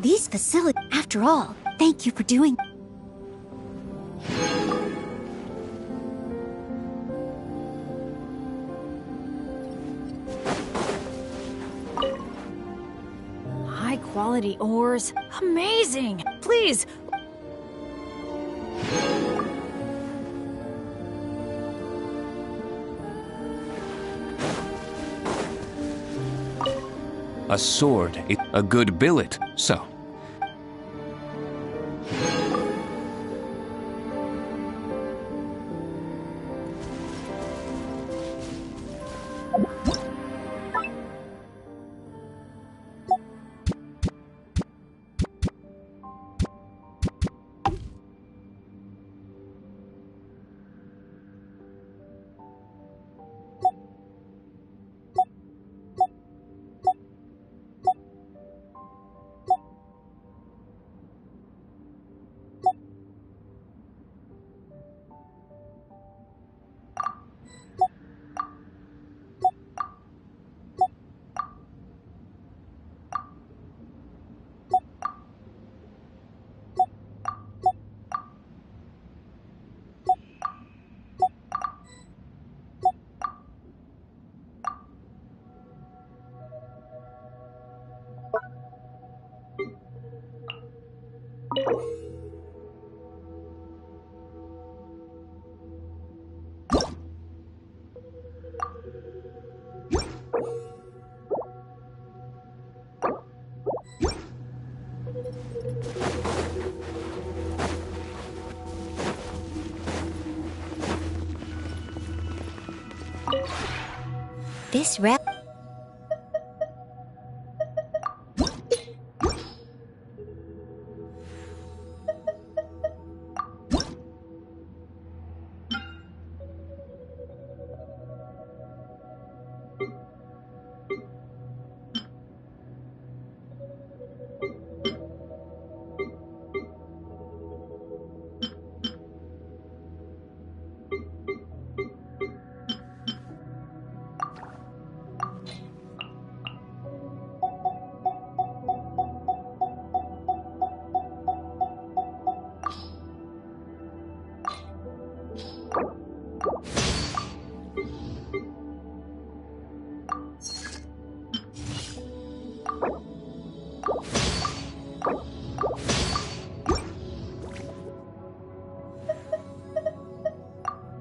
These facilities, after all, thank you for doing. High quality ores. Amazing! Please! A sword, a good billet, so. This rep.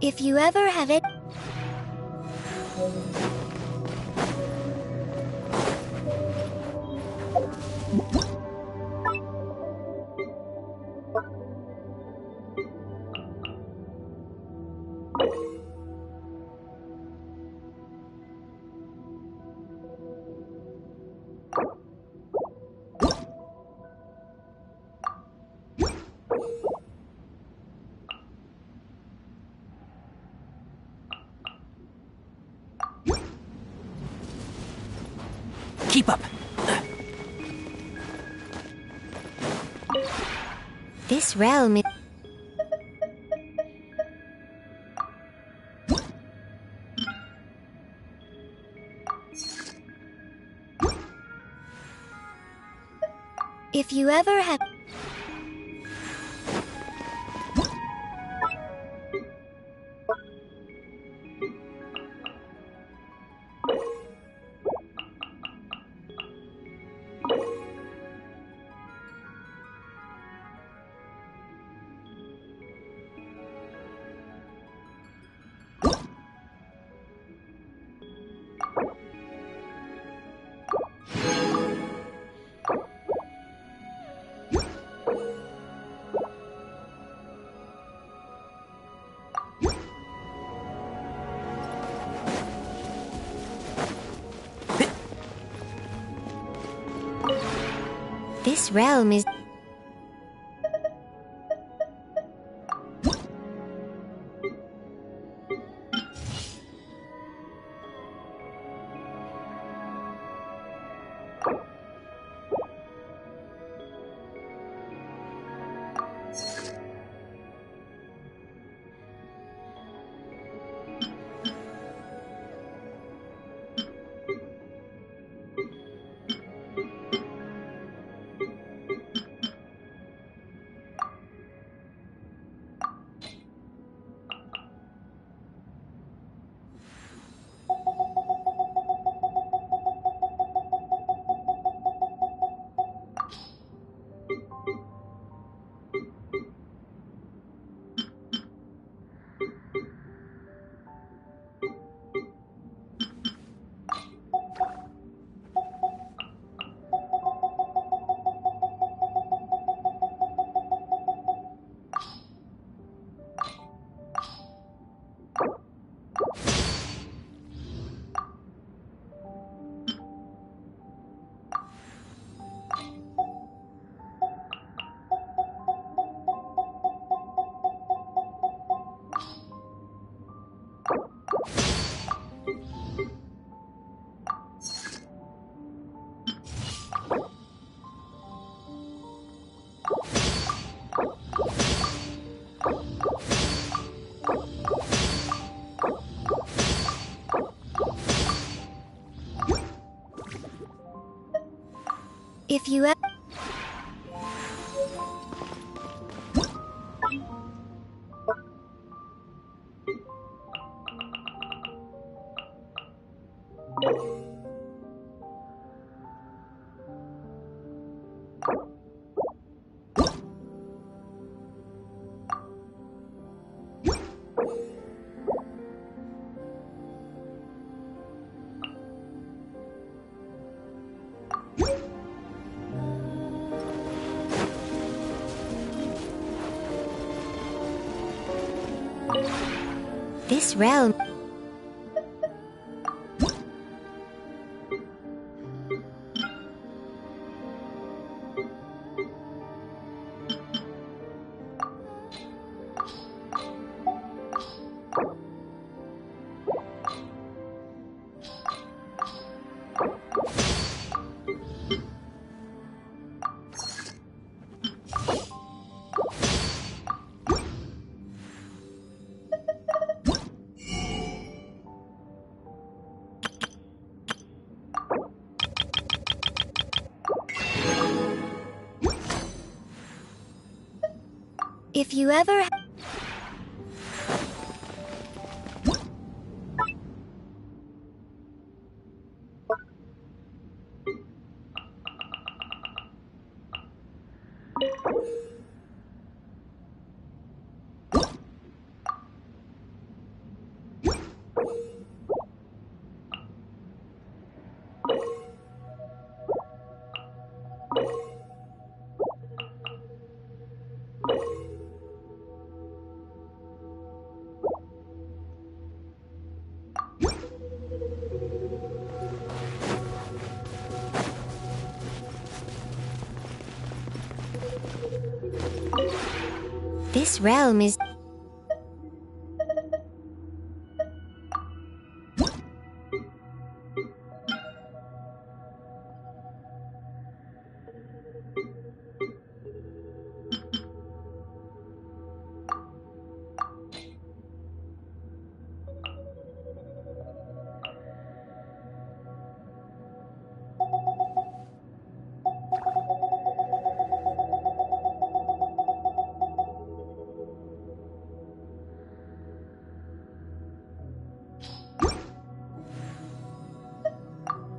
If you ever have it. Keep up. This realm is. If you ever have. This realm is. If you ever... This realm... If you ever... This realm is...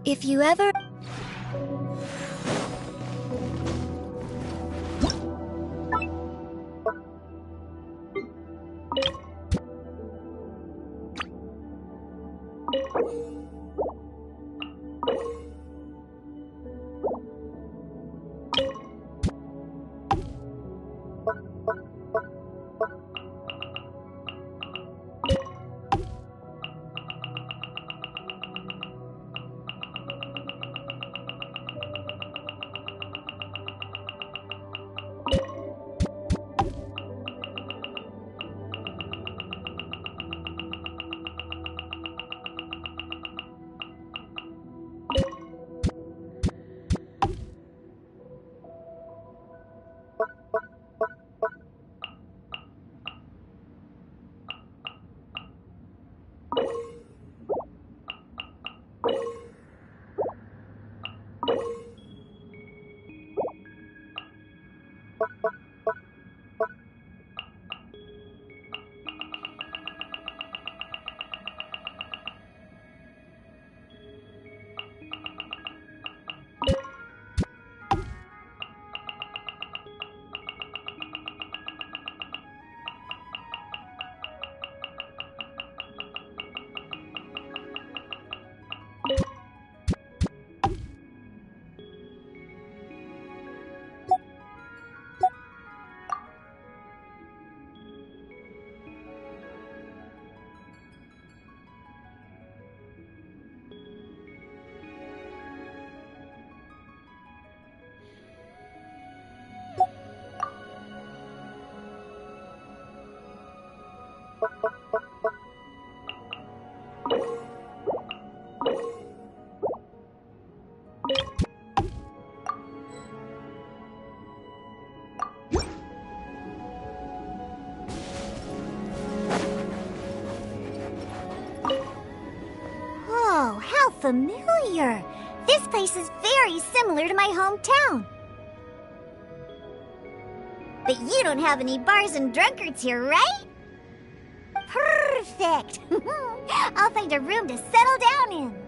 If you ever... Oh, how familiar! This place is very similar to my hometown. But you don't have any bars and drunkards here, right? Perfect! I'll find a room to settle down in.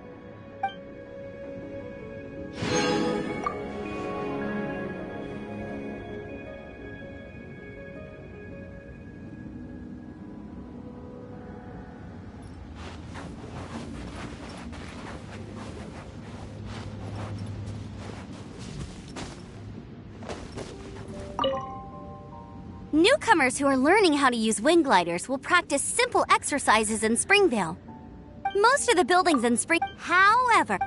Newcomers who are learning how to use wing gliders will practice simple exercises in Springvale. Most of the buildings in however,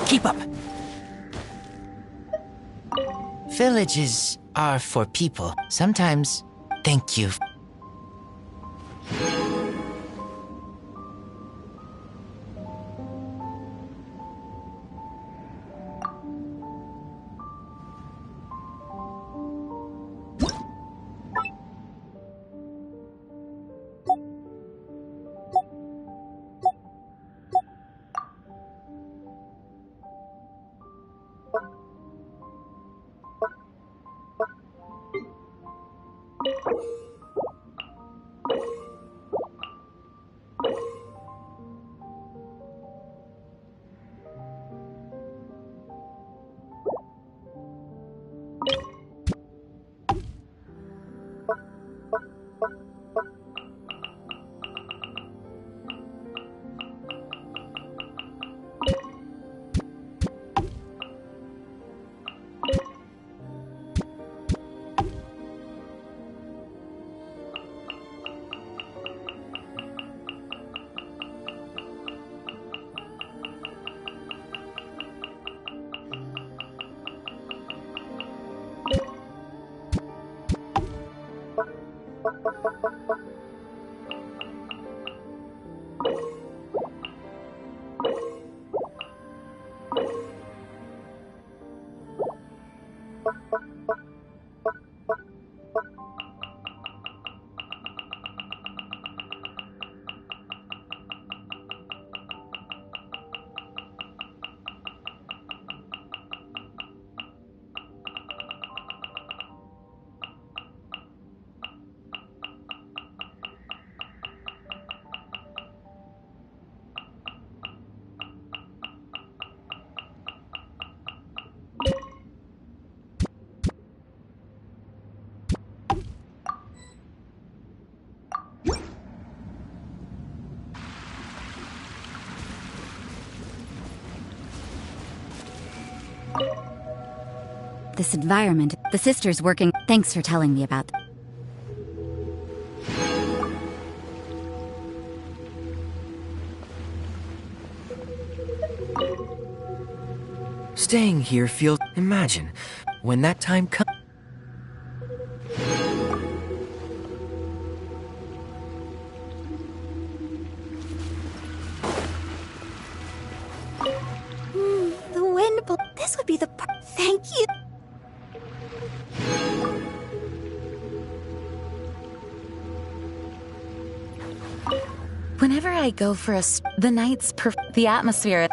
Keep up. Villages are for people. Sometimes, thank you. this environment, the sisters working. Thanks for telling me about them. Staying here feels... Imagine, when that time comes... The wind This would be the Thank you. Whenever I go for the night's the atmosphere.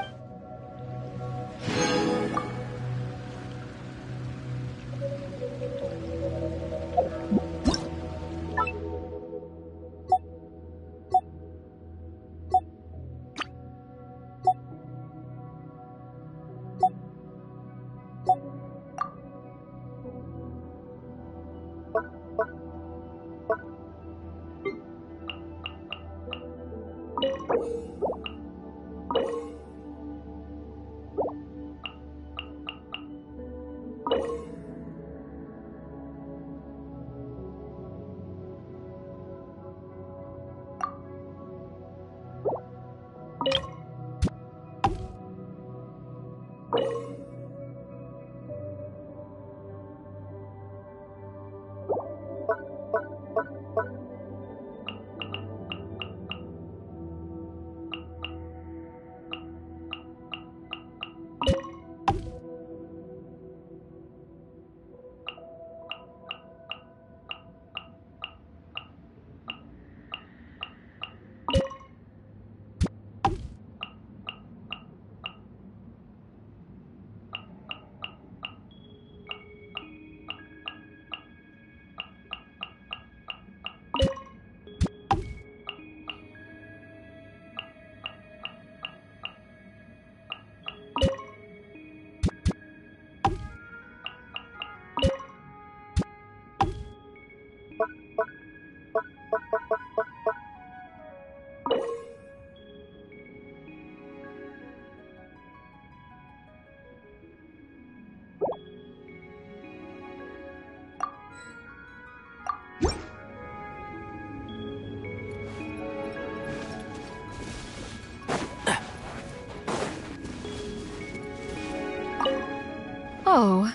Oh,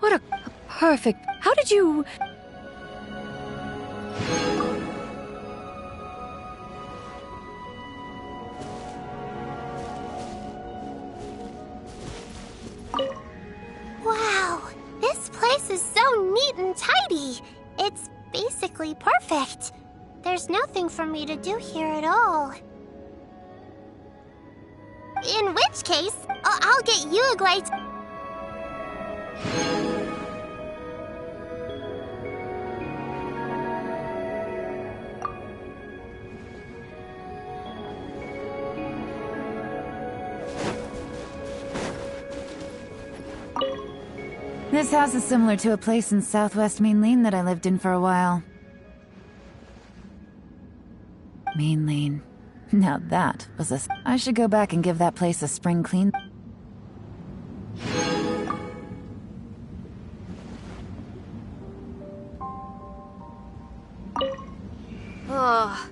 what a perfect... How did you... Wow, this place is so neat and tidy. It's basically perfect. There's nothing for me to do here at all. In which case, I'll get you a glade. This house is similar to a place in southwest Mainline that I lived in for a while. Mainline. Now that was a... I should go back and give that place a spring clean. Oh,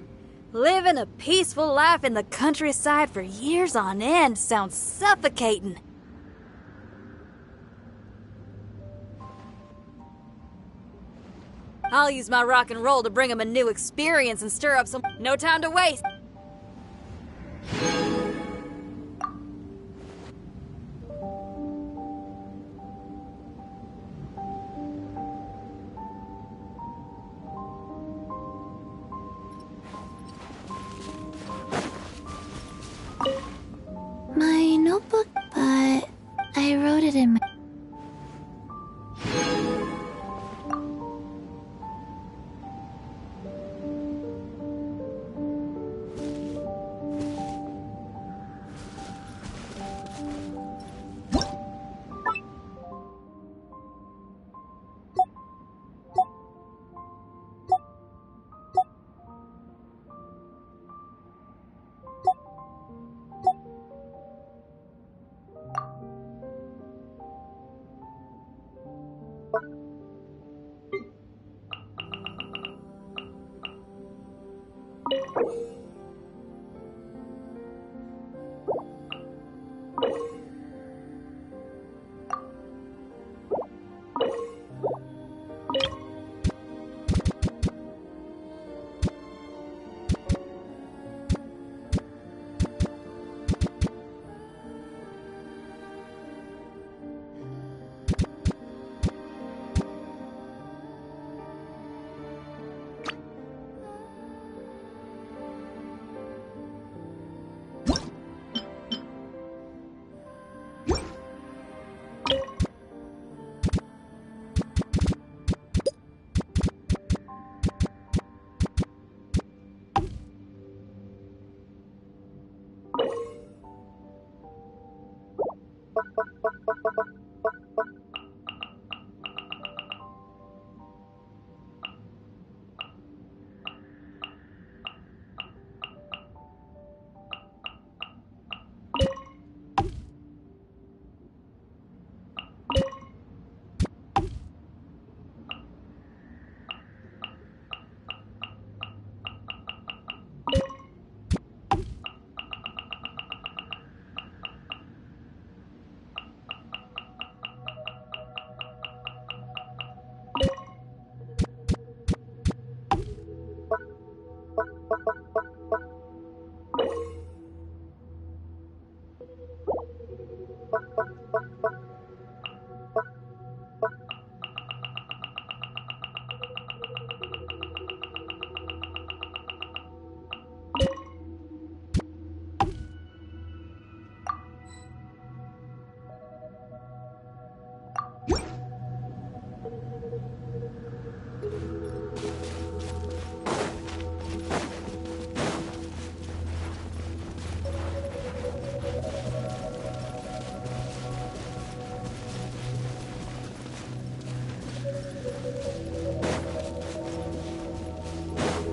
living a peaceful life in the countryside for years on end sounds suffocating. I'll use my rock and roll to bring him a new experience and stir up some... No time to waste! My notebook, but I wrote it in my...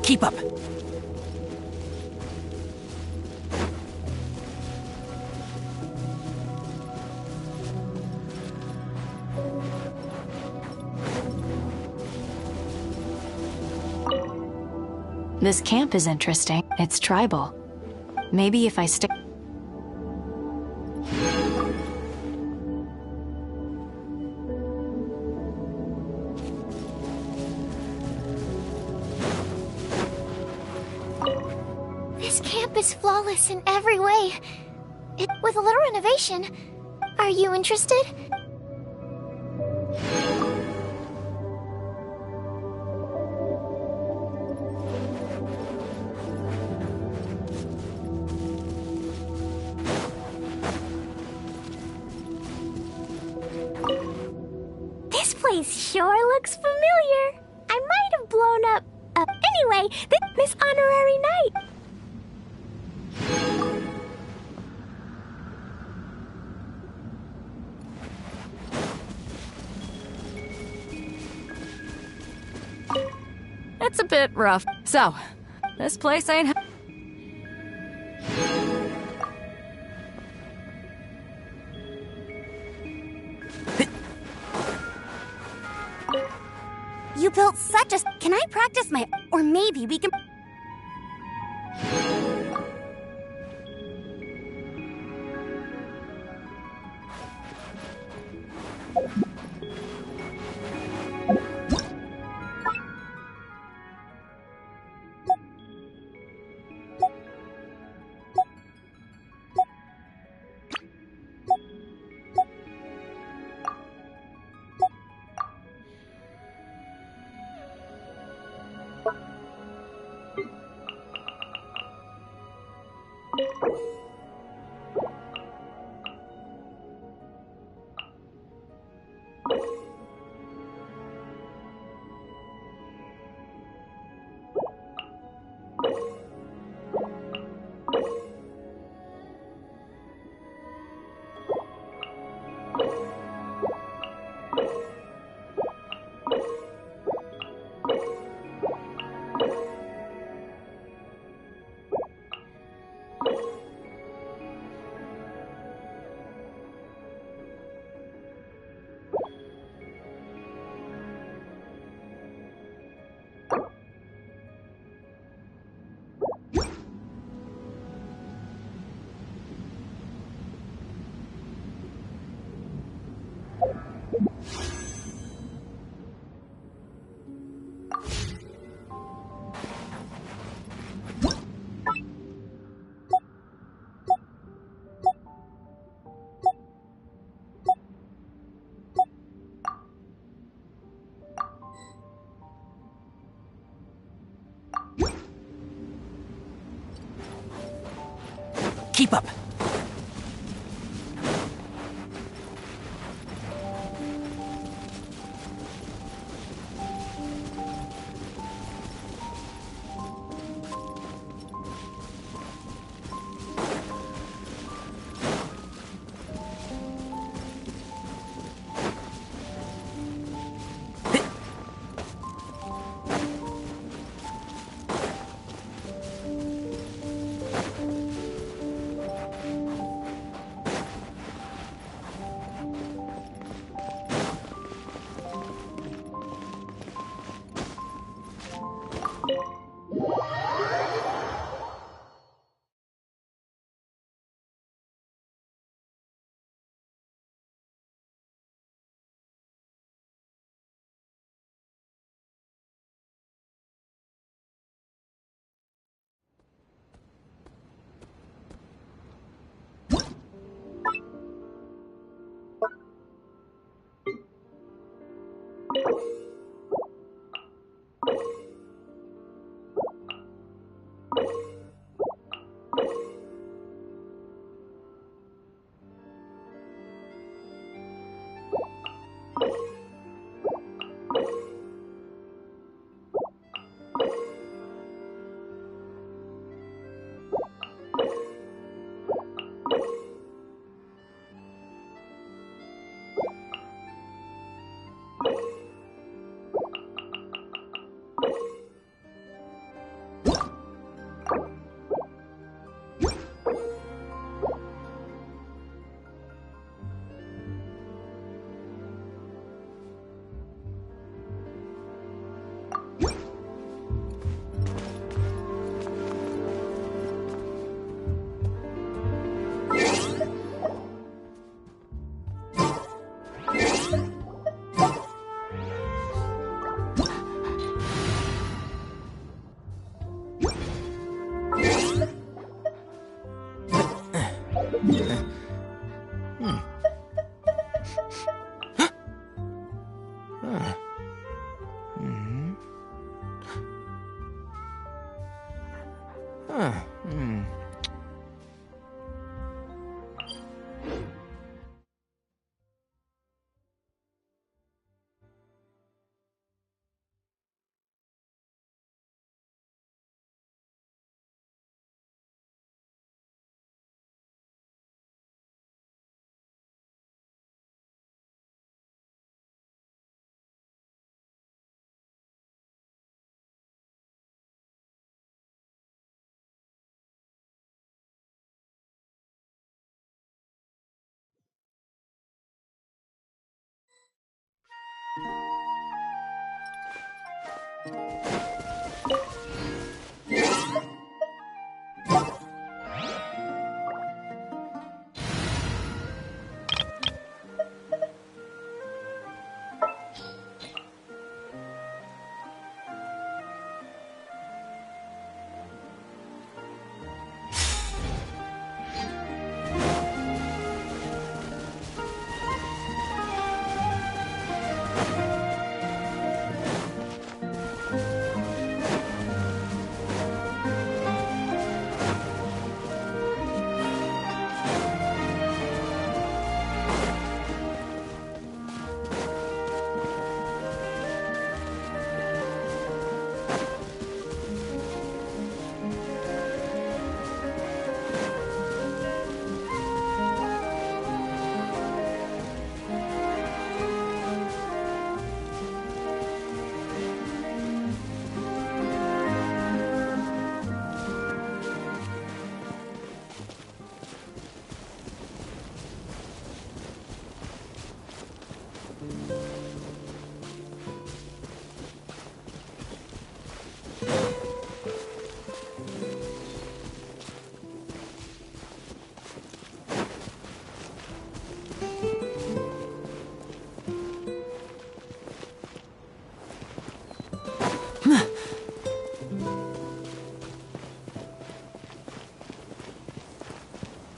Keep up. This camp is interesting. It's tribal. Maybe if I stick... is flawless in every way. With a little renovation. Are you interested? This place sure looks familiar. I might have blown up. Anyway, this honorary knight. It's a bit rough. So, this place ain't. You built such a. Can I practice my. Or maybe we can. Keep up.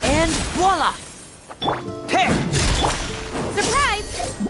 And voila! Hey! Surprise!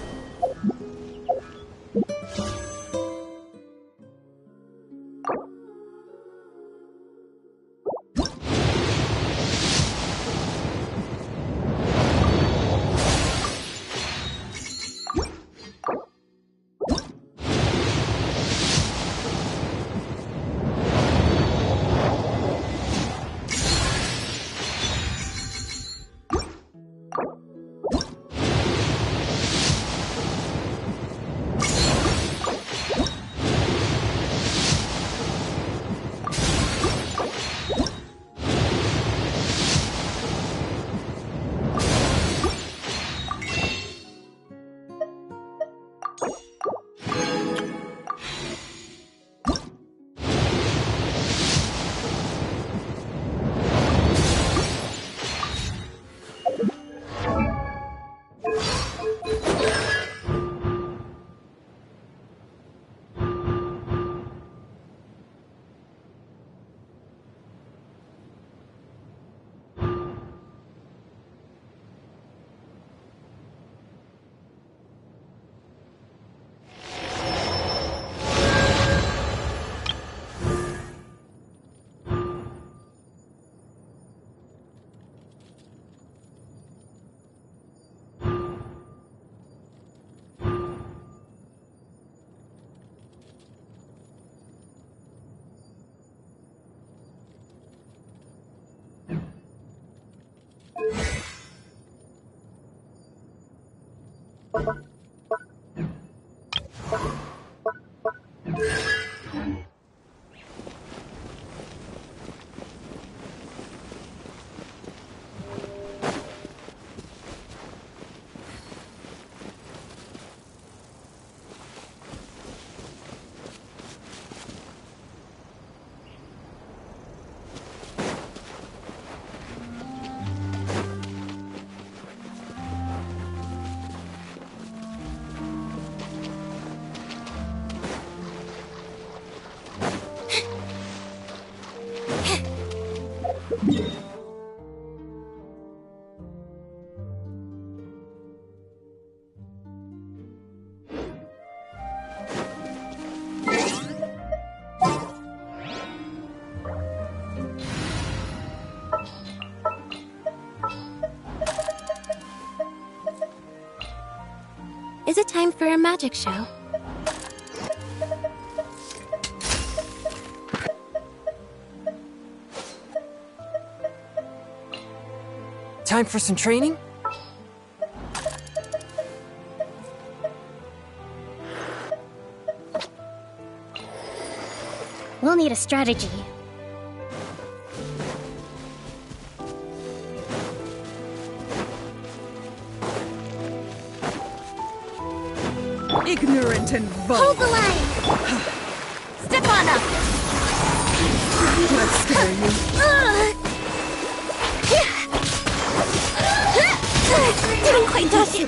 Is it time for a magic show? Time for some training? We'll need a strategy. Ignorant and Hold vulgar. the line! Step on up! Let's scare you. Didn't quite touch it.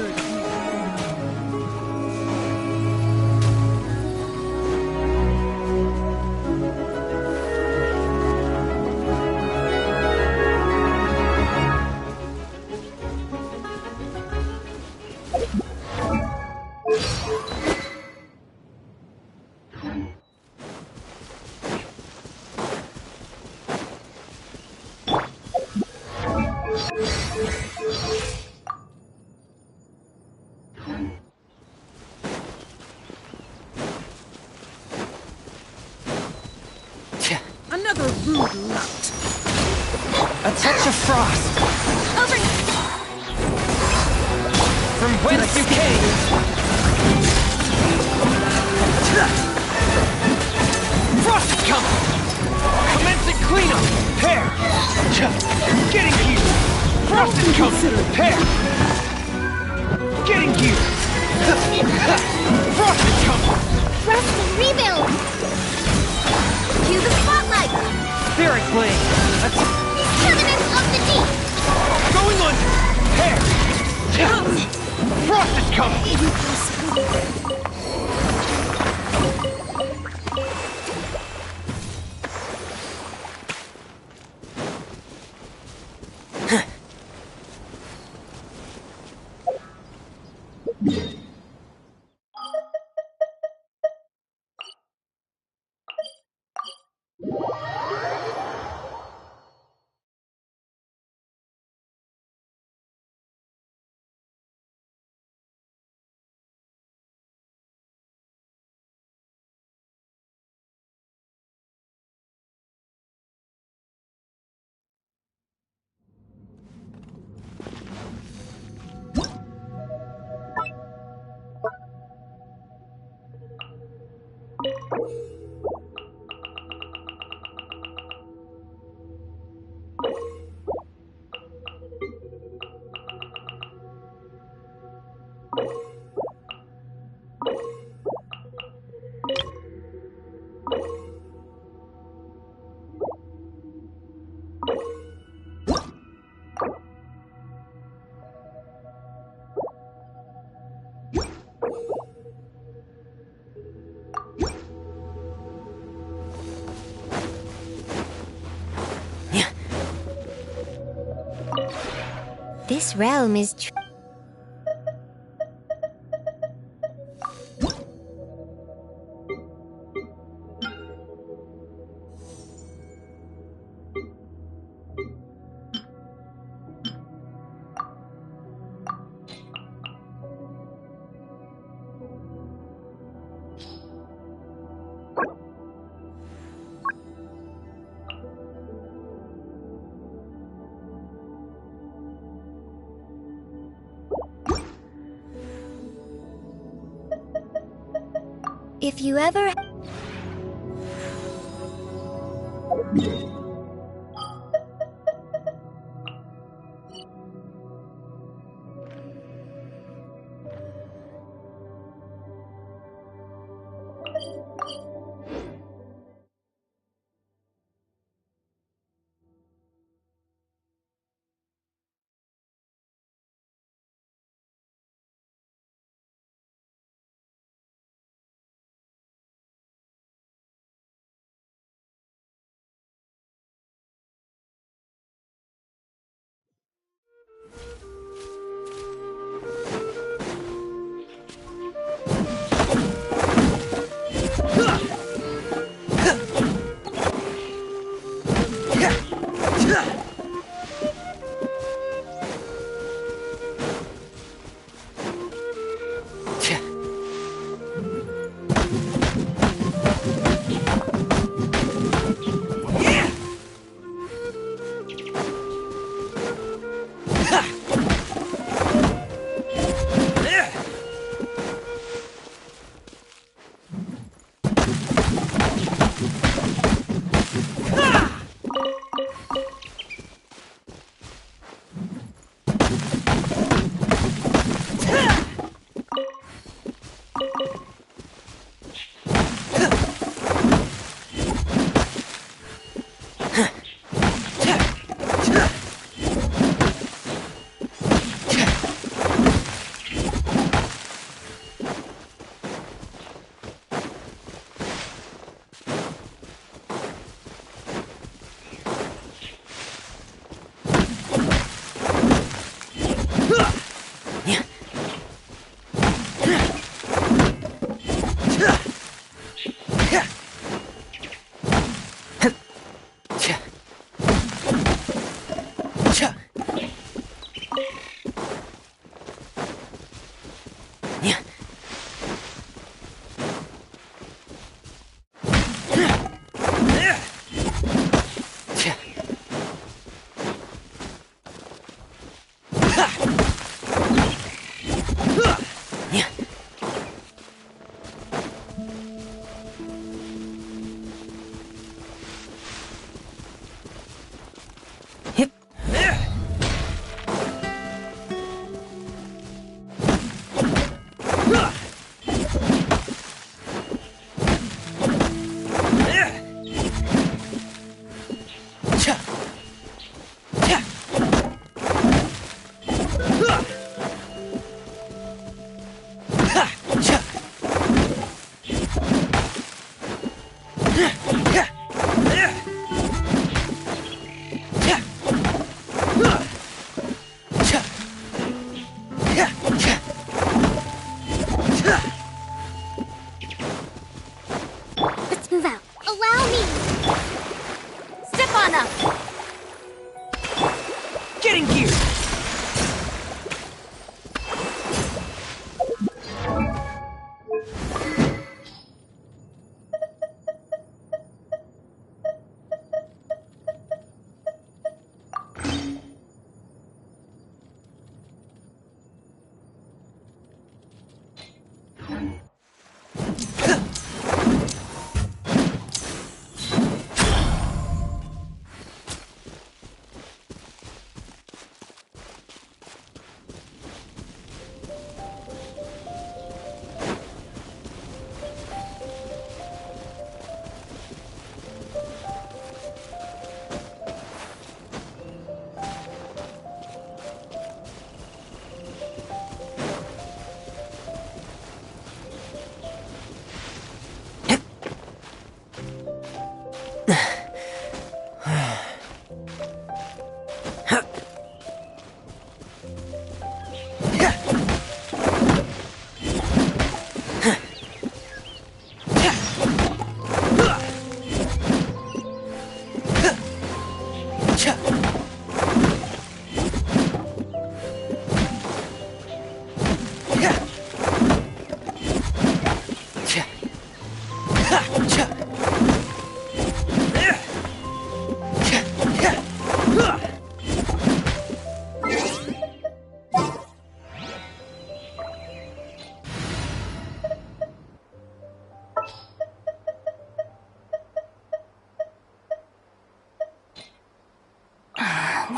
Another rude lout. A touch of frost! Over here! From whence you came! Frost is coming! Commencing cleanup! Pair! Getting here! Frost is coming! Pair! Getting here! Frost is coming! Rest and rebuild! Cue the spotlight! Spirit blade! Covenant of the Deep! Going under! Pair! Frost is coming! This realm is If you ever...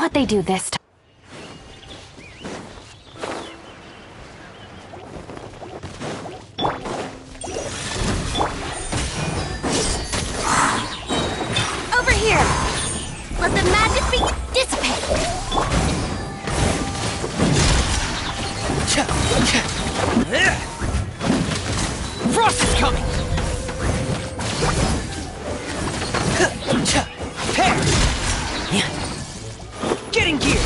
what they do this time. Over here! Let the madness be dissipate! Frost is coming! Getting gear!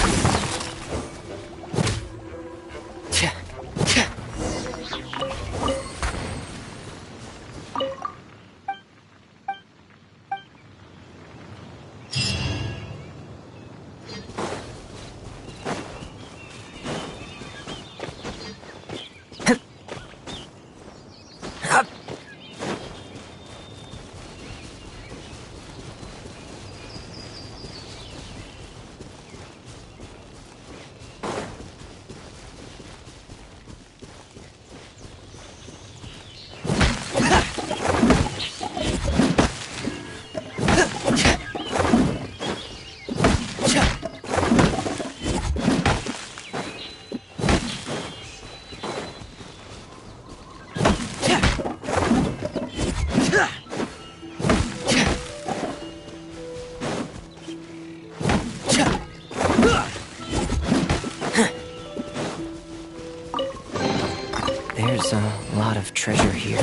There's a lot of treasure here.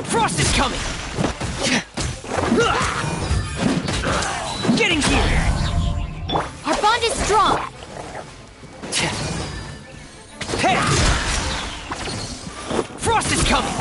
Frost is coming! Getting gear! Our bond is strong! Hey! Frost is coming!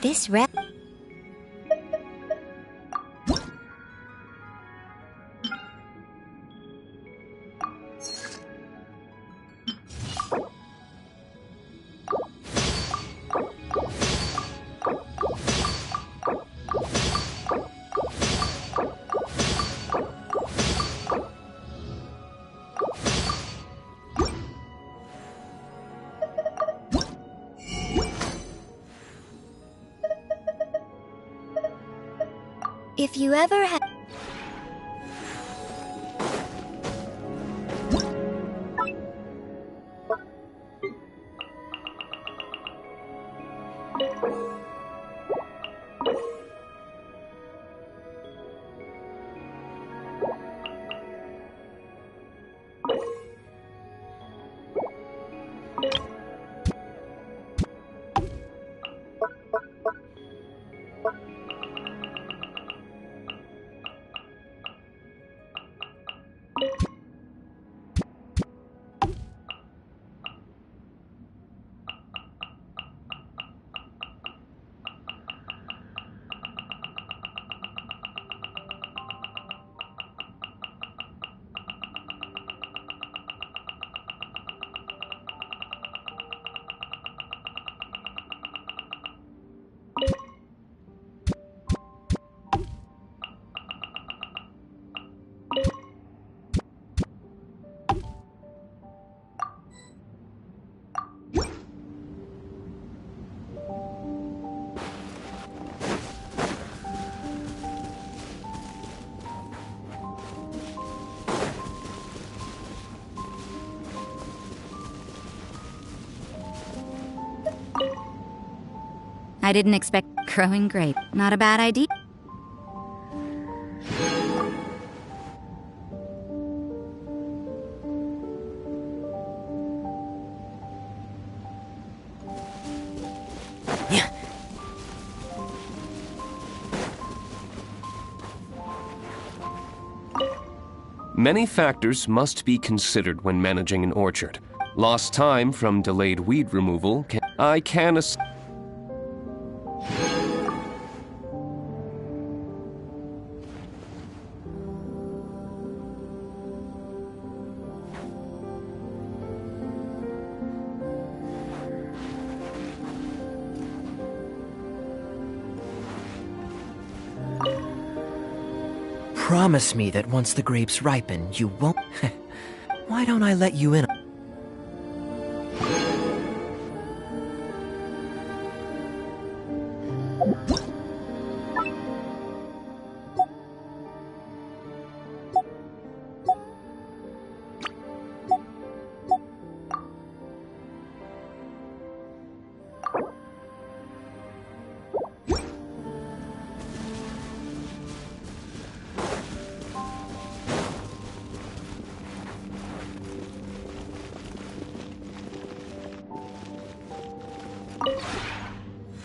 This realm. If you ever have... I didn't expect growing grape. Not a bad idea. Many factors must be considered when managing an orchard. Lost time from delayed weed removal can Promise me that once the grapes ripen, you won't... Why don't I let you in?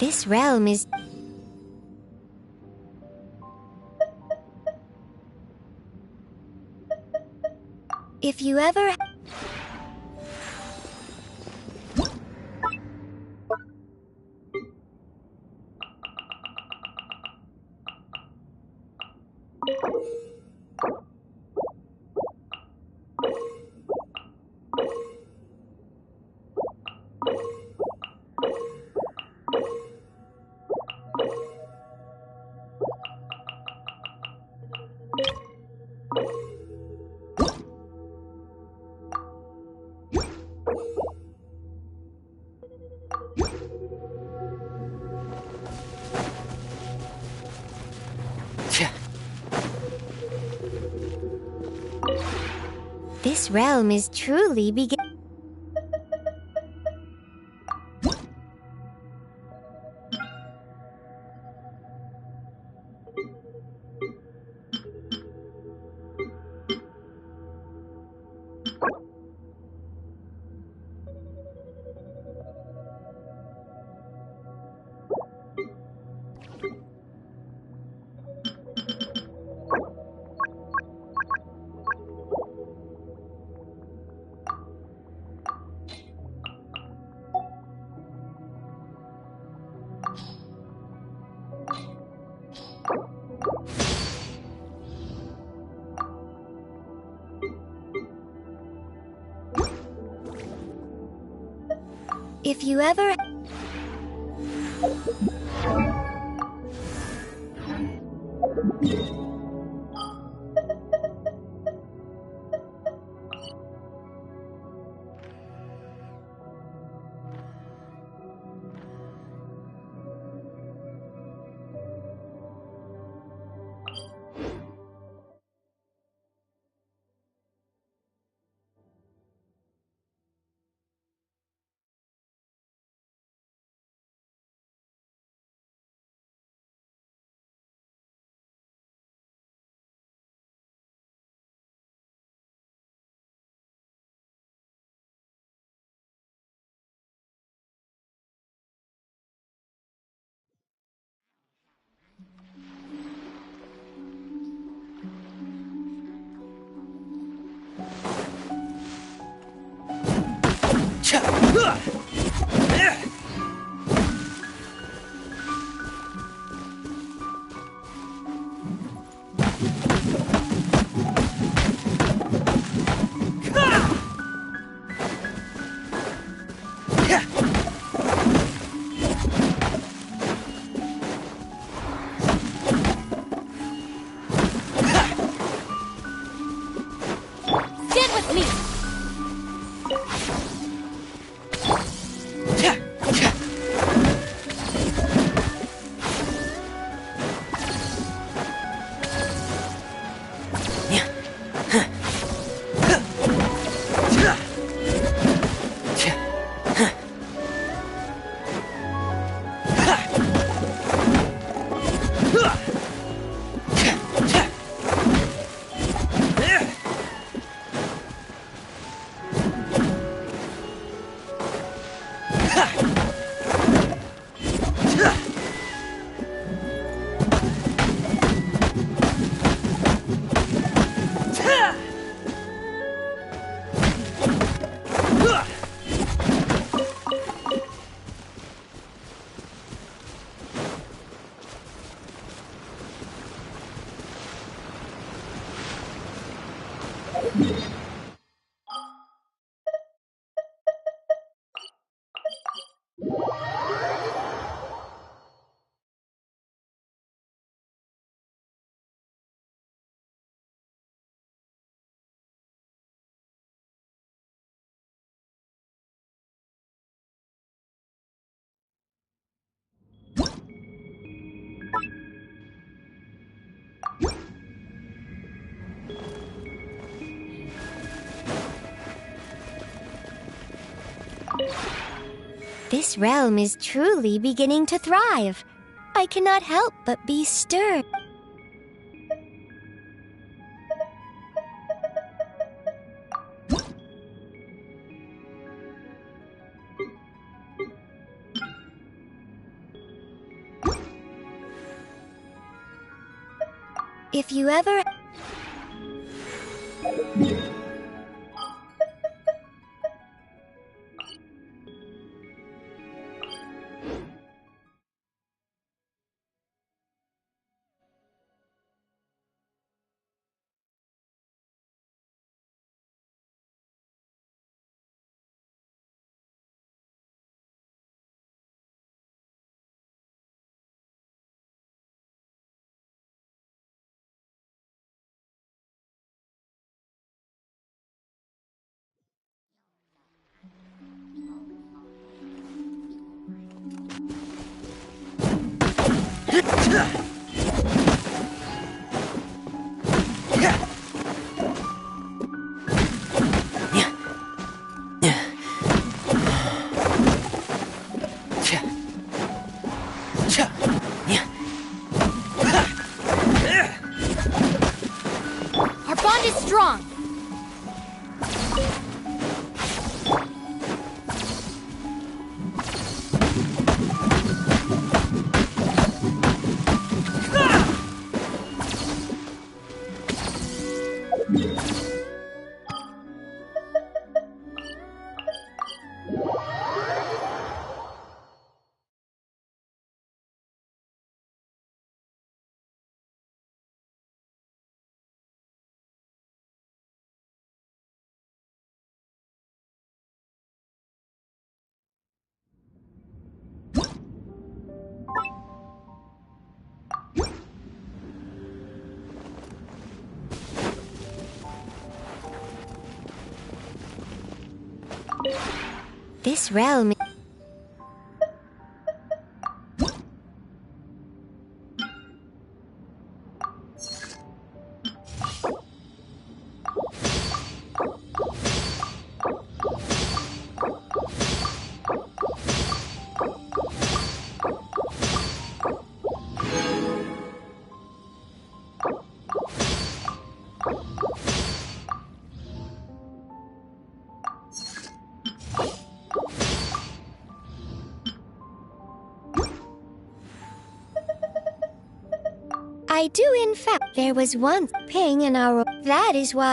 This realm is... If you ever... This realm is truly begin... If you ever... Stand with me! This realm is truly beginning to thrive. I cannot help but be stirred. If you ever... Our bond is strong! This realm... I do, in fact. There was once ping in our... That is why...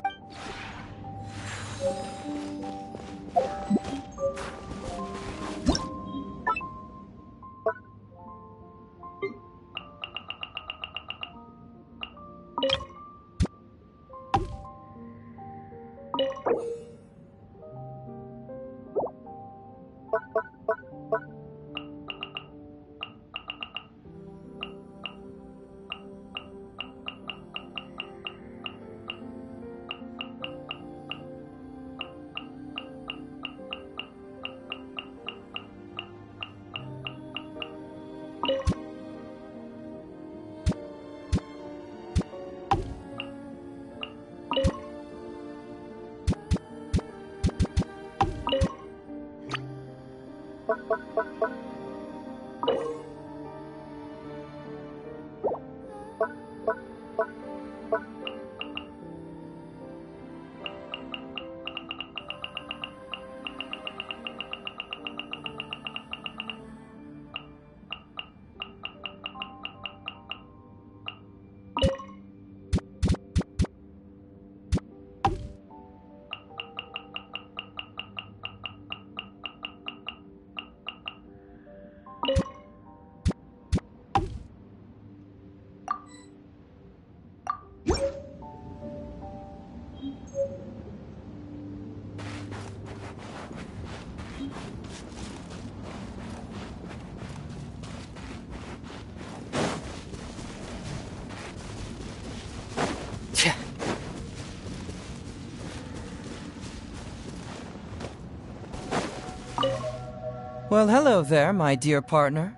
Well, hello there, my dear partner.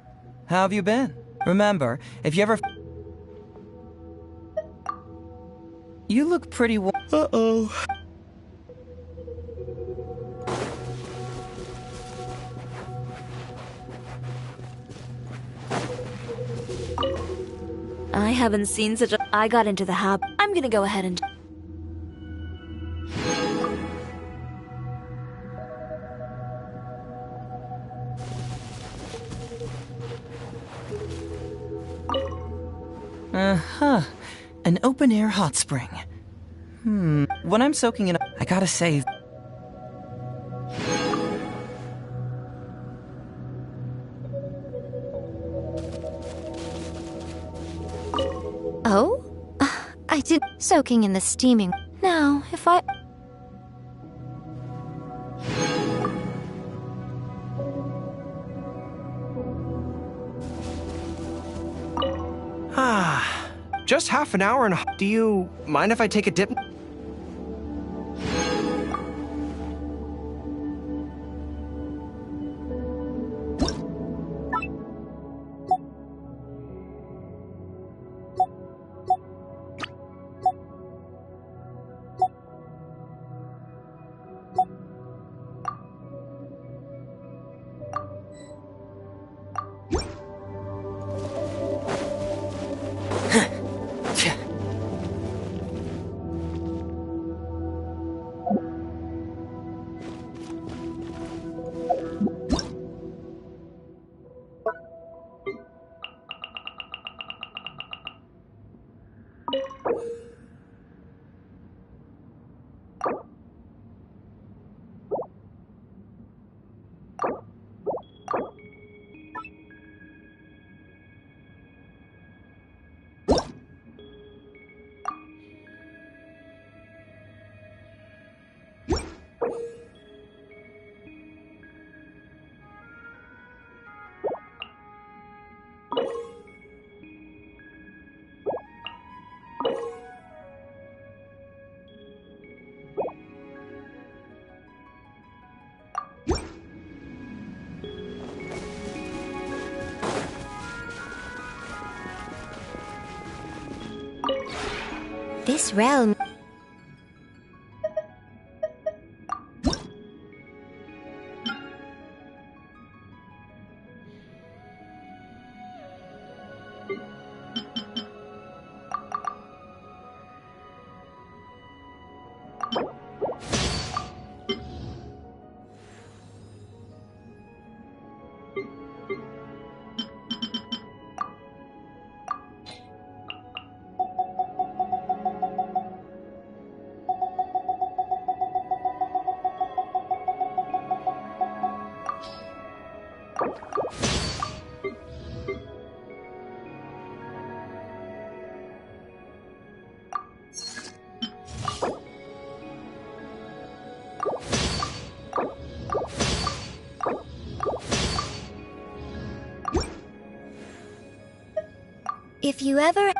How have you been? Remember, if you ever... You look pretty Uh-oh. I haven't seen such a... I got into the habit. I'm gonna go ahead and... Uh-huh. An open-air hot spring. When I'm soaking in... I gotta say... Oh? I did soaking in the steaming. Now, if I... Just half an hour and do you mind if I take a dip? This realm... If you ever...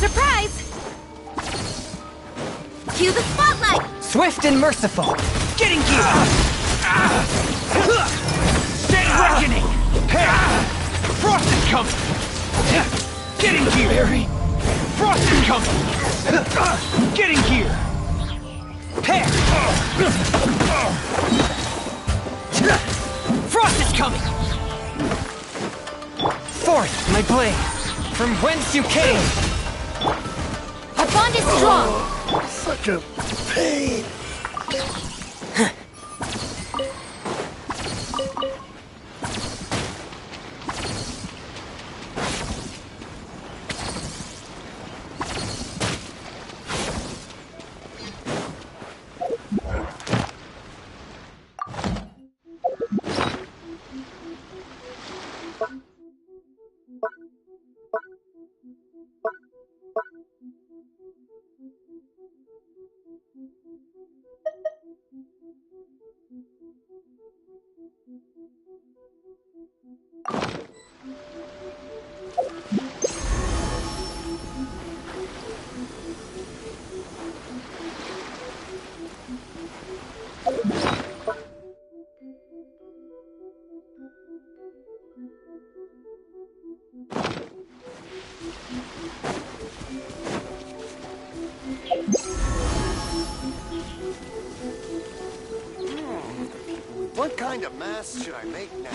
Surprise! Cue the spotlight! Swift and merciful. Getting gear! Dead reckoning! Frost is coming! Getting gear! Frost is coming! Getting gear! Frost is coming! Forth, my blade, from whence you came. Our bond is strong! Such a pain. What kind of mask should I make now?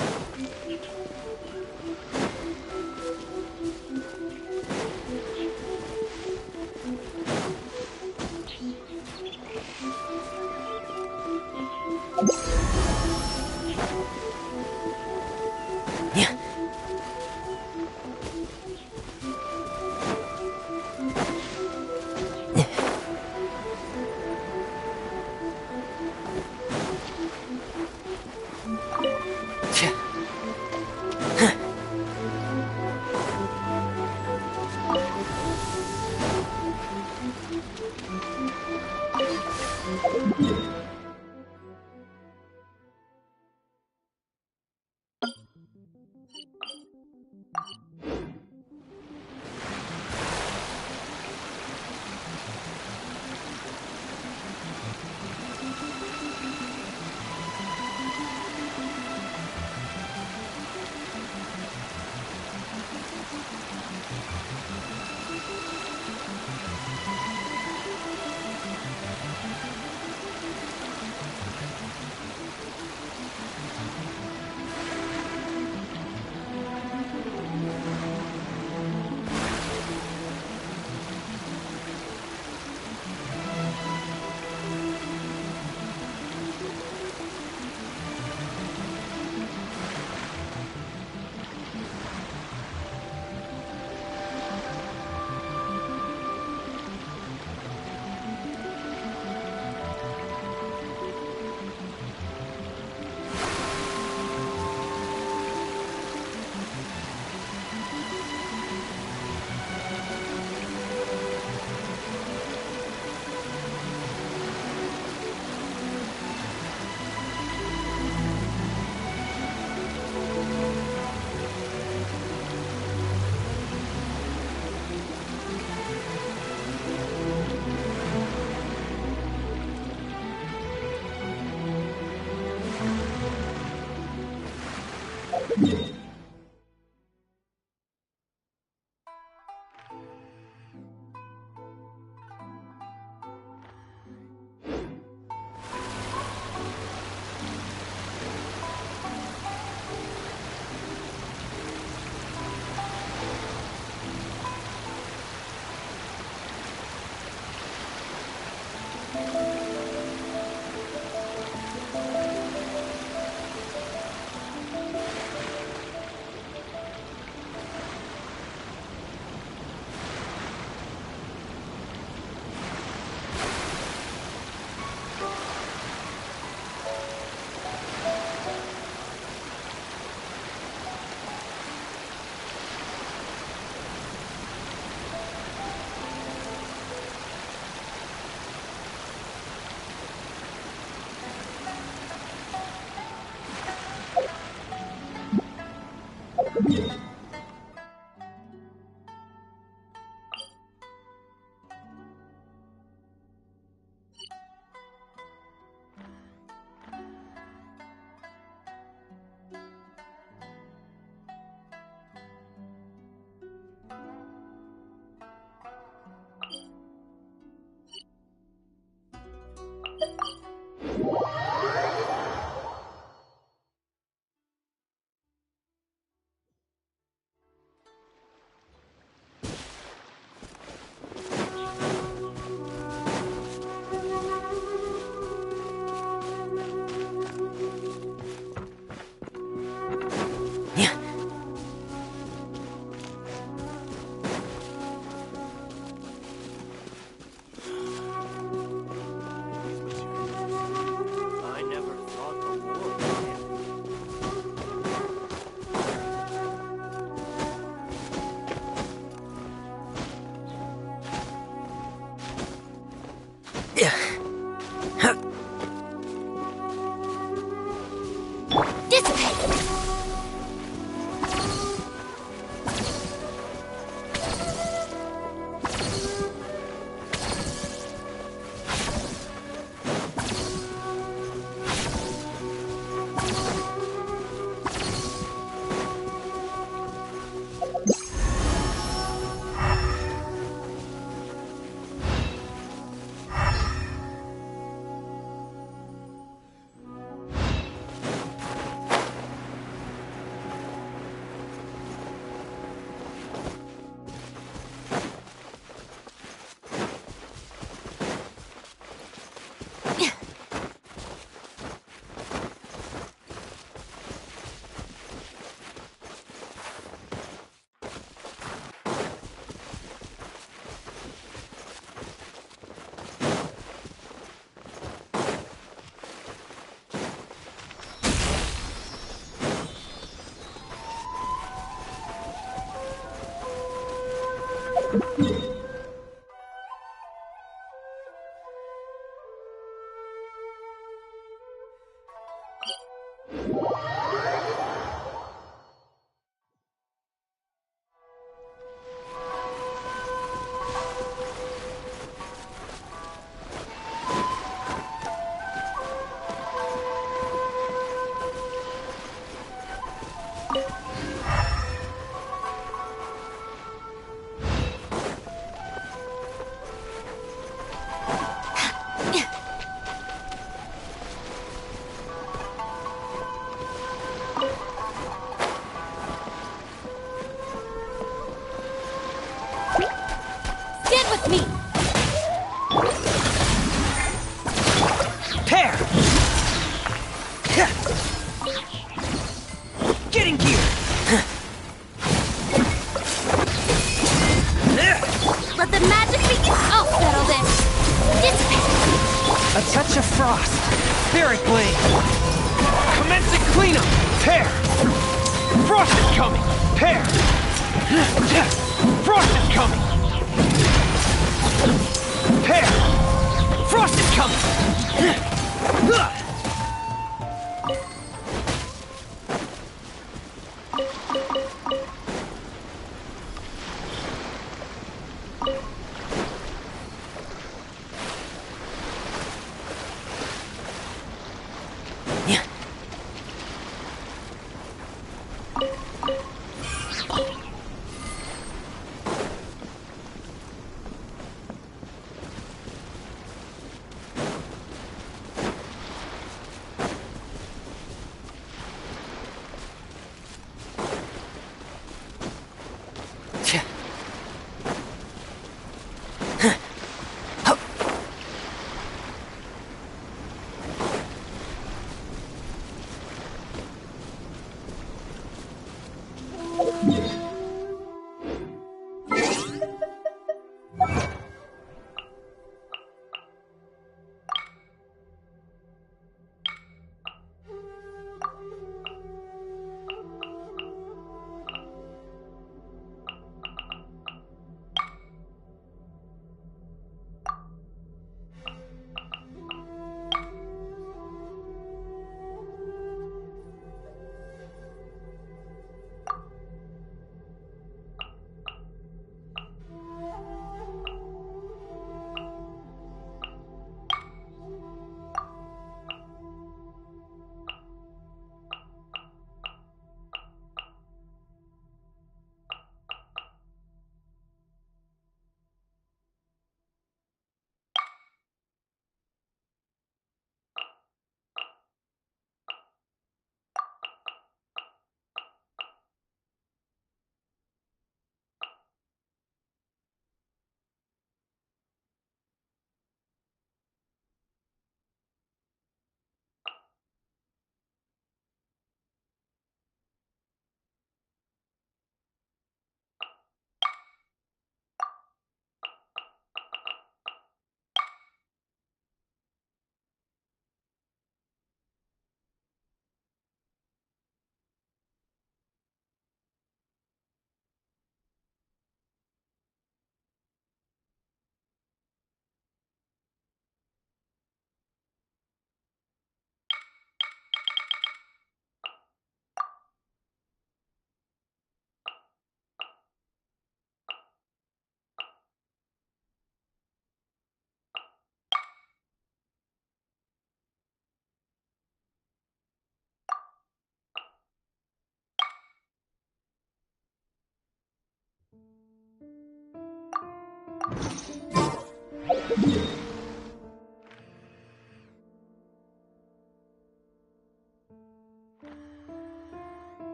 Dissipate!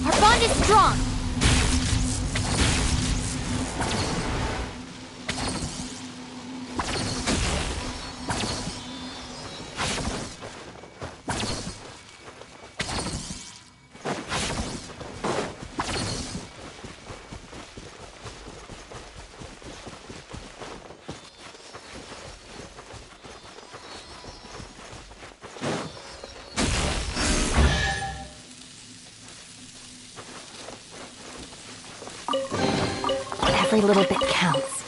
Our bond is strong. Every little bit counts.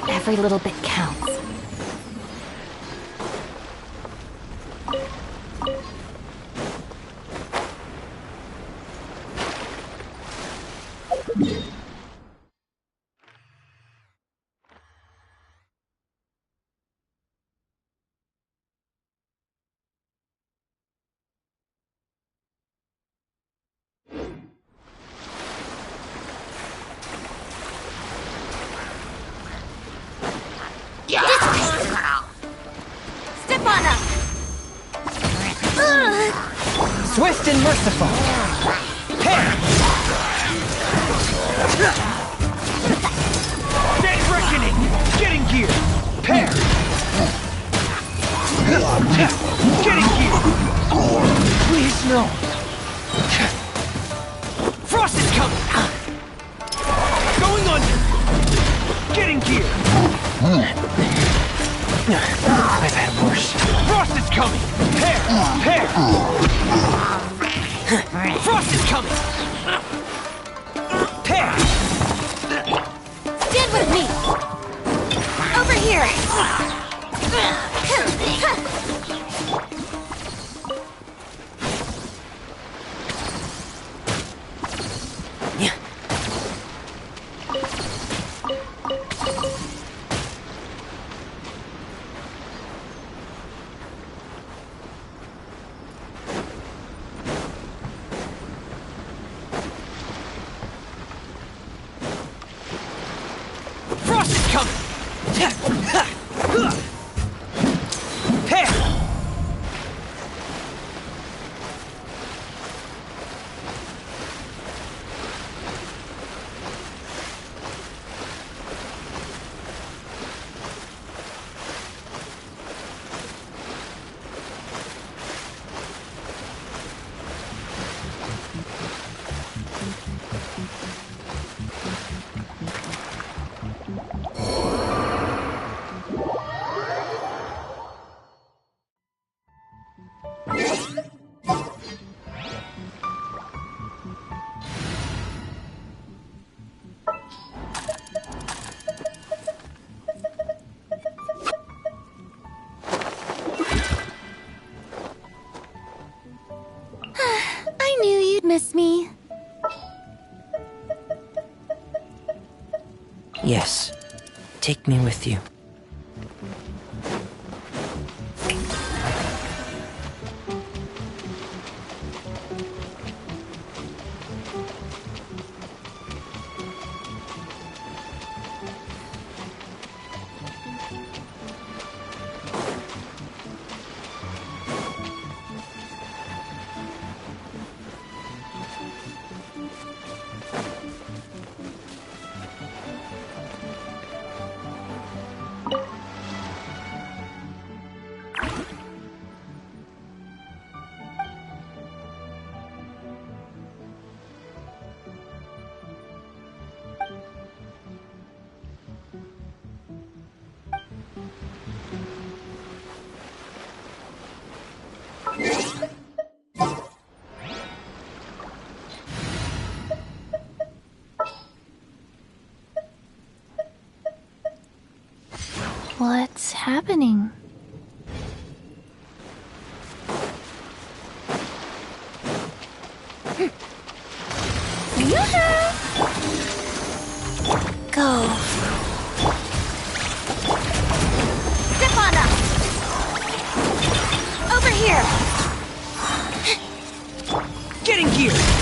Every little bit counts. Step on up! Swift and merciful. Pair. Day's reckoning. Getting gear. Pair. Getting gear. Please no. Frost is coming. Going under. Getting gear. I've had worse. Frost is coming! Pair! Pair! Frost is coming! Pair! Stand with me! Over here! Frost is coming! Pair! I knew you'd miss me. Yes. Take me with you. happening? Go. Step on up! Over here! Getting geared!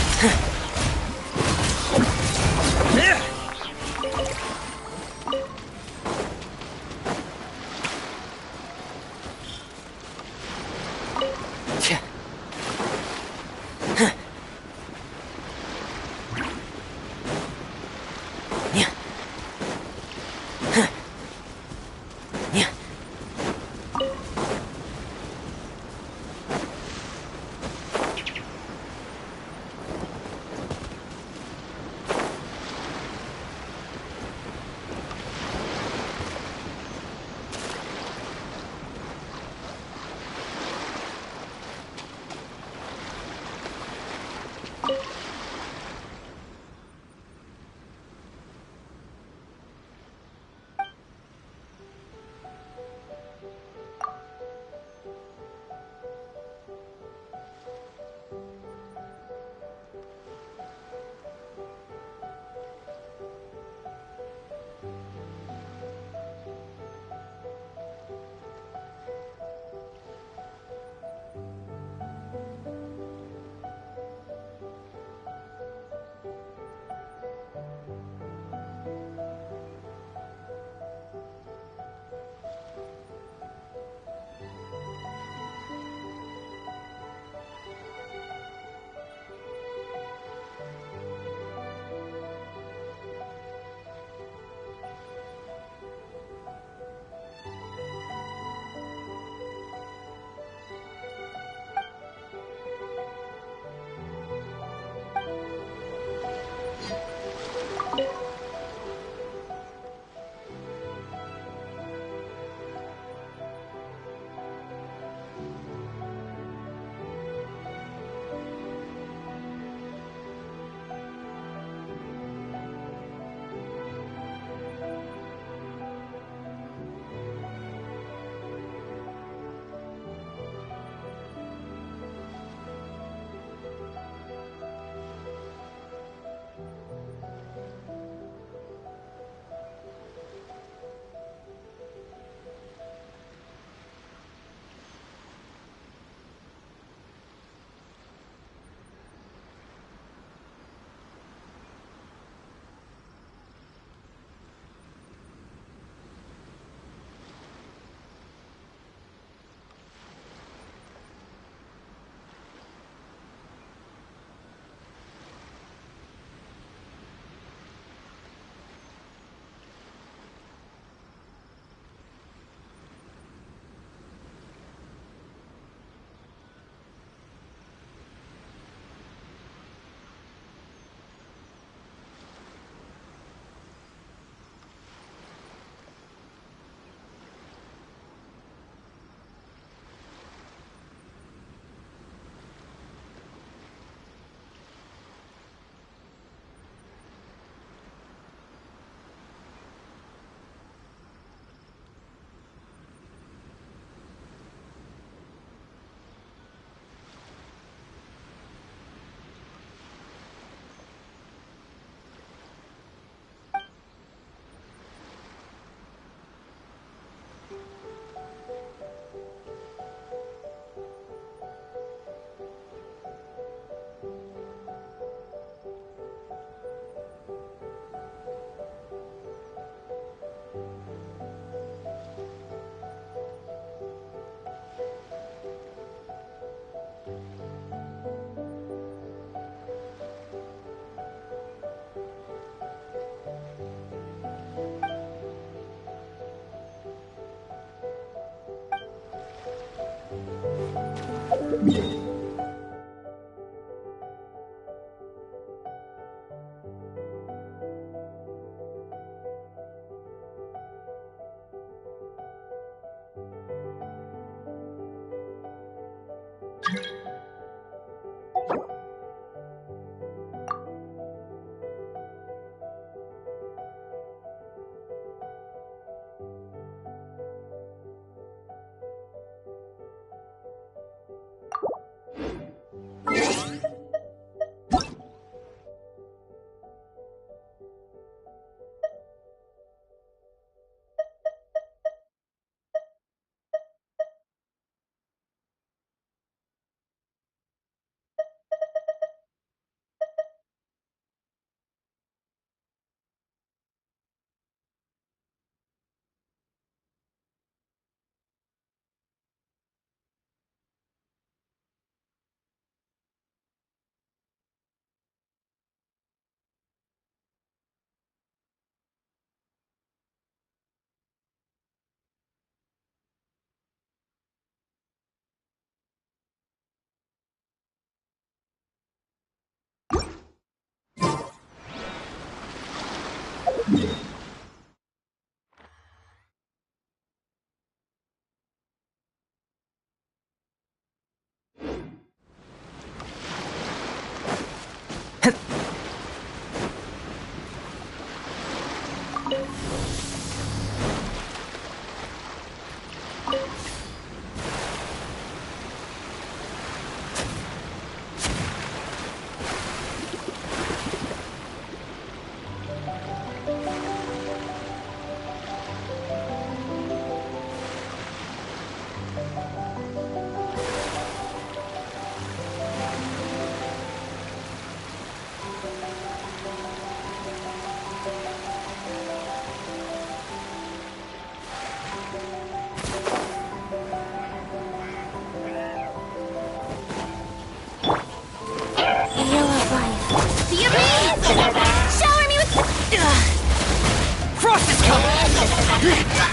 Wheel of life. Be a breeze! Shower me with... Frost is coming!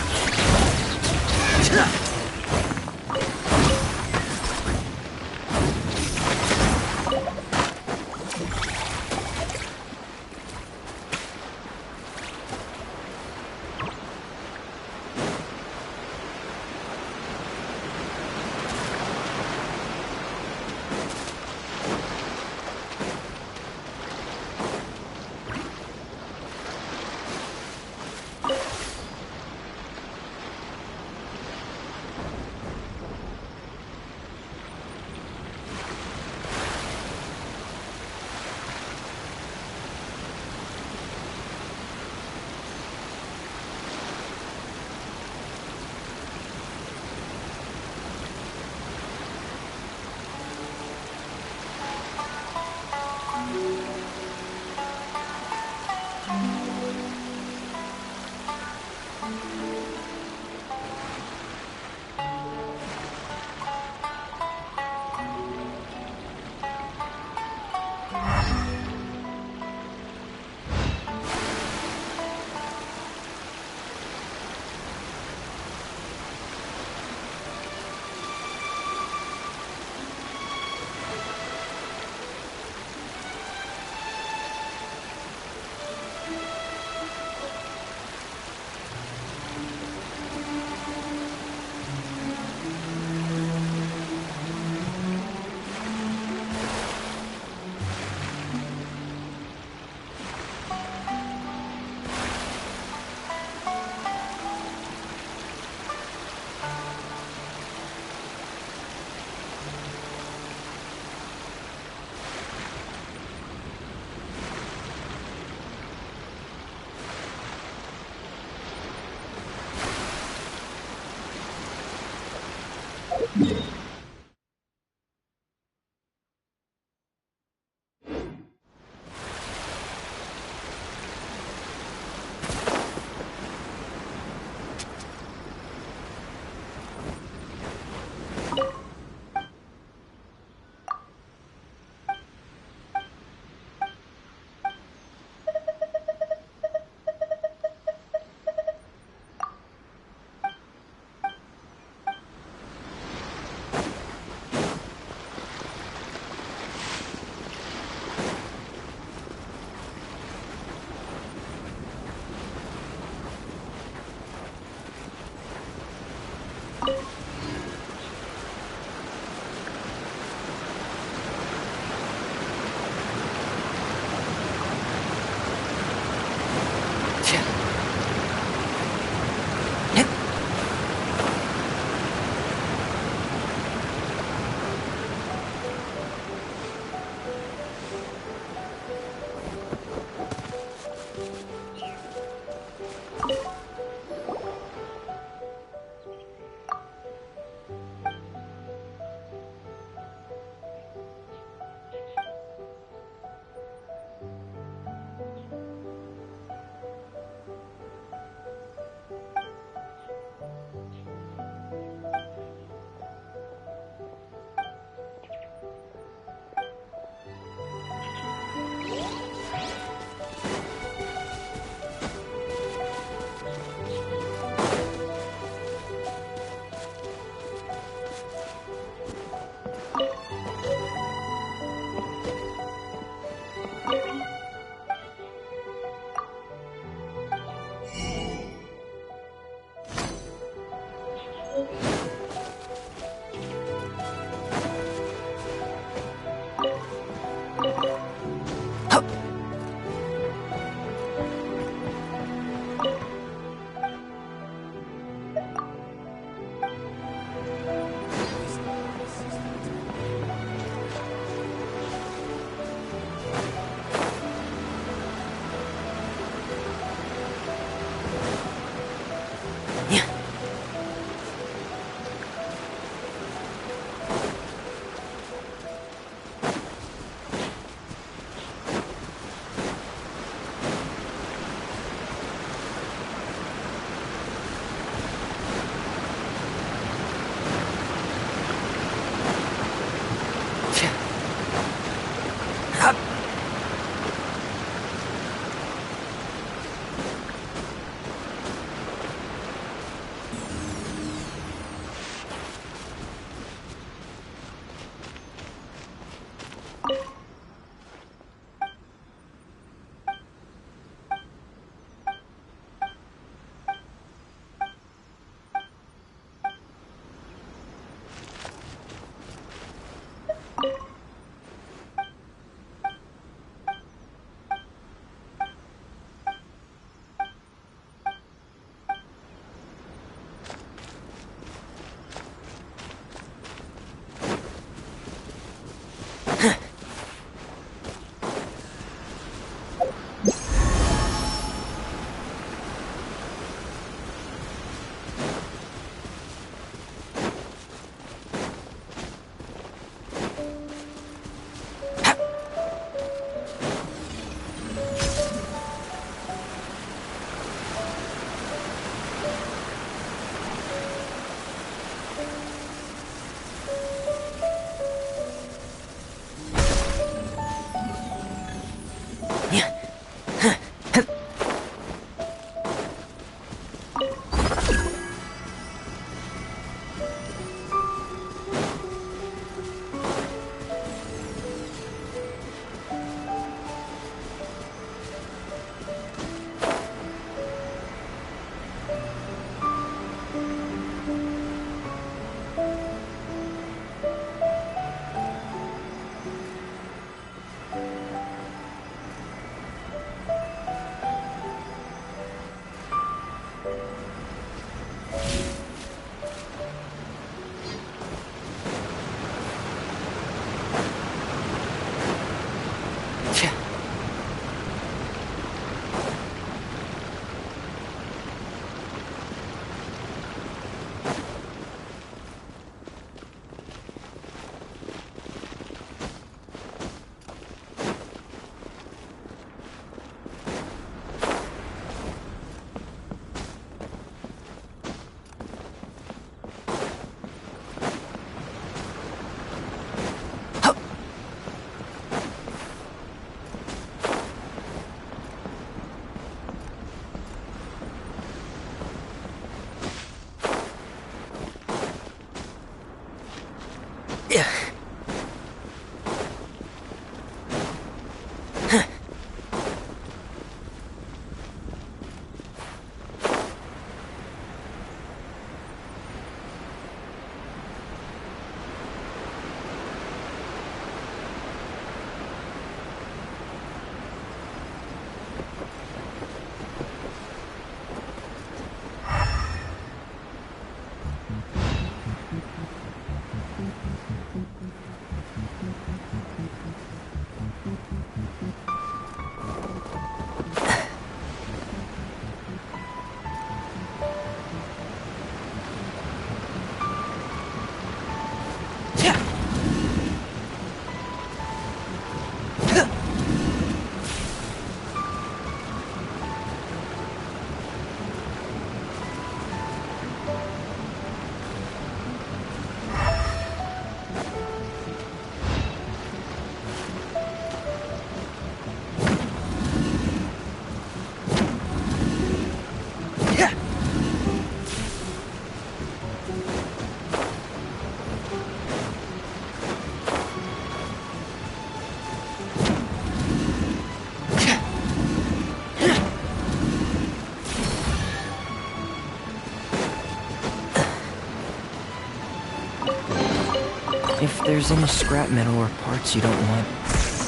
If there's any scrap metal or parts you don't want,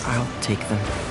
I'll take them.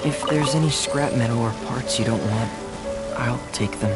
If there's any scrap metal or parts you don't want, I'll take them.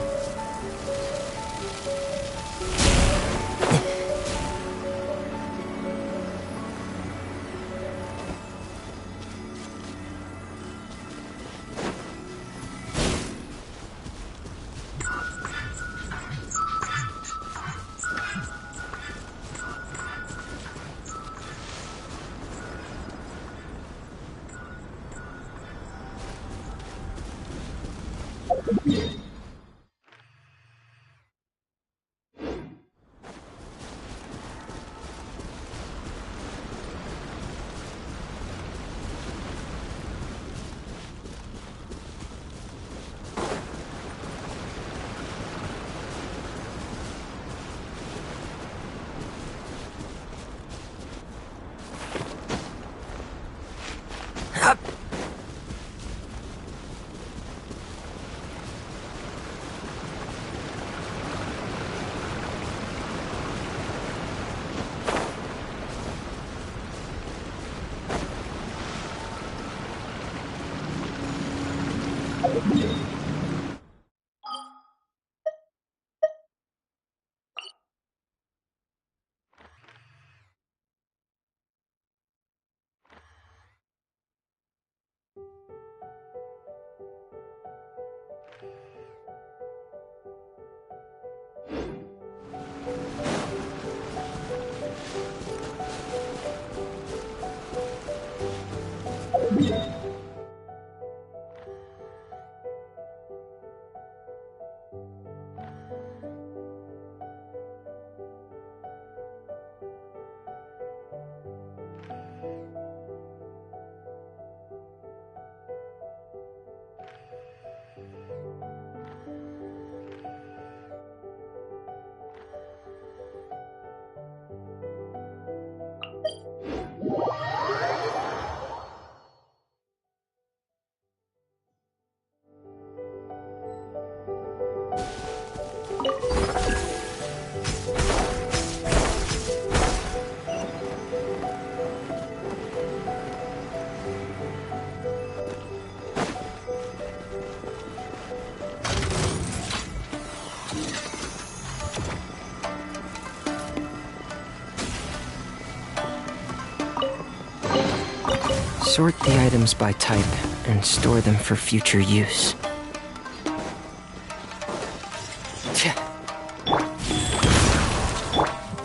Sort the items by type and store them for future use.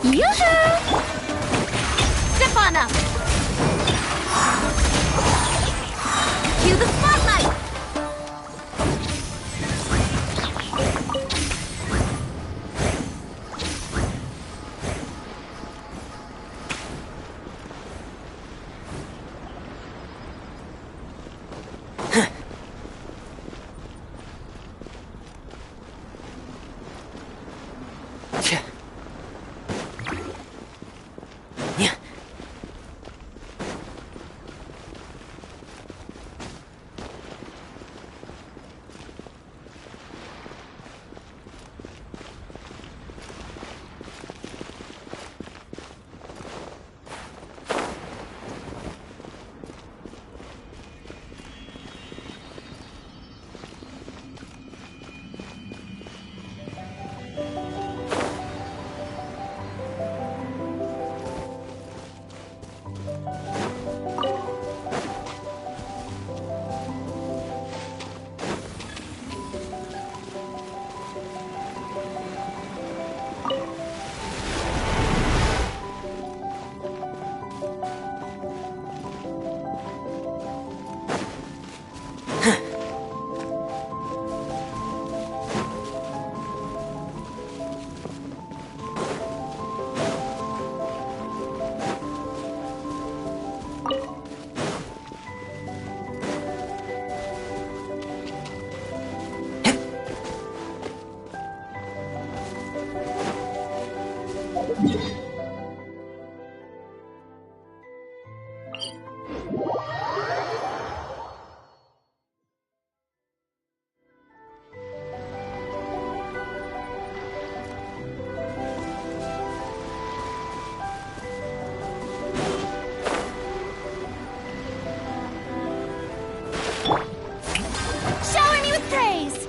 Yoo-hoo! Step on up! Cue the spotlight! Shower me with praise!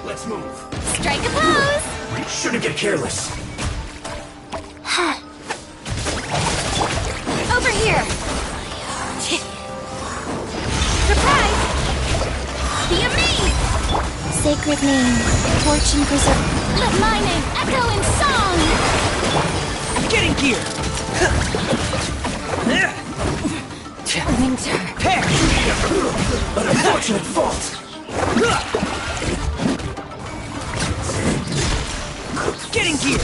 Let's move. Strike a pose! We shouldn't get careless. Over here! Surprise! Be amazed! Sacred name, fortune preserve. Let my name echo in song! Getting gear! Winter. An unfortunate fault. Getting gear!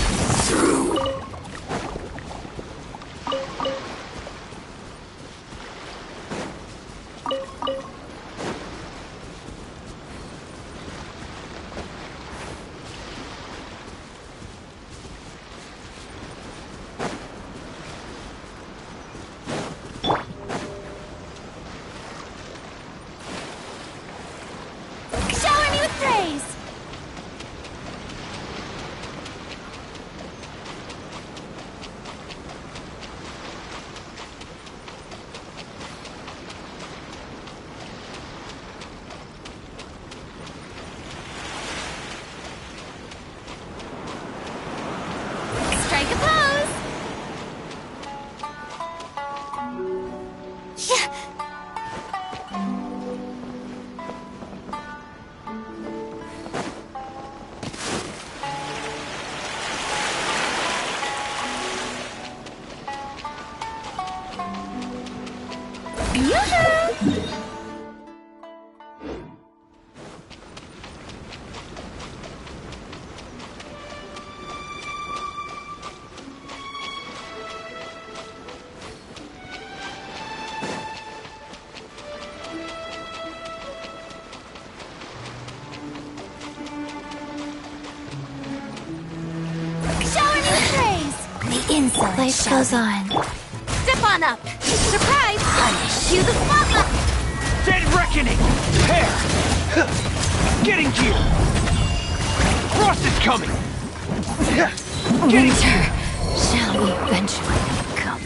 Shower me with praise! Strike a pose! Yoo-hoo! Shower me with praise! The insolent life goes on. Step on up! Surprise! Punish! You the spotlight! Dead reckoning! Pair! Getting gear! Frost is coming! Getting Winter shall eventually come.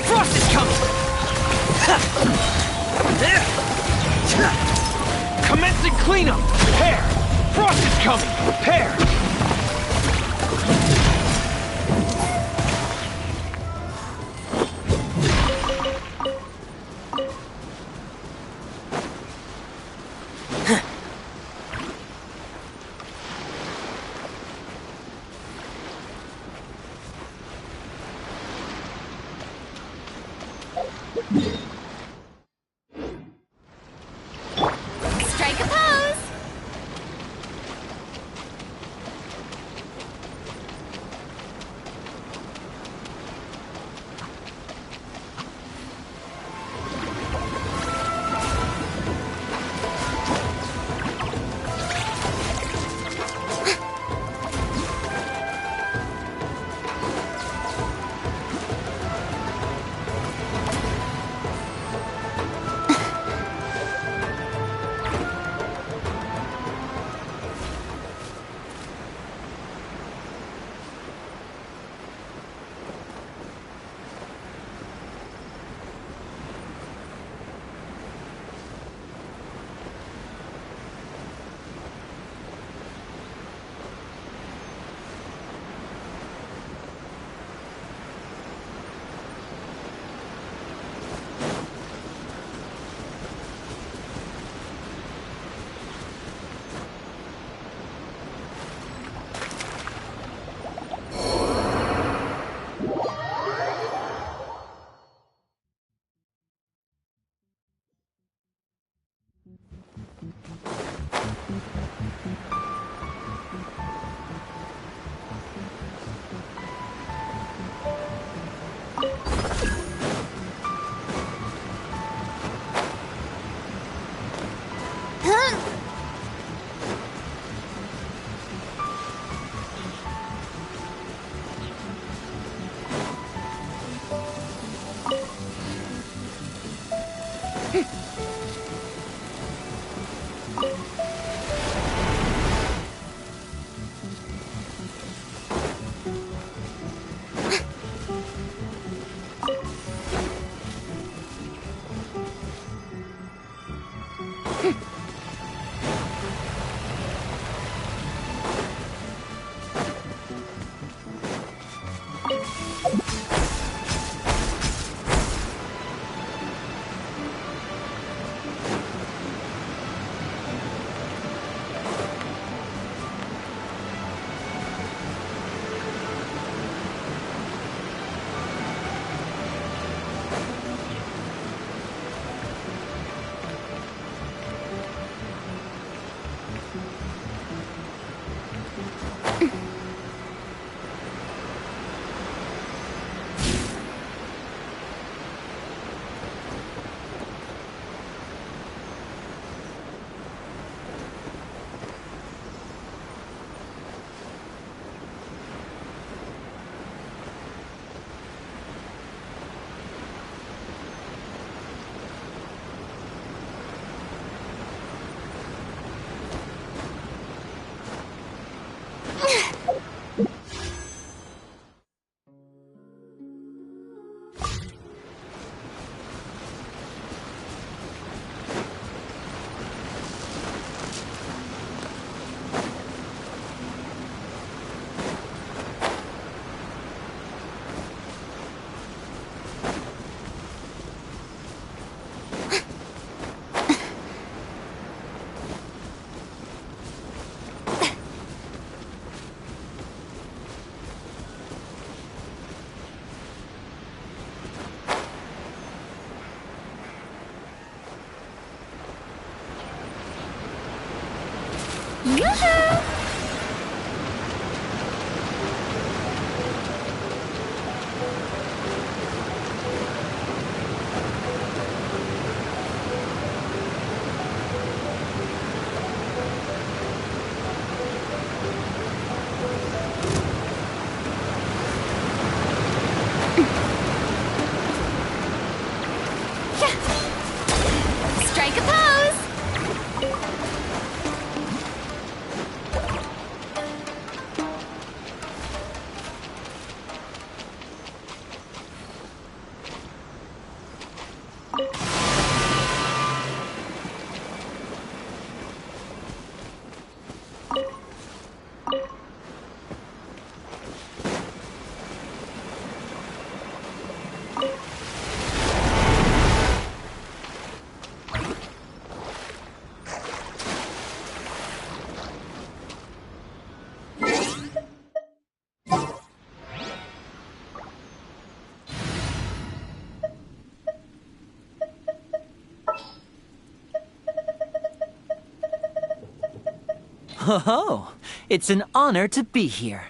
Frost is coming! Commencing cleanup! Prepare! Frost is coming! Prepare! Strike a pose! Oh, it's an honor to be here.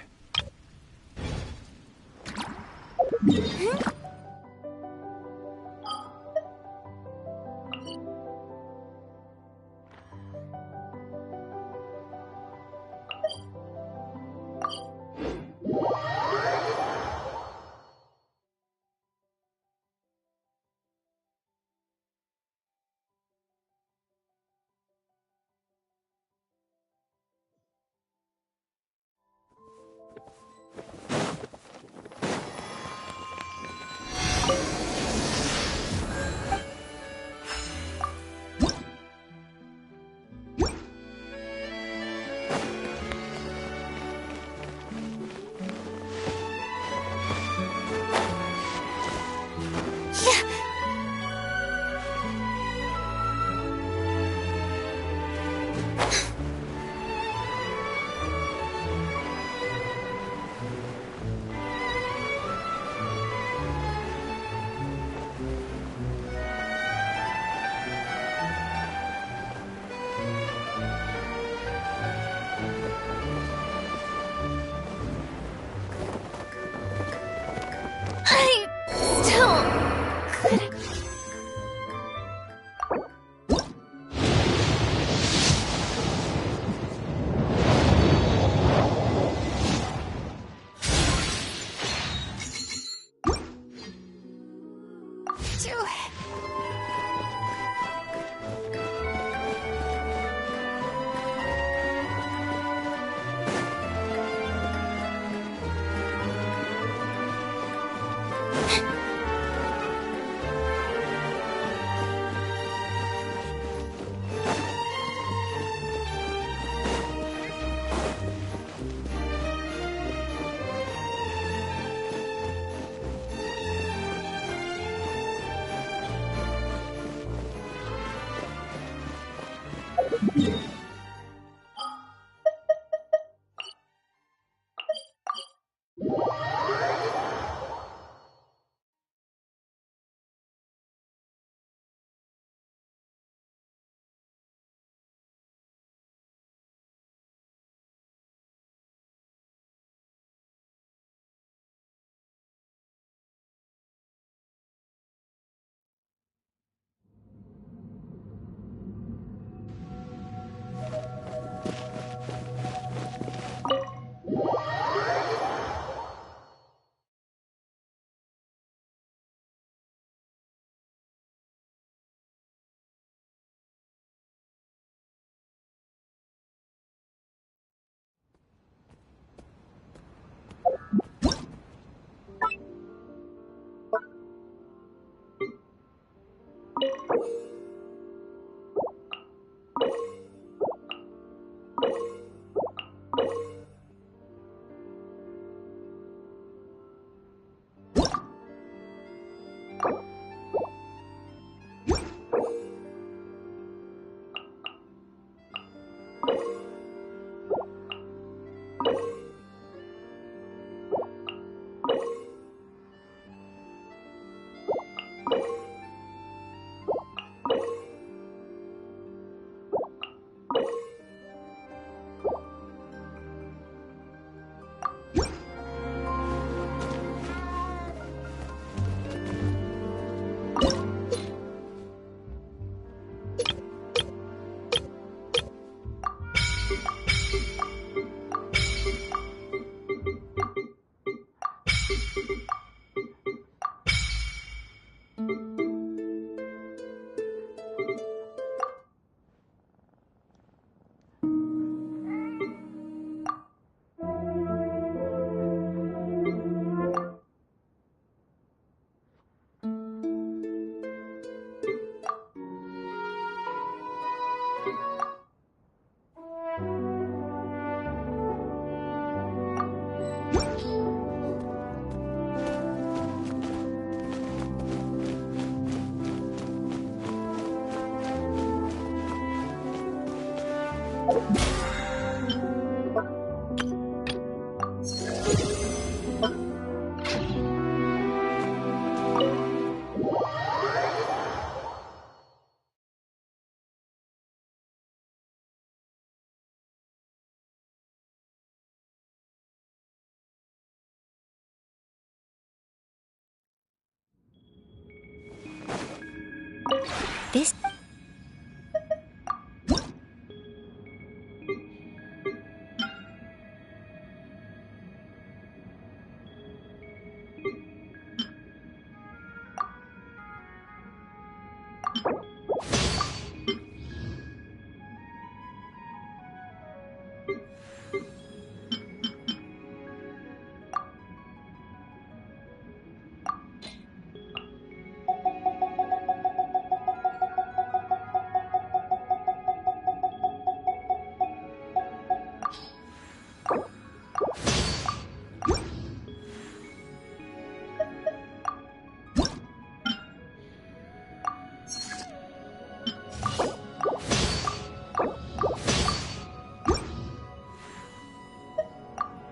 This...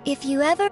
If you ever...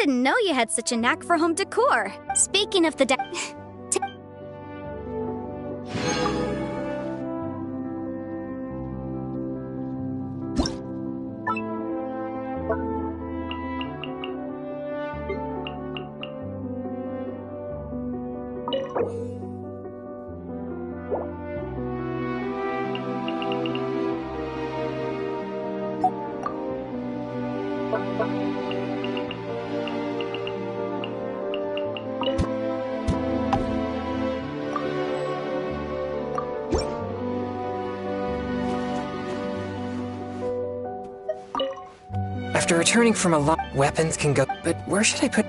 didn't know you had such a knack for home decor. Speaking of the After returning from a lot, weapons can go. But where should I put?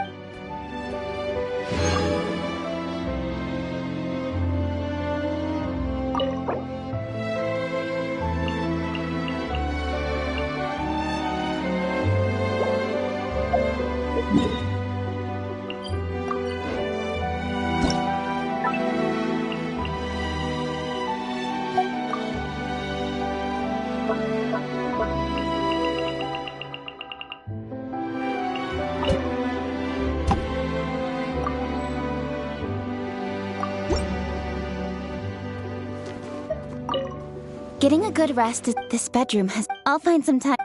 getting a good rest is this bedroom has. I'll find some time.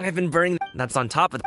I've been burning. That's on top of.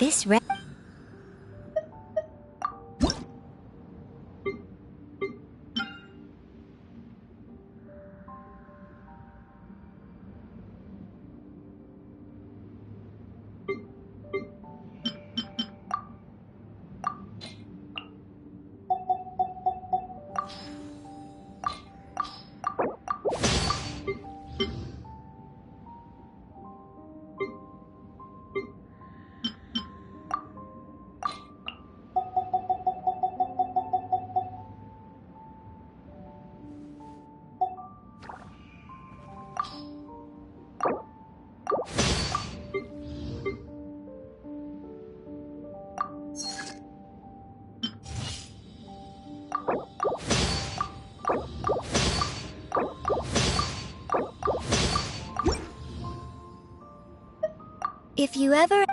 This red. If you ever...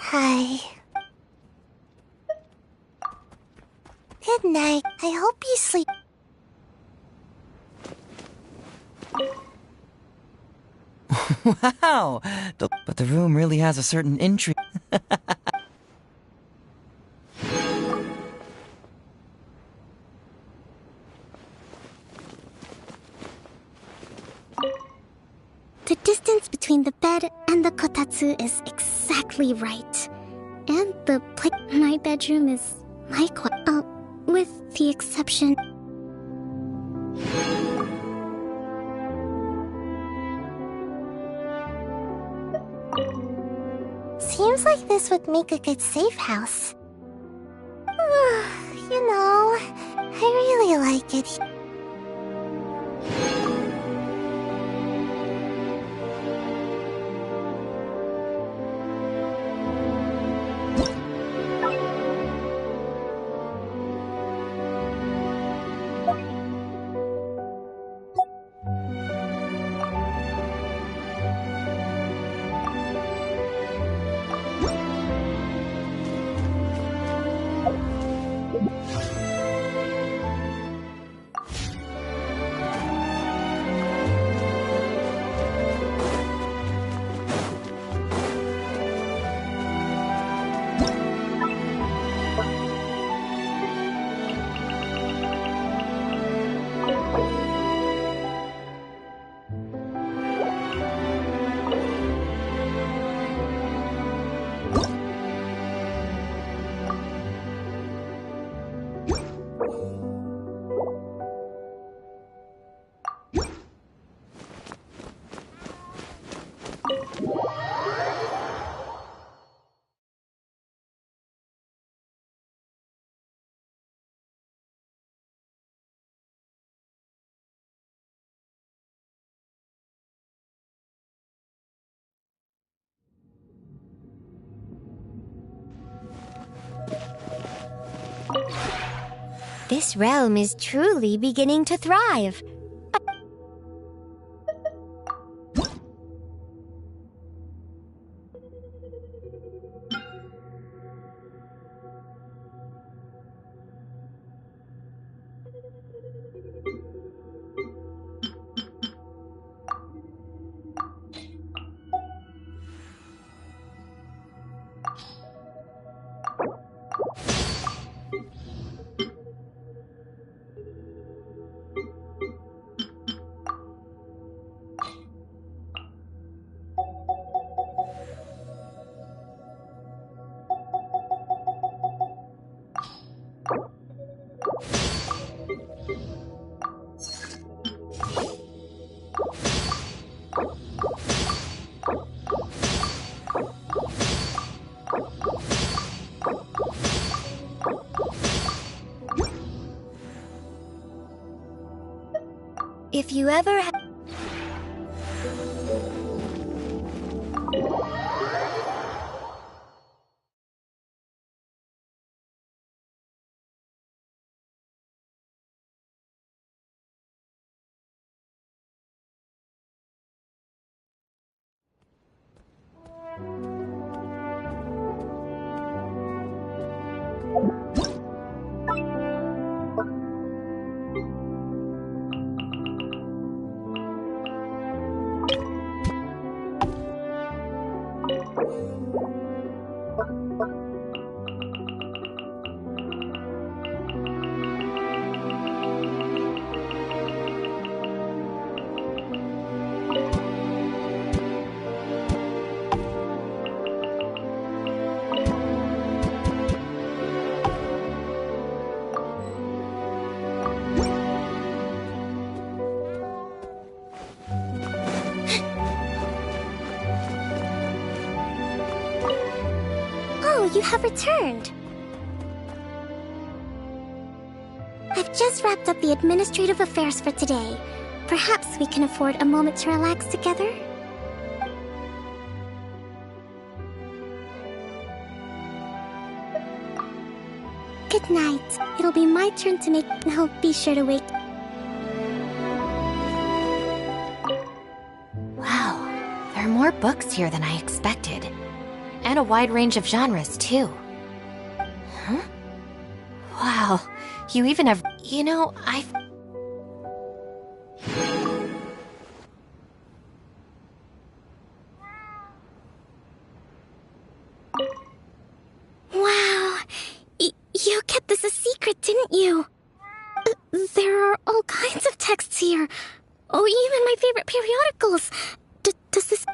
Hi. Good night. I hope you sleep. Wow! But the room really has a certain intrigue. The distance between the bed and the kotatsu is exactly right. And my bedroom is likewise, with the exception... Seems like this would make a good safe house. You know, I really like it. This realm is truly beginning to thrive. If you ever Oh, you have returned. I've just wrapped up the administrative affairs for today. Perhaps we can afford a moment to relax together? Good night. It'll be my turn to make... Oh, be sure to wake... Wow, there are more books here than I expected. And a wide range of genres, too. Huh? Wow, you even have... You know, I've... Wow! You kept this a secret, didn't you? There are all kinds of texts here. Oh, even my favorite periodicals. Does this...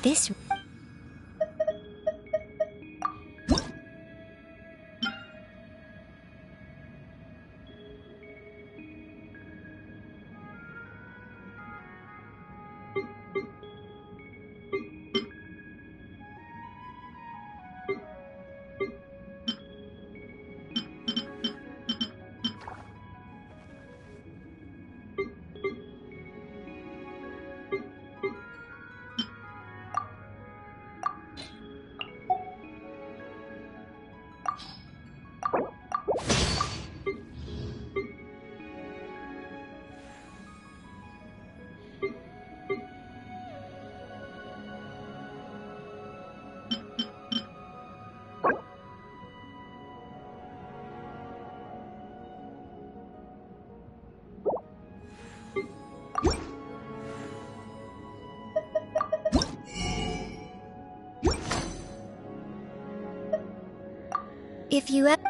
This... If you ever...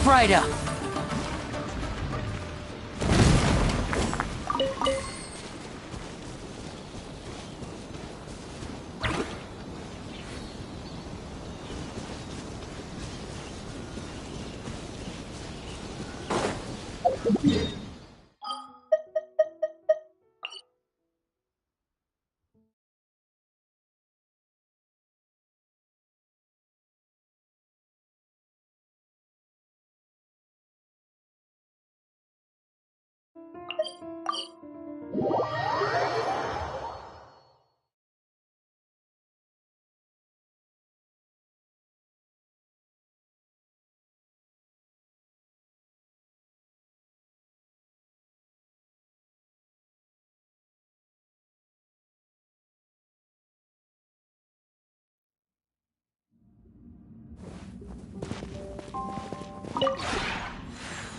right up.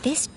This...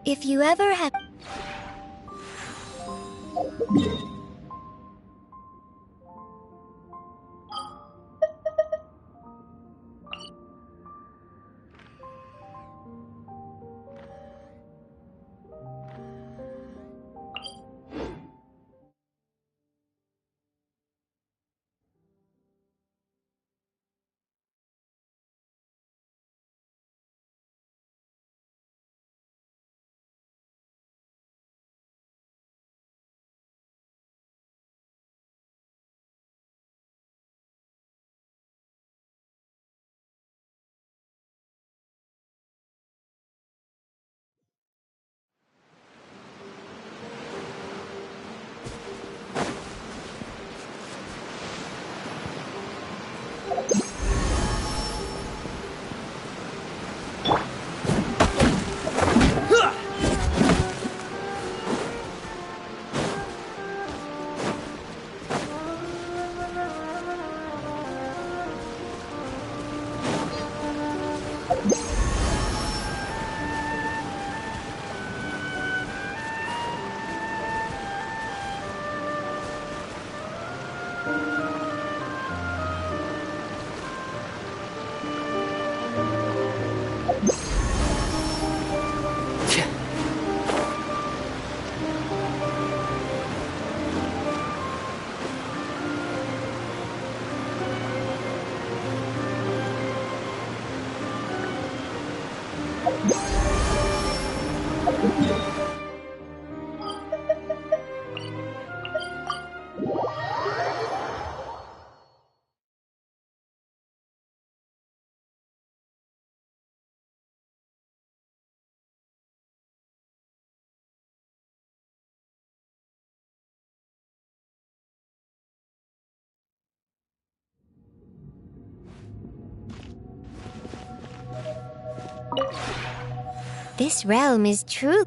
If you ever have... This realm is true.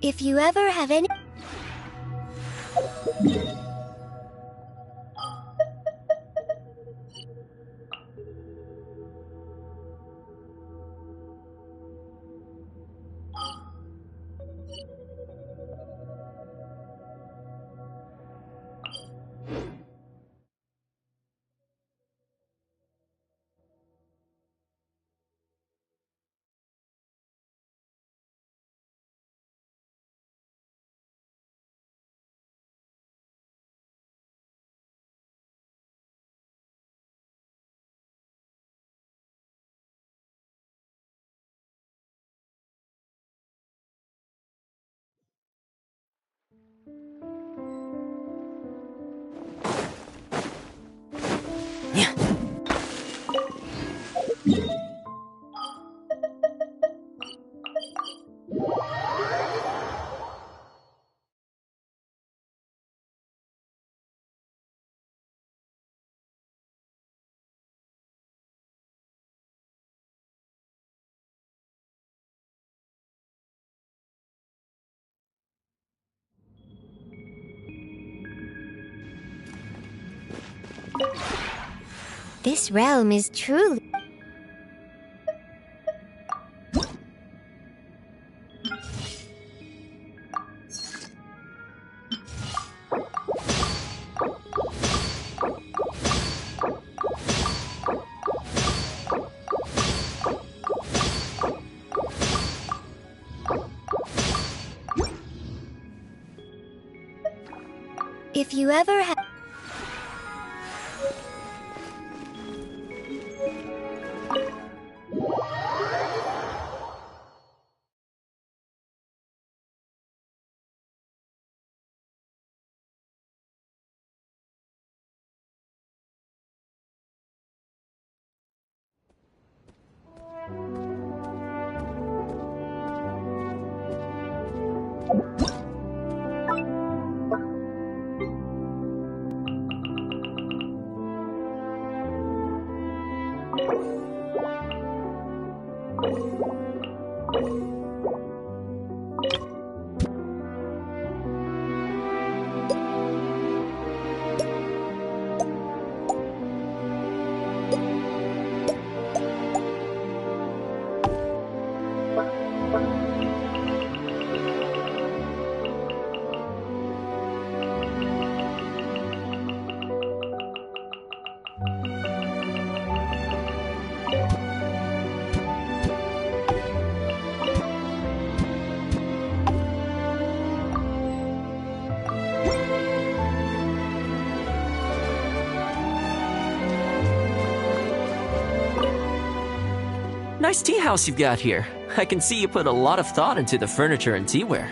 If you ever have any... This realm is truly... If you ever have... Nice tea house you've got here. I can see you put a lot of thought into the furniture and teaware.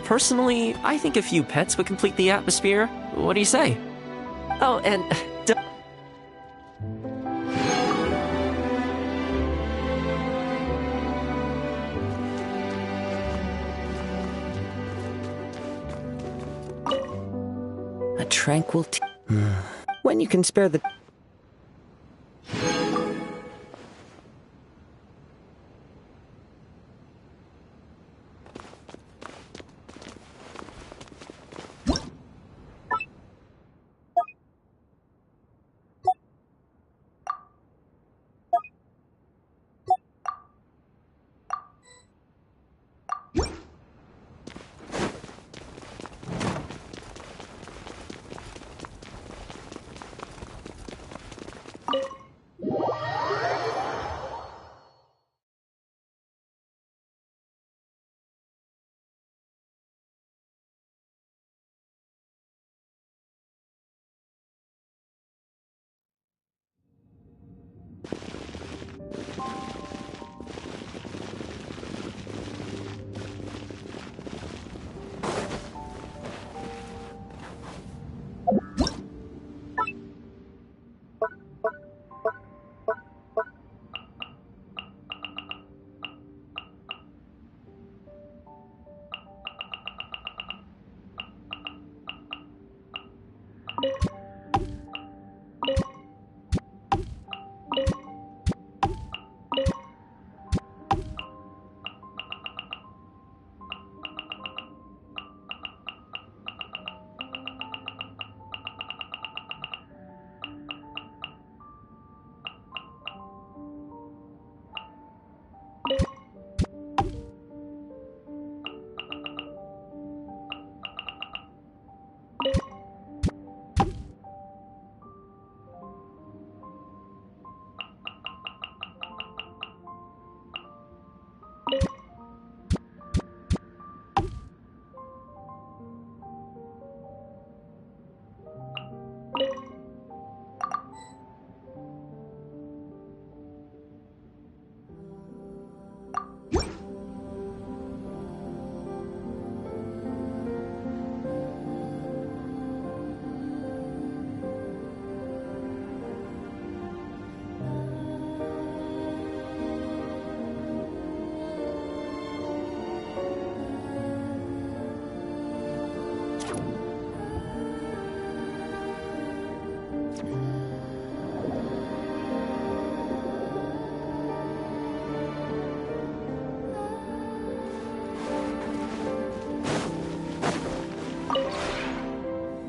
Personally, I think a few pets would complete the atmosphere. What do you say? Oh, and... A tranquil tea... When you can spare the...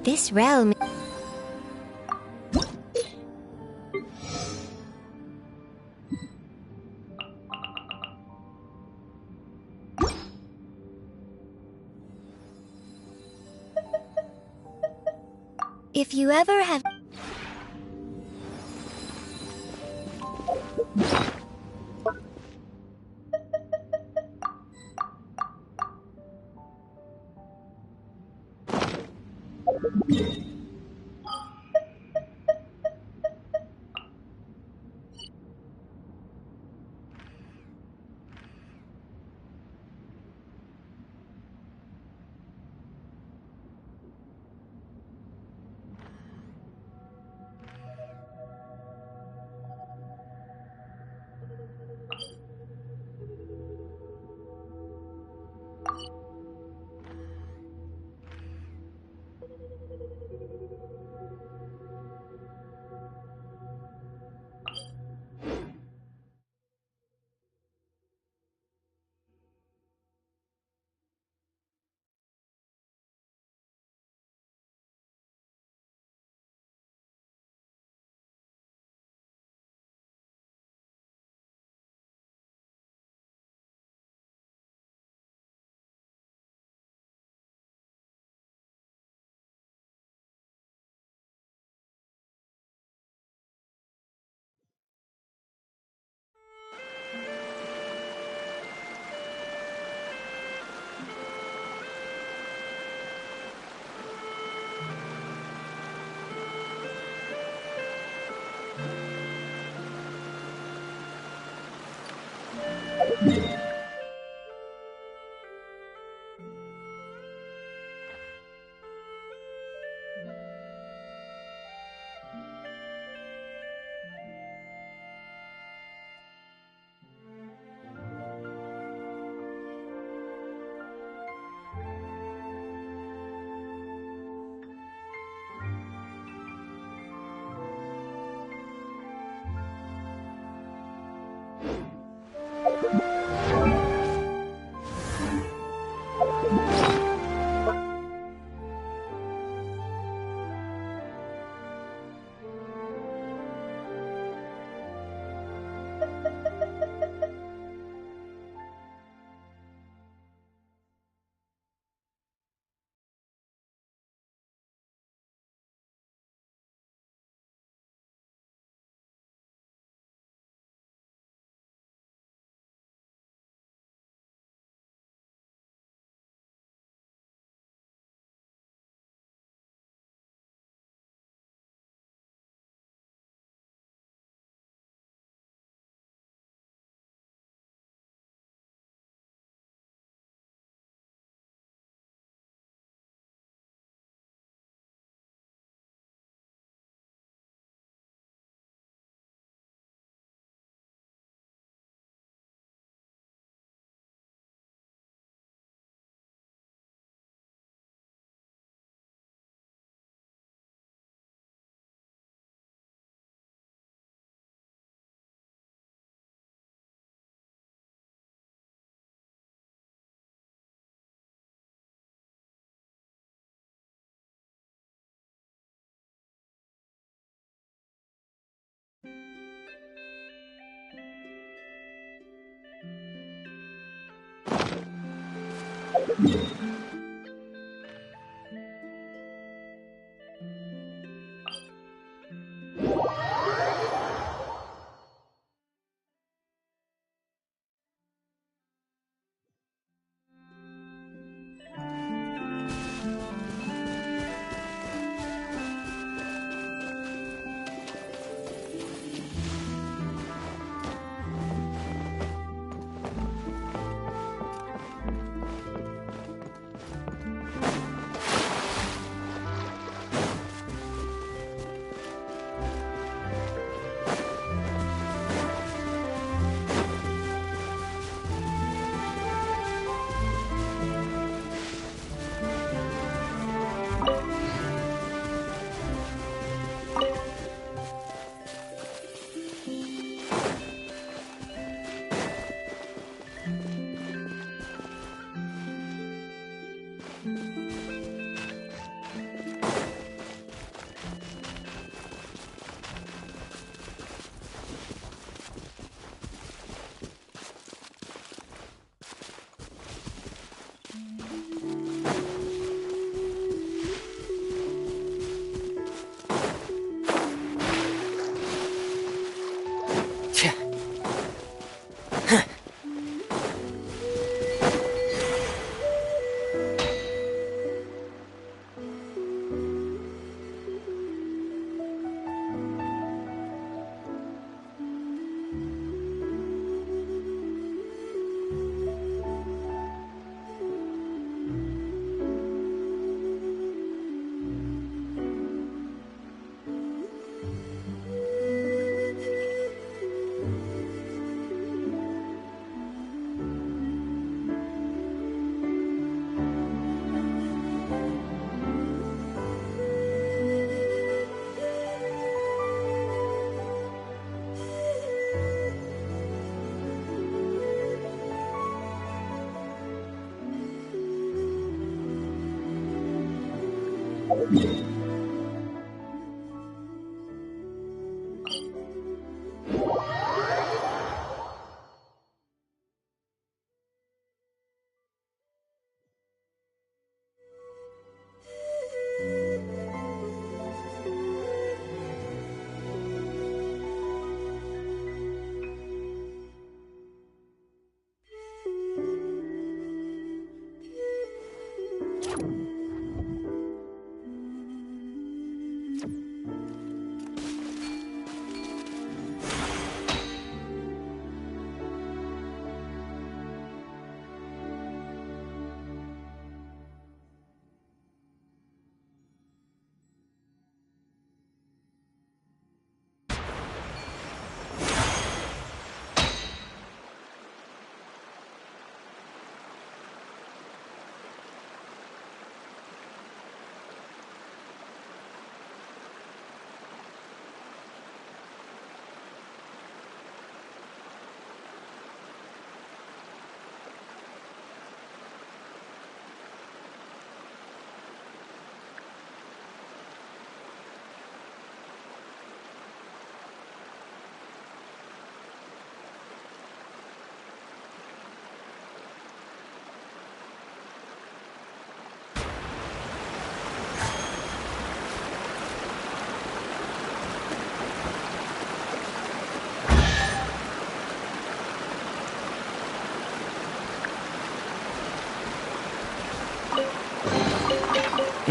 This realm... If you ever have...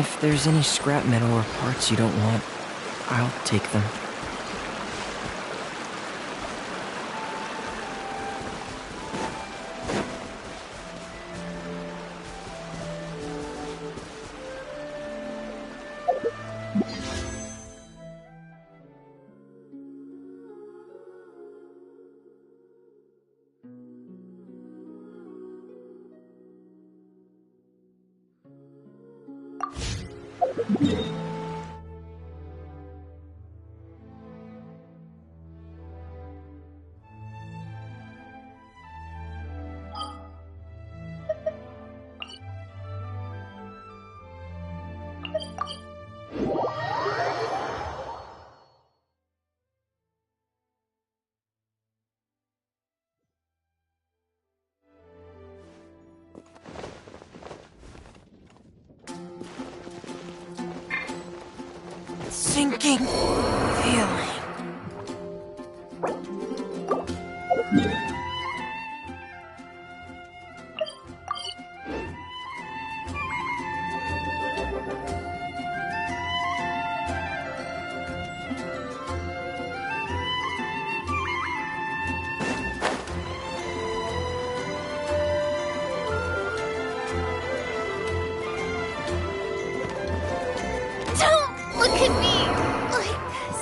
If there's any scrap metal or parts you don't want, I'll take them. Sinking feeling. Don't look at me like this.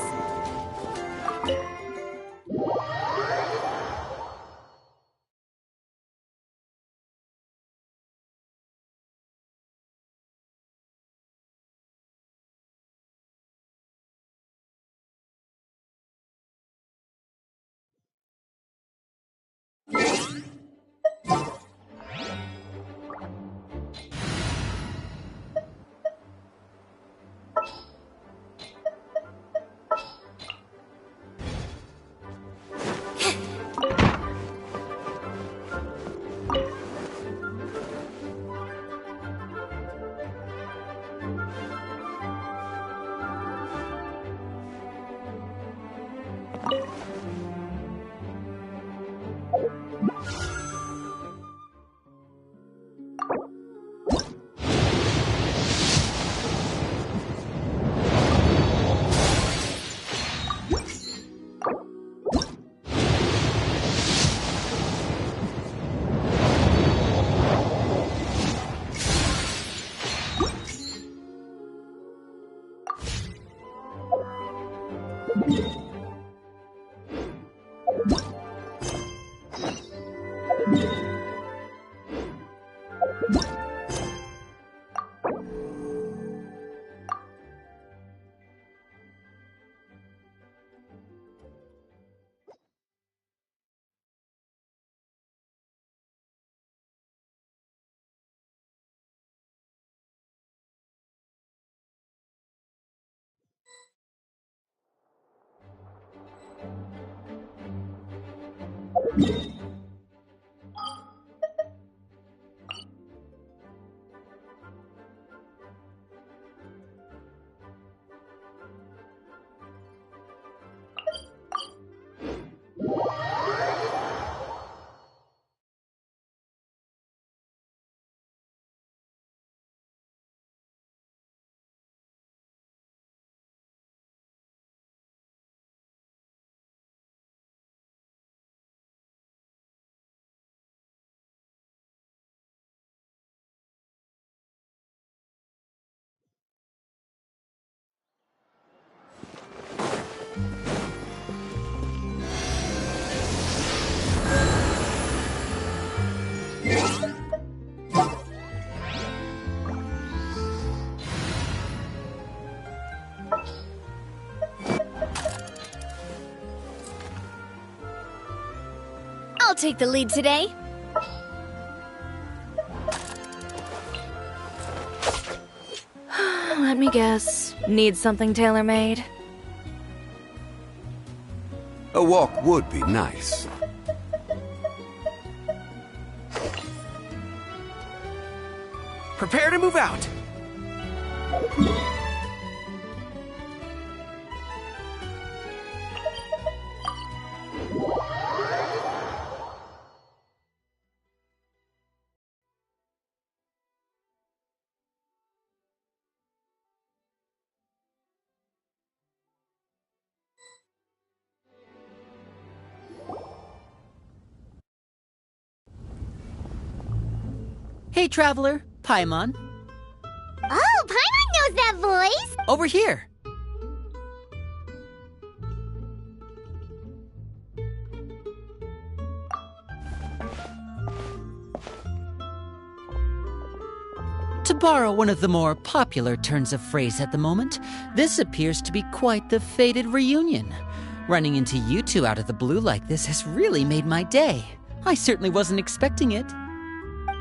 I'll take the lead today. Let me guess. Need something tailor-made? A walk would be nice. Prepare to move out. Hey, traveler. Paimon. Oh, Paimon knows that voice! Over here. To borrow one of the more popular turns of phrase at the moment, this appears to be quite the fated reunion. Running into you two out of the blue like this has really made my day. I certainly wasn't expecting it.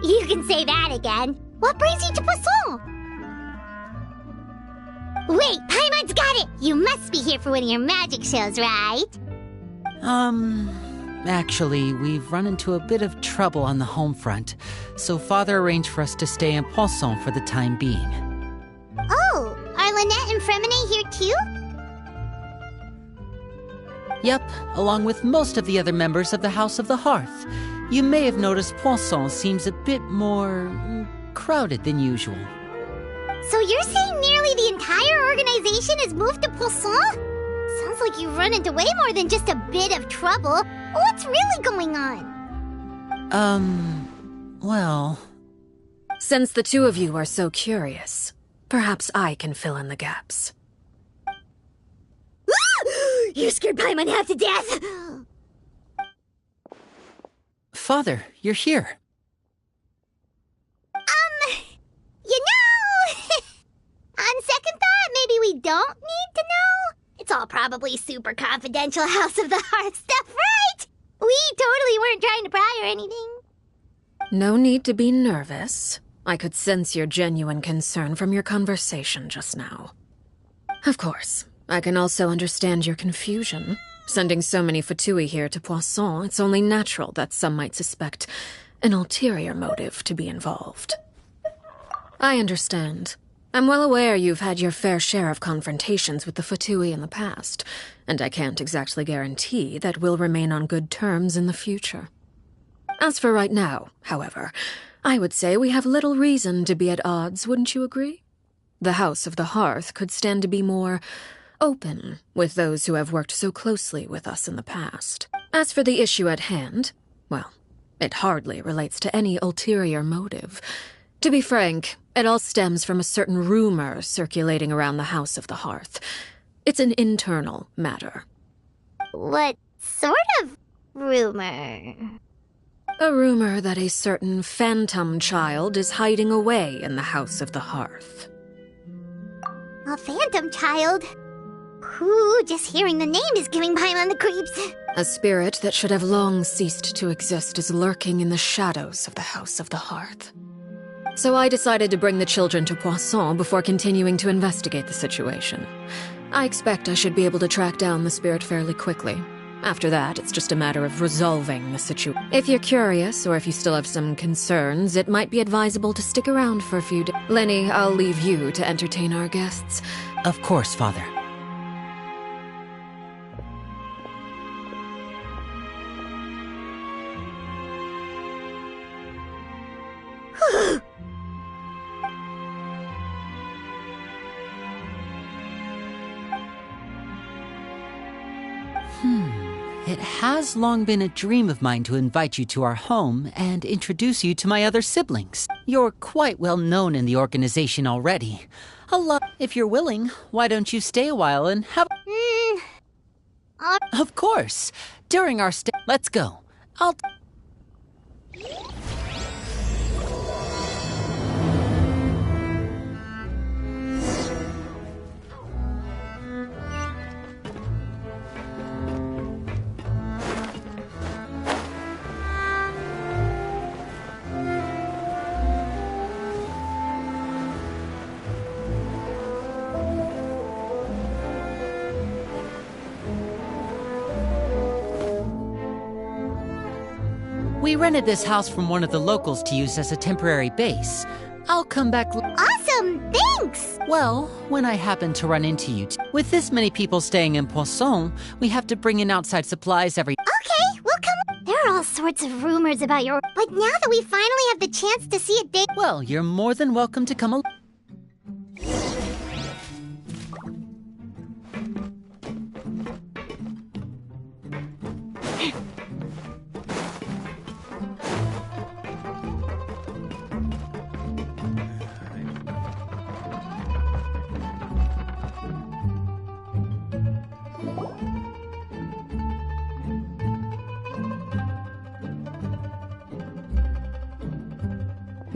You can say that again. What brings you to Poisson? Wait, Paimon's got it! You must be here for one of your magic shows, right? Actually, we've run into a bit of trouble on the home front, so Father arranged for us to stay in Poisson for the time being. Oh, are Lynette and Fremine here too? Yep, along with most of the other members of the House of the Hearth. You may have noticed Poisson seems a bit more crowded than usual. So you're saying nearly the entire organization has moved to Poisson? Sounds like you've run into way more than just a bit of trouble. What's really going on? Well... Since the two of you are so curious, perhaps I can fill in the gaps. You scared Paimon half to death! Father, you're here. You know... On second thought, maybe we don't need to know? It's all probably super confidential House of the Hearth stuff, right? We totally weren't trying to pry or anything. No need to be nervous. I could sense your genuine concern from your conversation just now. Of course, I can also understand your confusion. Sending so many Fatui here to Poisson, it's only natural that some might suspect an ulterior motive to be involved. I understand. I'm well aware you've had your fair share of confrontations with the Fatui in the past, and I can't exactly guarantee that we'll remain on good terms in the future. As for right now, however, I would say we have little reason to be at odds, wouldn't you agree? The House of the Hearth could stand to be more open with those who have worked so closely with us in the past. As for the issue at hand, well, it hardly relates to any ulterior motive. To be frank, it all stems from a certain rumor circulating around the House of the Hearth. It's an internal matter. What sort of rumor? A rumor that a certain phantom child is hiding away in the House of the Hearth. A phantom child? Ooh, just hearing the name is giving Paimon the creeps. A spirit that should have long ceased to exist is lurking in the shadows of the House of the Hearth. So I decided to bring the children to Poisson before continuing to investigate the situation. I expect I should be able to track down the spirit fairly quickly. After that, it's just a matter of resolving the situation. If you're curious, or if you still have some concerns, it might be advisable to stick around for a few days. Lenny, I'll leave you to entertain our guests. Of course, Father. It has long been a dream of mine to invite you to our home and introduce you to my other siblings. You're quite well known in the organization already. If you're willing, why don't you stay a while and have... Of course. During our stay... Let's go. We rented this house from one of the locals to use as a temporary base. I'll come back... Awesome! Thanks! Well, when I happen to run into you... With this many people staying in Poisson, we have to bring in outside supplies every... Okay, we'll come... There are all sorts of rumors about your... But now that we finally have the chance to see it... Well, you're more than welcome to come along.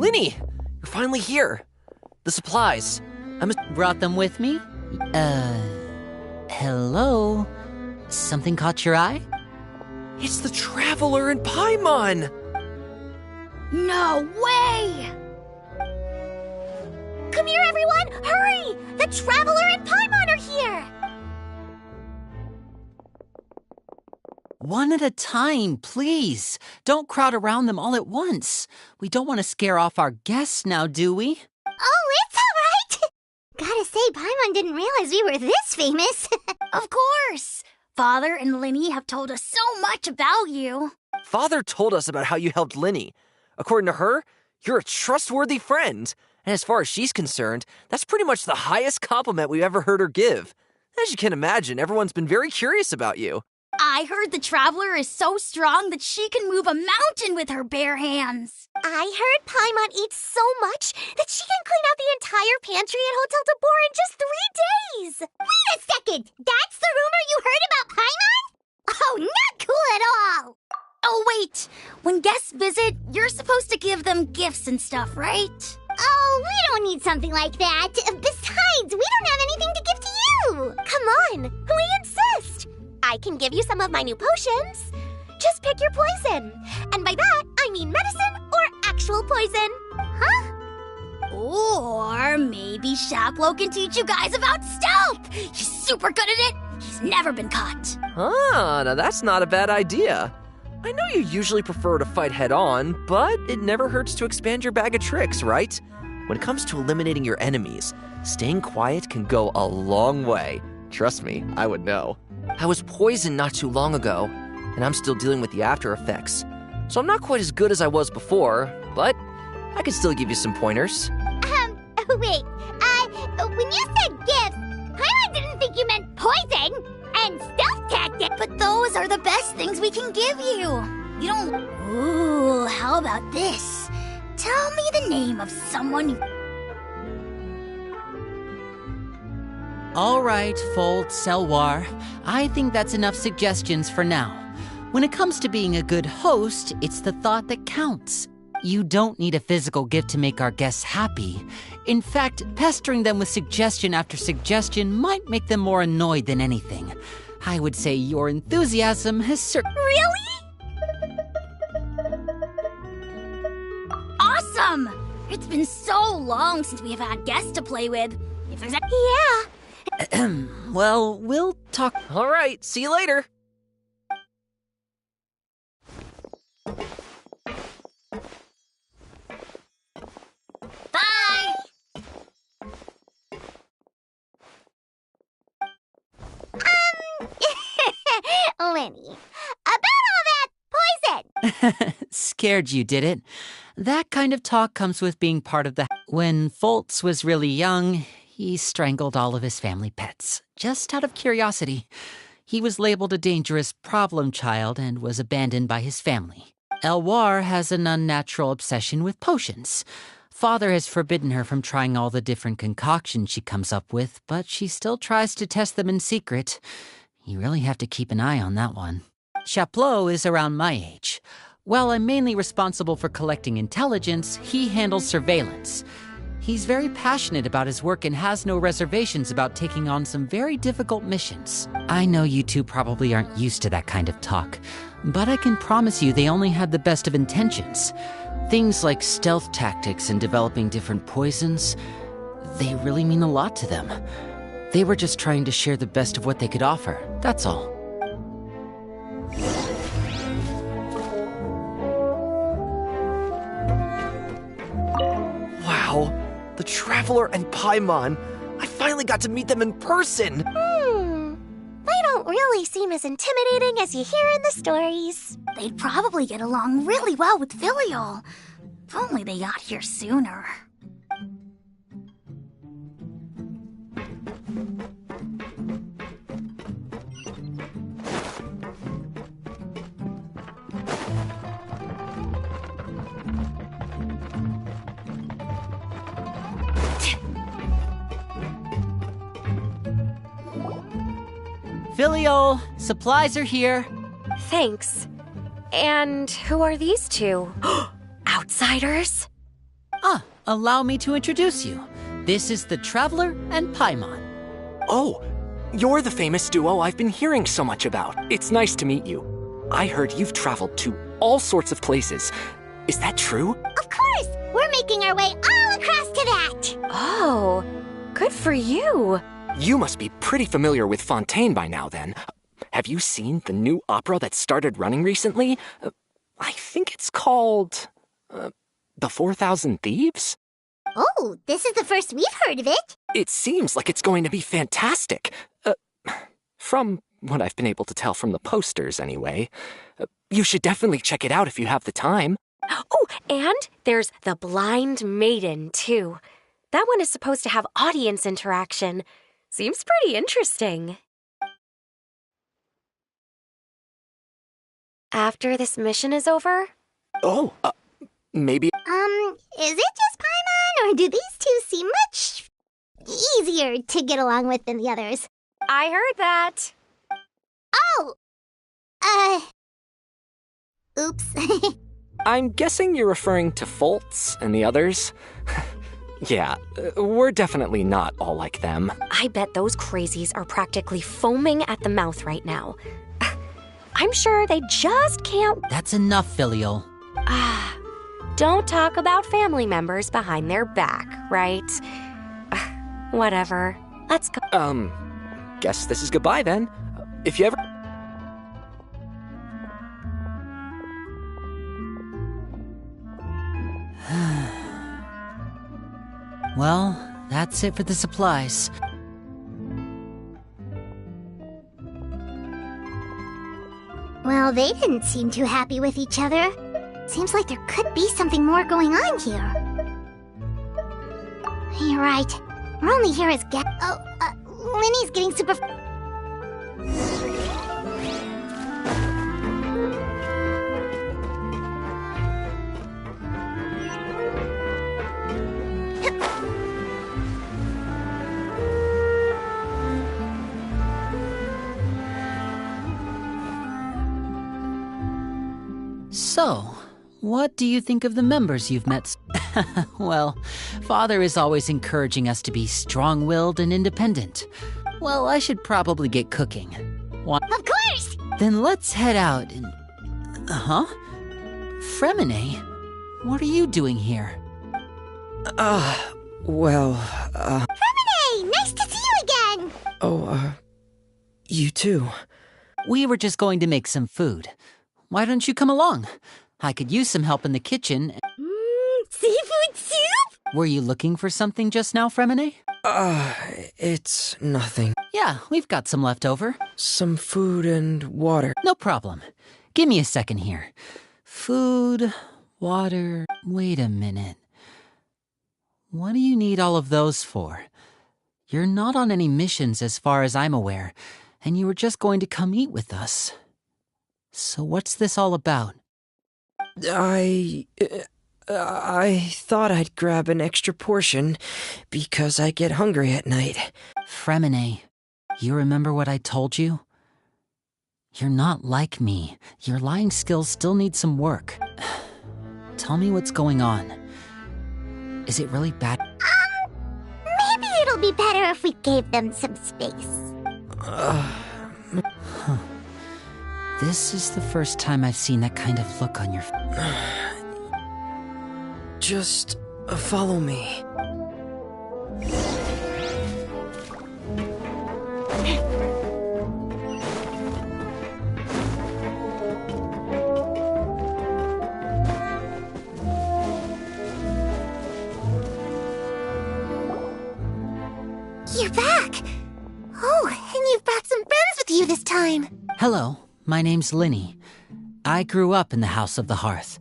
Linny! You're finally here. The supplies. Brought them with me? Hello? Something caught your eye? It's the Traveler and Paimon! No way! Come here, everyone! Hurry! The Traveler and Paimon are here! One at a time, please. Don't crowd around them all at once. We don't want to scare off our guests now, do we? Oh, it's all right! Gotta say, Paimon didn't realize we were this famous. Of course! Father and Linny have told us so much about you. Father told us about how you helped Linny. According to her, you're a trustworthy friend. And as far as she's concerned, that's pretty much the highest compliment we've ever heard her give. As you can imagine, everyone's been very curious about you. I heard the Traveler is so strong that she can move a mountain with her bare hands. I heard Paimon eats so much that she can clean out the entire pantry at Hotel de Boer in just 3 days. Wait a second! That's the rumor you heard about Paimon? Oh, not cool at all! Oh, wait. When guests visit, you're supposed to give them gifts and stuff, right? Oh, we don't need something like that. Besides, we don't have anything to give to you. Come on, we insist. I can give you some of my new potions. Just pick your poison. And by that, I mean medicine or actual poison. Huh? Or maybe Shaplo can teach you guys about stealth. He's super good at it. He's never been caught. Ah, now that's not a bad idea. I know you usually prefer to fight head-on, but it never hurts to expand your bag of tricks, right? When it comes to eliminating your enemies, staying quiet can go a long way. Trust me, I would know. I was poisoned not too long ago, and I'm still dealing with the after effects. So I'm not quite as good as I was before, but I can still give you some pointers. Wait, when you said gifts, Paimon didn't think you meant poison and stealth tactics. But those are the best things we can give you. You don't... Ooh, how about this? Tell me the name of someone you... All right, Fold, Selwar. I think that's enough suggestions for now. When it comes to being a good host, it's the thought that counts. You don't need a physical gift to make our guests happy. In fact, pestering them with suggestion after suggestion might make them more annoyed than anything. I would say your enthusiasm has Really? Awesome! It's been so long since we have had guests to play with. If there's Yeah. Well, we'll talk. All right, see you later. Bye! Linny, about all that poison! Scared you, did it? That kind of talk comes with being part of the... When Foltz was really young, he strangled all of his family pets, just out of curiosity. He was labeled a dangerous problem child and was abandoned by his family. Elwar has an unnatural obsession with potions. Father has forbidden her from trying all the different concoctions she comes up with, but she still tries to test them in secret. You really have to keep an eye on that one. Chaplot is around my age. While I'm mainly responsible for collecting intelligence, he handles surveillance. He's very passionate about his work and has no reservations about taking on some very difficult missions. I know you two probably aren't used to that kind of talk, but I can promise you they only had the best of intentions. Things like stealth tactics and developing different poisons, they really mean a lot to them. They were just trying to share the best of what they could offer, that's all. Wow, the Traveler and Paimon. I finally got to meet them in person. They don't really seem as intimidating as you hear in the stories. They'd probably get along really well with Filial. If only they got here sooner. Filial, supplies are here. Thanks. And who are these two? Outsiders? Allow me to introduce you. This is the Traveler and Paimon. Oh, you're the famous duo I've been hearing so much about. It's nice to meet you. I heard you've traveled to all sorts of places. Is that true? Of course! We're making our way all across to that! Oh, good for you. You must be pretty familiar with Fontaine by now, then. Have you seen the new opera that started running recently? I think it's called... The 4,000 Thieves? Oh, this is the first we've heard of it. It seems like it's going to be fantastic. From what I've been able to tell from the posters, anyway. You should definitely check it out if you have the time. Oh, and there's The Blind Maiden, too. That one is supposed to have audience interaction. Seems pretty interesting. After this mission is over? Oh, maybe... Is it just Paimon, or do these two seem much easier to get along with than the others? I heard that. Oh! Oops. I'm guessing you're referring to Foltz and the others? Yeah, we're definitely not all like them. I bet those crazies are practically foaming at the mouth right now. I'm sure they just can't... That's enough, Filial. Don't talk about family members behind their back, right? Whatever. Let's go. Guess this is goodbye then. If you ever... Well, that's it for the supplies. Well, they didn't seem too happy with each other. Seems like there could be something more going on here. You're right. We're only here as guests. Oh, Linny's getting super... So, what do you think of the members you've met? Well, Father is always encouraging us to be strong-willed and independent. Well, I should probably get cooking. What? Of course! Then let's head out and... Huh? Fremine? What are you doing here? Well, Fremine! Nice to see you again! You too. We were just going to make some food. Why don't you come along? I could use some help in the kitchen. Seafood soup? Were you looking for something just now, Fremine? It's nothing. Yeah, we've got some left over. Some food and water. No problem. Give me a second here. Food, water... Wait a minute. What do you need all of those for? You're not on any missions as far as I'm aware, and you were just going to come eat with us. So what's this all about? I thought I'd grab an extra portion because I get hungry at night. Fremine, you remember what I told you? You're not like me. Your lying skills still need some work. Tell me what's going on. Is it really bad? Maybe it'll be better if we gave them some space. This is the first time I've seen that kind of look on your face. Just follow me. You're back! Oh, and you've brought some friends with you this time. Hello, my name's Linny. I grew up in the House of the Hearth.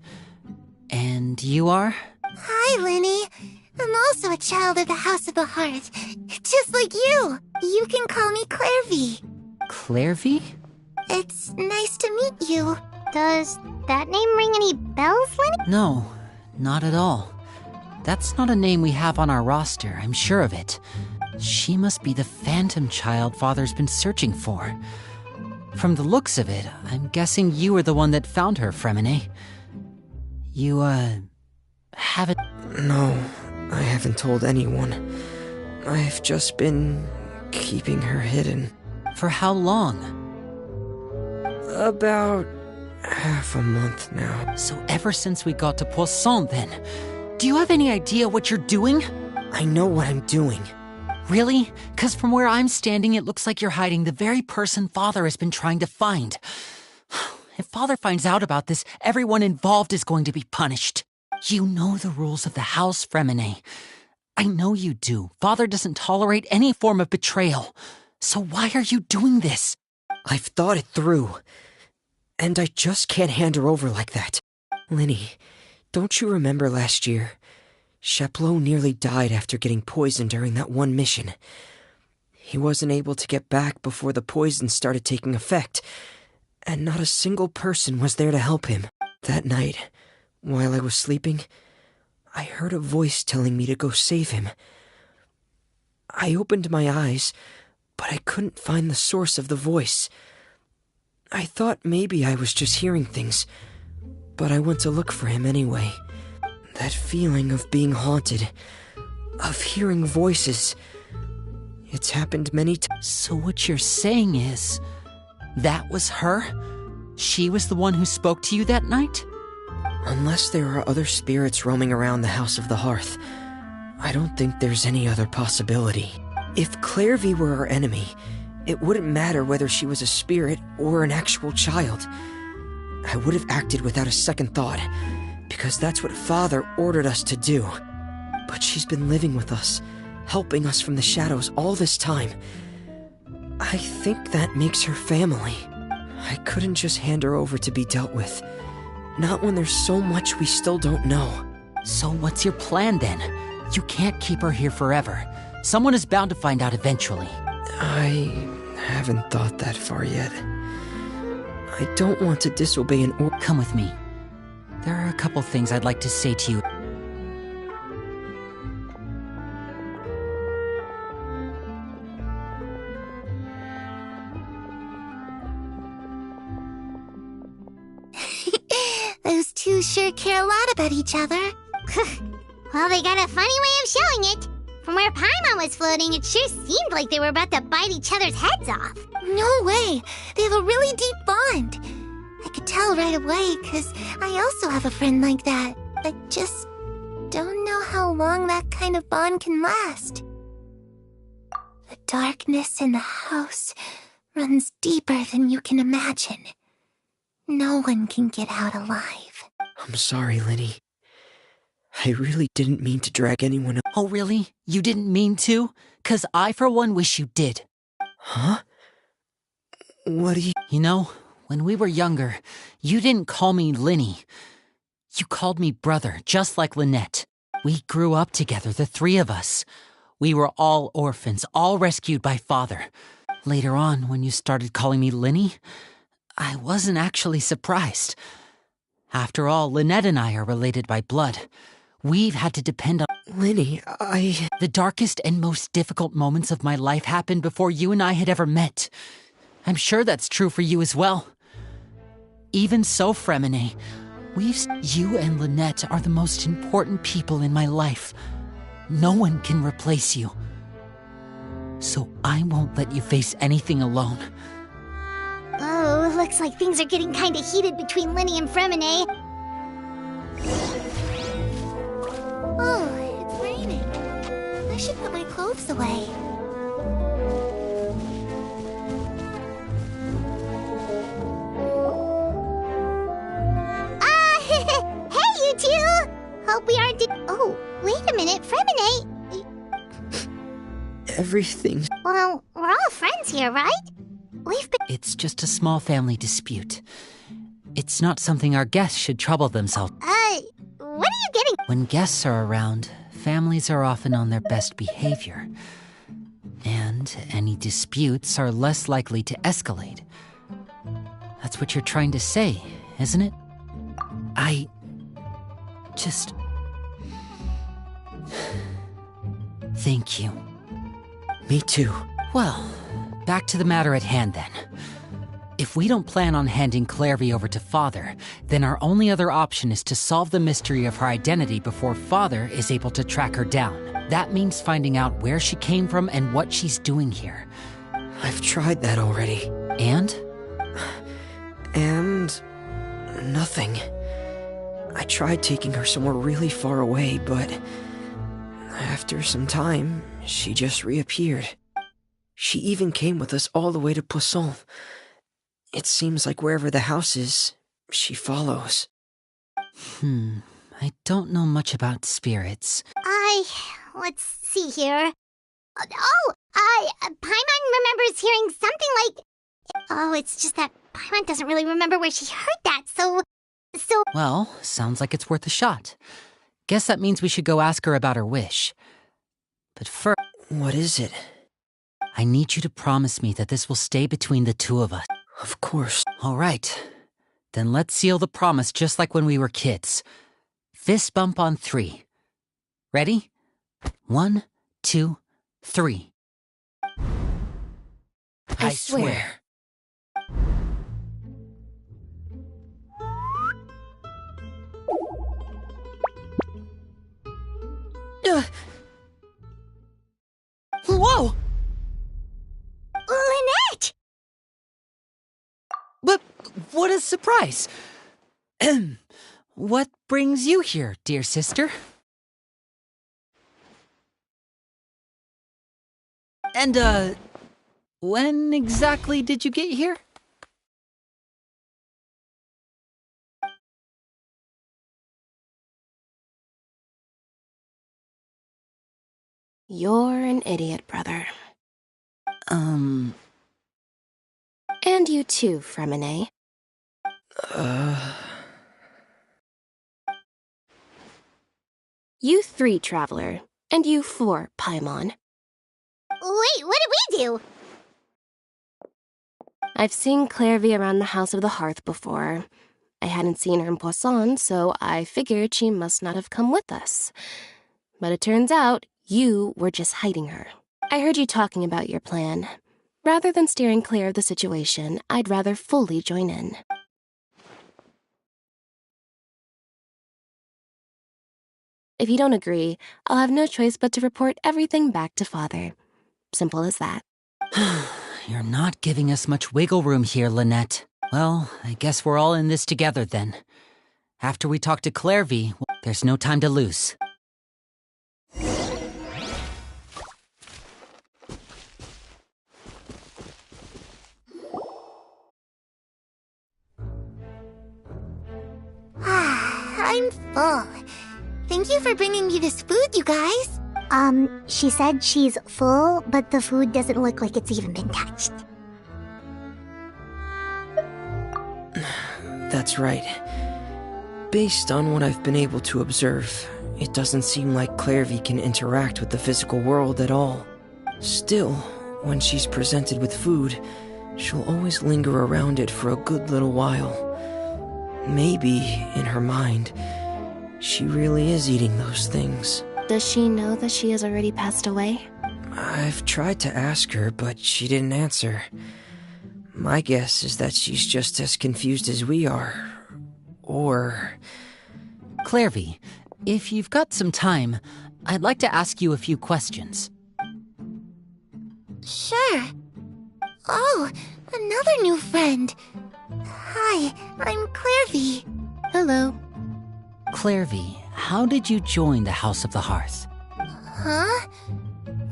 And you are? Hi, Linny. I'm also a child of the House of the Hearth. Just like you. You can call me Clairvy. Clairvy? It's nice to meet you. Does that name ring any bells, Linny? No, not at all. That's not a name we have on our roster, I'm sure of it. She must be the phantom child Father's been searching for. From the looks of it, I'm guessing you were the one that found her, Fremine. You, Haven't... No, I haven't told anyone. I've just been keeping her hidden. For how long? About half a month now. So ever since we got to Poisson, then. Do you have any idea what you're doing? I know what I'm doing. Really? 'Cause from where I'm standing, it looks like you're hiding the very person Father has been trying to find. If Father finds out about this, everyone involved is going to be punished. You know the rules of the house, Fremine. I know you do. Father doesn't tolerate any form of betrayal. So why are you doing this? I've thought it through. And I just can't hand her over like that. Linny, don't you remember last year? Chaplot nearly died after getting poisoned during that one mission. He wasn't able to get back before the poison started taking effect, and not a single person was there to help him. That night, while I was sleeping, I heard a voice telling me to go save him. I opened my eyes, but I couldn't find the source of the voice. I thought maybe I was just hearing things, but I went to look for him anyway. That feeling of being haunted, of hearing voices, it's happened many times. So what you're saying is, that was her? She was the one who spoke to you that night? Unless there are other spirits roaming around the House of the Hearth, I don't think there's any other possibility. If Clairvy were our enemy, it wouldn't matter whether she was a spirit or an actual child. I would have acted without a second thought, because that's what Father ordered us to do. But she's been living with us, helping us from the shadows all this time. I think that makes her family. I couldn't just hand her over to be dealt with. Not when there's so much we still don't know. So what's your plan then? You can't keep her here forever. Someone is bound to find out eventually. I haven't thought that far yet. I don't want to disobey an order. Come with me. There are a couple things I'd like to say to you. Those two sure care a lot about each other. Well, they got a funny way of showing it. From where Paimon was floating, it sure seemed like they were about to bite each other's heads off. No way! They have a really deep bond. I could tell right away, because I also have a friend like that. I just don't know how long that kind of bond can last. The darkness in the house runs deeper than you can imagine. No one can get out alive. I'm sorry, Linny. I really didn't mean to drag anyone else. Oh, really? You didn't mean to? 'Cause I, for one, wish you did. Huh? What do you... You know, when we were younger, you didn't call me Linny. You called me brother, just like Lynette. We grew up together, the three of us. We were all orphans, all rescued by Father. Later on, when you started calling me Linny, I wasn't actually surprised. After all, Lynette and I are related by blood. We've had to depend on... Linny, The darkest and most difficult moments of my life happened before you and I had ever met. I'm sure that's true for you as well. Even so, Fremine, you and Lynette are the most important people in my life. No one can replace you. So I won't let you face anything alone. Oh, looks like things are getting kinda heated between Linny and Fremine. Oh, it's raining. I should put my clothes away. Hey, you two! Hope we aren't... Oh, wait a minute, Fremine. Everything's... Well, we're all friends here, right? We've been... It's just a small family dispute. It's not something our guests should trouble themselves. What are you getting? When guests are around, families are often on their best behavior. And any disputes are less likely to escalate. That's what you're trying to say, isn't it? I... just... Thank you. Me too. Well, back to the matter at hand then. If we don't plan on handing Clairvy over to Father, then our only other option is to solve the mystery of her identity before Father is able to track her down. That means finding out where she came from and what she's doing here. I've tried that already. And? And... nothing. I tried taking her somewhere really far away, but... after some time, she just reappeared. She even came with us all the way to Poisson. It seems like wherever the house is, she follows. I don't know much about spirits. Let's see here. Paimon remembers hearing something like... Oh, it's just that Paimon doesn't really remember where she heard that, so... Well, sounds like it's worth a shot. Guess that means we should go ask her about her wish. But first... What is it? I need you to promise me that this will stay between the two of us. Of course. All right. Then let's seal the promise just like when we were kids. Fist bump on 3. Ready? 1, 2, 3. I swear. Whoa! Lynette! But what a surprise! What brings you here, dear sister? And, when exactly did you get here? You're an idiot, brother. And you too, Fremine. You 3, Traveler. And you 4, Paimon. Wait, what did we do? I've seen Clairvy around the House of the Hearth before. I hadn't seen her in Poisson, so I figured she must not have come with us. But it turns out you were just hiding her. I heard you talking about your plan. Rather than steering clear of the situation, I'd rather fully join in. If you don't agree, I'll have no choice but to report everything back to Father. Simple as that. You're not giving us much wiggle room here, Lynette. Well, I guess we're all in this together then. After we talk to Clairvy, there's no time to lose. I'm full. Thank you for bringing me this food, you guys. She said she's full, but the food doesn't look like it's even been touched. That's right. Based on what I've been able to observe, it doesn't seem like Clairvy can interact with the physical world at all. Still, when she's presented with food, she'll always linger around it for a good little while. Maybe, in her mind, she really is eating those things. Does she know that she has already passed away? I've tried to ask her, but she didn't answer. My guess is that she's just as confused as we are. Or... Clairvy, if you've got some time, I'd like to ask you a few questions. Sure. Oh, another new friend. Hi, I'm Clairvy. Hello. Clairvy, how did you join the House of the Hearth? Huh?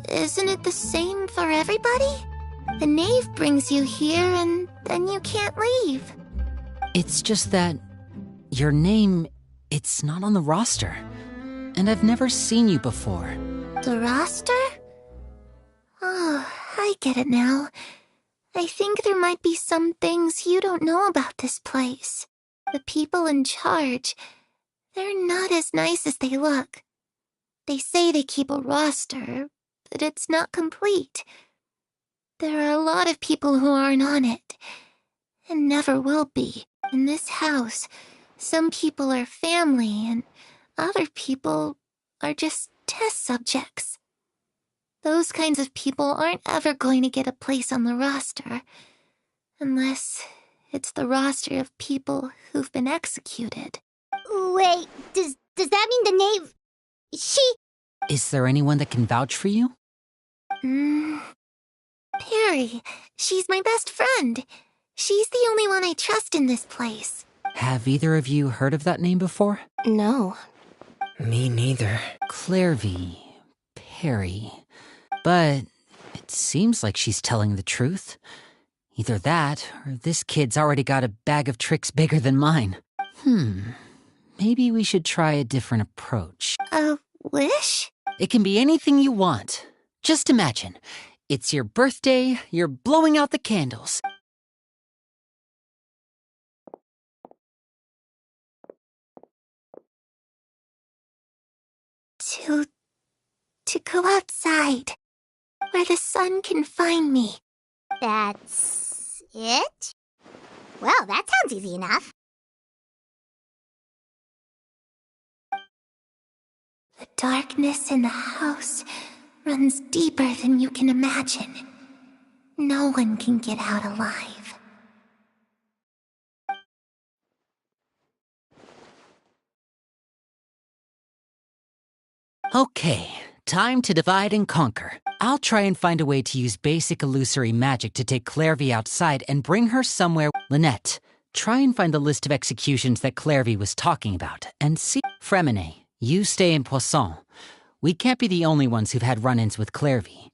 Isn't it the same for everybody? The knave brings you here and then you can't leave. It's just that your name, it's not on the roster. And I've never seen you before. The roster? Oh, I get it now. I think there might be some things you don't know about this place. The people in charge, they're not as nice as they look. They say they keep a roster, but it's not complete. There are a lot of people who aren't on it, and never will be. In this house, some people are family, and other people are just test subjects. Those kinds of people aren't ever going to get a place on the roster, unless It's the roster of people who've been executed. Wait, does that mean the knave... She... Is there anyone that can vouch for you? Perry. She's my best friend. She's the only one I trust in this place. Have either of you heard of that name before? No. Me neither. Clairvy. Perry. But it seems like she's telling the truth. Either that, or this kid's already got a bag of tricks bigger than mine. Maybe we should try a different approach. A wish? It can be anything you want. Just imagine. It's your birthday, you're blowing out the candles. To go outside, where the sun can find me. That's... it? Well, that sounds easy enough. The darkness in the house runs deeper than you can imagine. No one can get out alive. Okay, time to divide and conquer. I'll try and find a way to use basic illusory magic to take Clairvy outside and bring her somewhere. Lynette, try and find the list of executions that Clairvy was talking about, and see. Fremine, you stay in Poisson. We can't be the only ones who've had run-ins with Clairvy.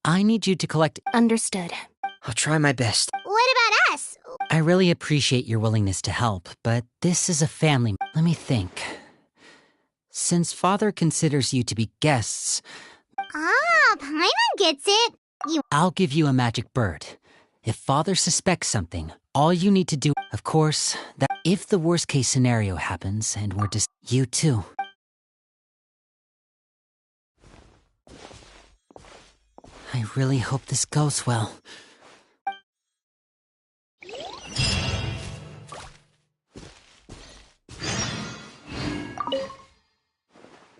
I need you to collect... Understood. I'll try my best. What about us? I really appreciate your willingness to help, but this is a family... Let me think. Since Father considers you to be guests... Ah, Paimon gets it. I'll give you a magic bird. If Father suspects something, all you need to do... Of course, that if the worst-case scenario happens and we're just... You too. I really hope this goes well.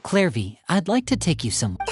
Clairvy, I'd like to take you somewhere.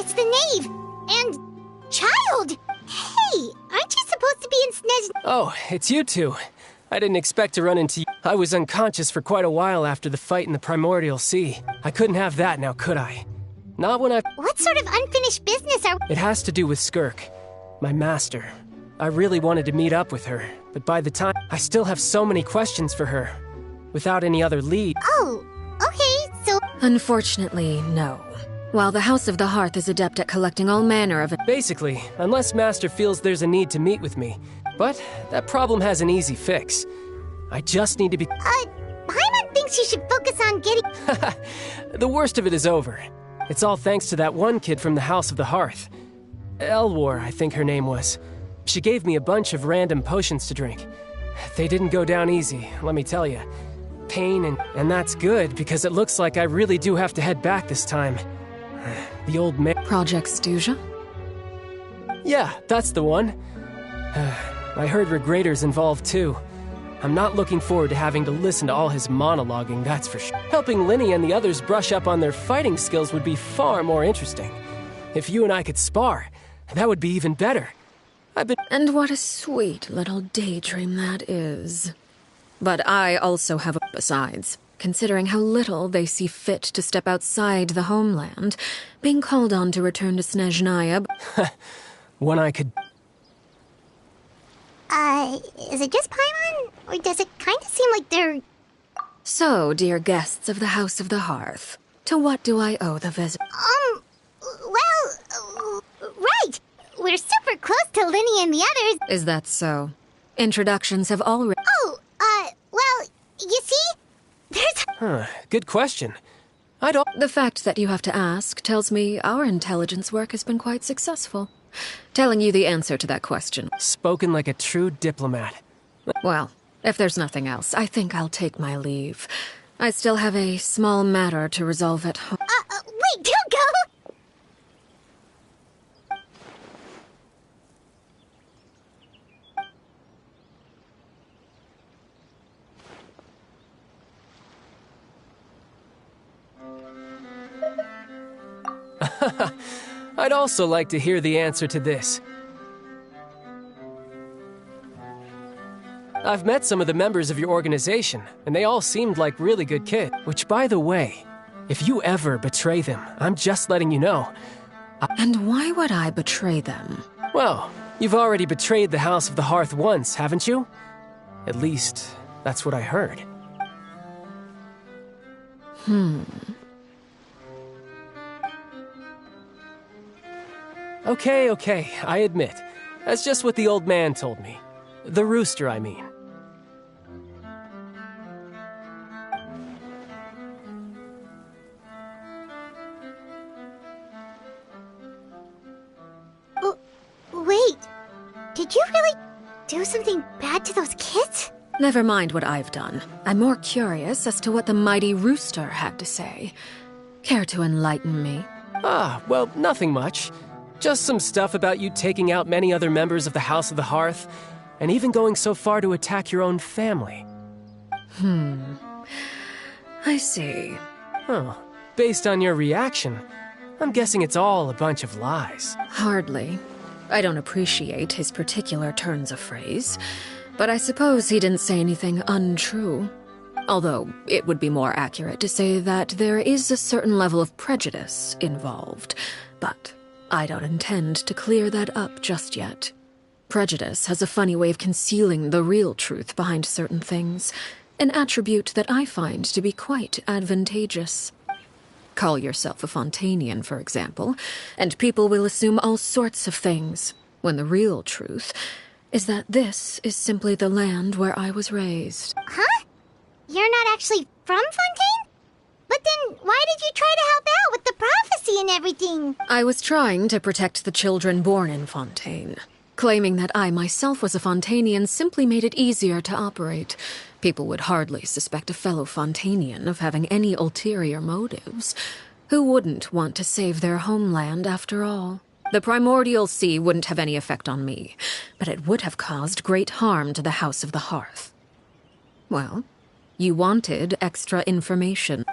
It's the knave! And... child! Hey, aren't you supposed to be in Snez... Oh, it's you two. I didn't expect to run into you. I was unconscious for quite a while after the fight in the Primordial Sea. I couldn't have that now, could I? Not when I... What sort of unfinished business are... It has to do with Skirk, my master. I really wanted to meet up with her, but by the time... I still have so many questions for her. Without any other lead... Oh, okay, so... Unfortunately, no. While the House of the Hearth is adept at collecting all manner of... Basically, unless Master feels there's a need to meet with me. But that problem has an easy fix. I just need to be... Paimon thinks thinks you should focus on getting... The worst of it is over. It's all thanks to that one kid from the House of the Hearth. Elwar, I think her name was. She gave me a bunch of random potions to drink. They didn't go down easy, let me tell you. Pain, and that's good, because it looks like I really do have to head back this time. The old man... Project Stuja? Yeah, that's the one. I heard Regrader's involved too. I'm not looking forward to having to listen to all his monologuing, that's for sure. Helping Linny and the others brush up on their fighting skills would be far more interesting. If you and I could spar, that would be even better. And what a sweet little daydream that is. But I also have a... Besides, considering how little they see fit to step outside the homeland, being called on to return to Snezhnaya... When I could... Is it just Paimon? Or does it kind of seem like they're... So, dear guests of the House of the Hearth, to what do I owe the visit? Right! We're super close to Linny and the others. Is that so? Introductions have already... Well, you see, there's... Good question. The fact that you have to ask tells me our intelligence work has been quite successful. Telling you the answer to that question. Spoken like a true diplomat. Well, if there's nothing else, I think I'll take my leave. I still have a small matter to resolve at home. Wait, don't go! I'd also like to hear the answer to this. I've met some of the members of your organization, and they all seemed like really good kids. Which, by the way, if you ever betray them, I'm just letting you know. And why would I betray them? Well, you've already betrayed the House of the Hearth once, haven't you? At least, that's what I heard. Okay, I admit. That's just what the old man told me. The rooster, I mean. Wait, did you really do something bad to those kids? Never mind what I've done. I'm more curious as to what the mighty rooster had to say. Care to enlighten me? Well, nothing much. Just some stuff about you taking out many other members of the House of the Hearth, and even going so far to attack your own family. I see. Based on your reaction, I'm guessing it's all a bunch of lies. Hardly. I don't appreciate his particular turns of phrase, but I suppose he didn't say anything untrue. Although, it would be more accurate to say that there is a certain level of prejudice involved, but I don't intend to clear that up just yet. Prejudice has a funny way of concealing the real truth behind certain things, an attribute that I find to be quite advantageous. Call yourself a Fontanian, for example, and people will assume all sorts of things, when the real truth is that this is simply the land where I was raised. Huh? You're not actually from Fontaine? But then why did you try to help out with the prophecy and everything? I was trying to protect the children born in Fontaine. Claiming that I myself was a Fontanian simply made it easier to operate. People would hardly suspect a fellow Fontanian of having any ulterior motives. Who wouldn't want to save their homeland, after all? The primordial sea wouldn't have any effect on me, but it would have caused great harm to the House of the Hearth. Well, you wanted extra information.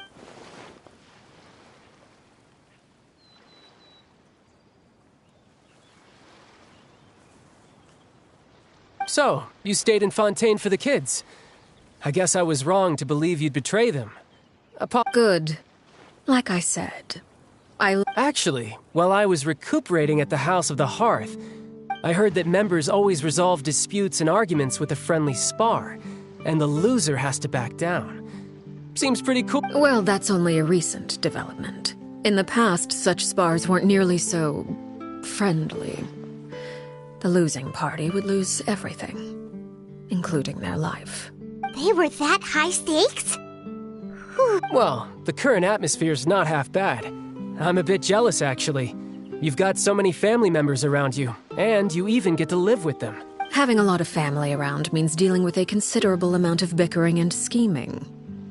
So, you stayed in Fontaine for the kids. I guess I was wrong to believe you'd betray them. Good. Like I said, Actually, while I was recuperating at the House of the Hearth, I heard that members always resolve disputes and arguments with a friendly spar, and the loser has to back down. Seems pretty cool. Well, that's only a recent development. In the past, such spars weren't nearly so friendly. The losing party would lose everything, including their life. They were that high stakes? Well, the current atmosphere's not half bad. I'm a bit jealous, actually. You've got so many family members around you, and you even get to live with them. Having a lot of family around means dealing with a considerable amount of bickering and scheming.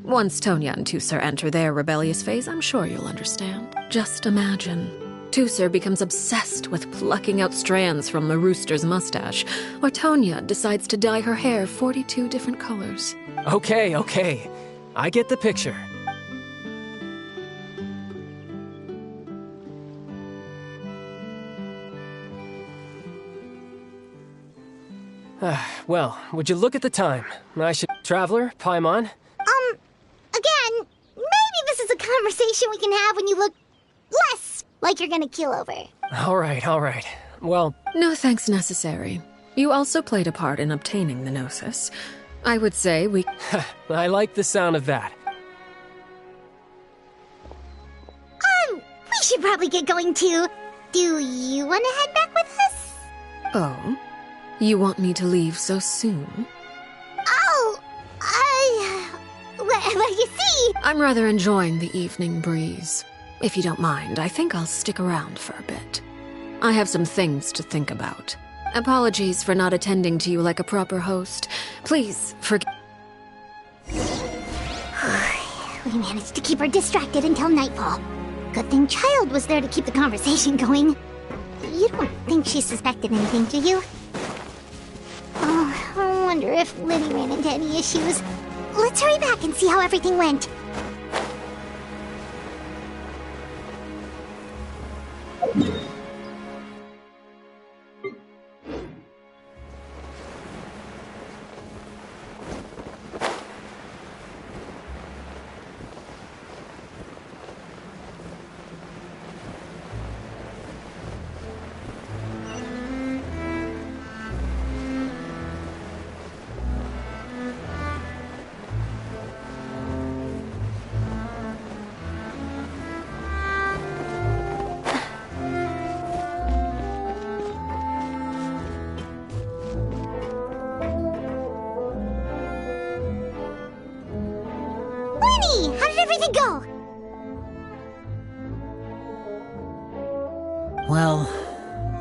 Once Tonya and Tusser enter their rebellious phase, I'm sure you'll understand. Just imagine. Tusser becomes obsessed with plucking out strands from the rooster's mustache, or Tonya decides to dye her hair 42 different colors. Okay. I get the picture. Well, would you look at the time? I should... Traveler, Paimon? Again, maybe this is a conversation we can have when you look less like you're gonna keel over. All right. Well... No thanks necessary. You also played a part in obtaining the Gnosis. I would say we... I like the sound of that. We should probably get going too. Do you want to head back with us? Oh? You want me to leave so soon? Well, you see... I'm rather enjoying the evening breeze. If you don't mind, I think I'll stick around for a bit. I have some things to think about. Apologies for not attending to you like a proper host. Please, forgive... We managed to keep her distracted until nightfall. Good thing Child was there to keep the conversation going. You don't think she suspected anything, do you? Oh, I wonder if Liddy ran into any issues. Let's hurry back and see how everything went. How did everything go? Well,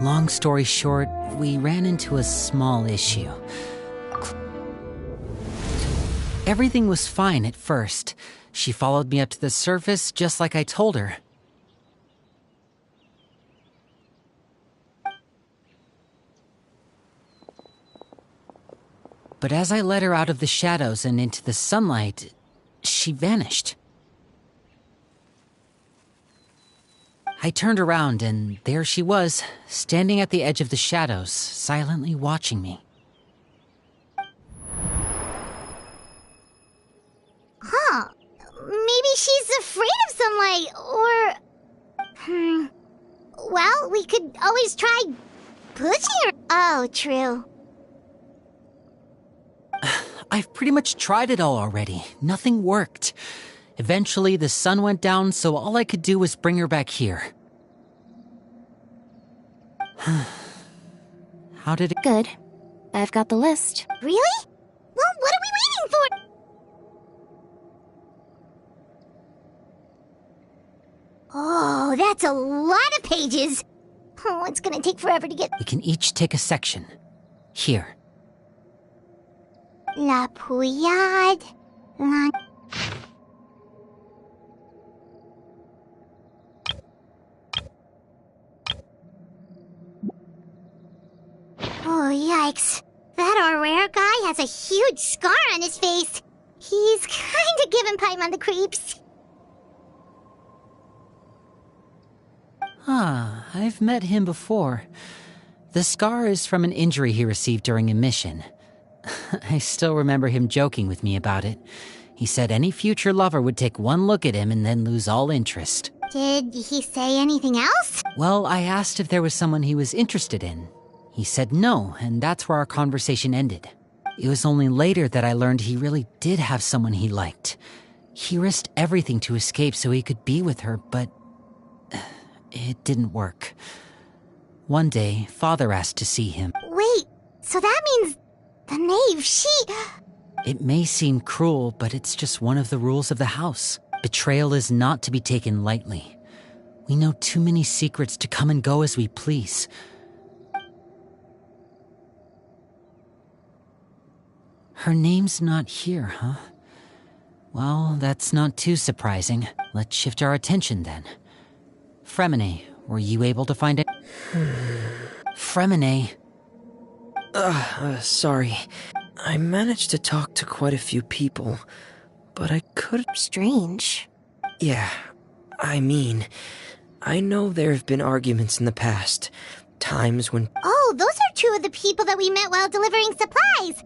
long story short, we ran into a small issue. Everything was fine at first. She followed me up to the surface just like I told her. But as I led her out of the shadows and into the sunlight, she vanished. I turned around and there she was, standing at the edge of the shadows, silently watching me. Huh. Maybe she's afraid of sunlight, or... Well, we could always try pushing her. Oh, true. I've pretty much tried it all already. Nothing worked. Eventually, the sun went down, so all I could do was bring her back here. How did it... Good. I've got the list. Really? Well, what are we waiting for? Oh, that's a lot of pages. Oh, it's gonna take forever to get... We can each take a section. Here. La Pouillade... La... Oh, yikes. That Aurore guy has a huge scar on his face. He's kinda giving Paimon the creeps. Ah, I've met him before. The scar is from an injury he received during a mission. I still remember him joking with me about it. He said any future lover would take one look at him and then lose all interest. Did he say anything else? Well, I asked if there was someone he was interested in. He said no, and that's where our conversation ended. It was only later that I learned he really did have someone he liked. He risked everything to escape so he could be with her, but it didn't work. One day, Father asked to see him. Wait, so that means the knave, she... It may seem cruel, but it's just one of the rules of the house. Betrayal is not to be taken lightly. We know too many secrets to come and go as we please. Her name's not here, huh? Well, that's not too surprising. Let's shift our attention then. Fremine, were you able to find it? Fremine. Sorry. I managed to talk to quite a few people, but I could... Strange. Yeah, I mean, I know there have been arguments in the past. Times when... Oh, those are two of the people that we met while delivering supplies.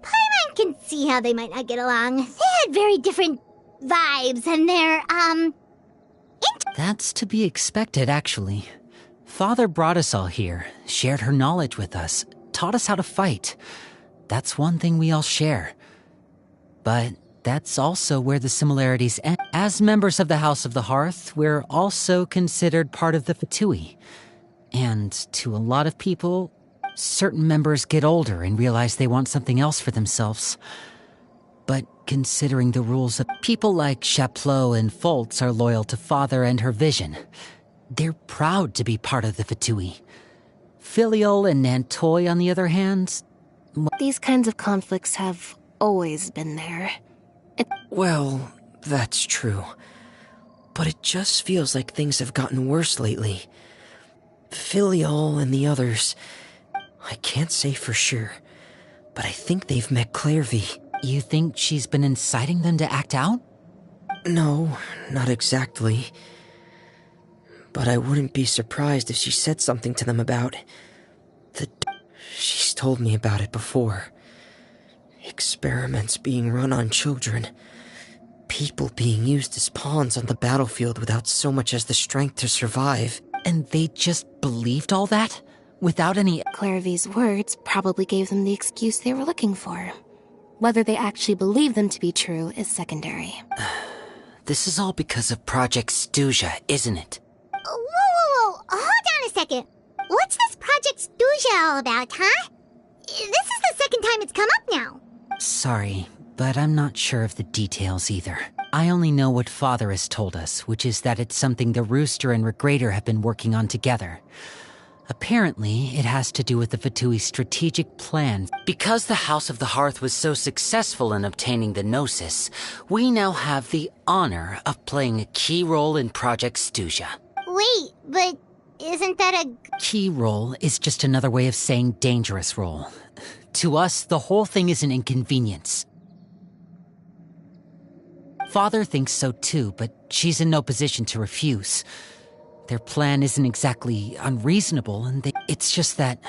Paimon can see how they might not get along. They had very different vibes, and they're, That's to be expected, actually. Father brought us all here, shared her knowledge with us, taught us how to fight. That's one thing we all share. But that's also where the similarities end. As members of the House of the Hearth, we're also considered part of the Fatui. And to a lot of people, certain members get older and realize they want something else for themselves. But considering the rules of people like Chaplot and Foltz are loyal to Father and her vision, they're proud to be part of the Fatui. Filial and Nantoy, on the other hand... These kinds of conflicts have always been there. Well, that's true. But it just feels like things have gotten worse lately. Filial and the others... I can't say for sure, but I think they've met Clairvy. You think she's been inciting them to act out? No, not exactly. But I wouldn't be surprised if she said something to them about... She's told me about it before. Experiments being run on children. People being used as pawns on the battlefield without so much as the strength to survive. And they just believed all that? Without any... Clairvy's words probably gave them the excuse they were looking for. Whether they actually believe them to be true is secondary. This is all because of Project Stuja, isn't it? Whoa. Hold on a second. What's this Project Stuja all about, huh? This is the second time it's come up now. Sorry, but I'm not sure of the details either. I only know what Father has told us, which is that it's something the Rooster and Regrator have been working on together. Apparently, it has to do with the Fatui's strategic plan. Because the House of the Hearth was so successful in obtaining the Gnosis, we now have the honor of playing a key role in Project Stuja. Wait, but isn't that a... Key role is just another way of saying dangerous role. To us, the whole thing is an inconvenience. Father thinks so too, but she's in no position to refuse. Their plan isn't exactly unreasonable, and it's just that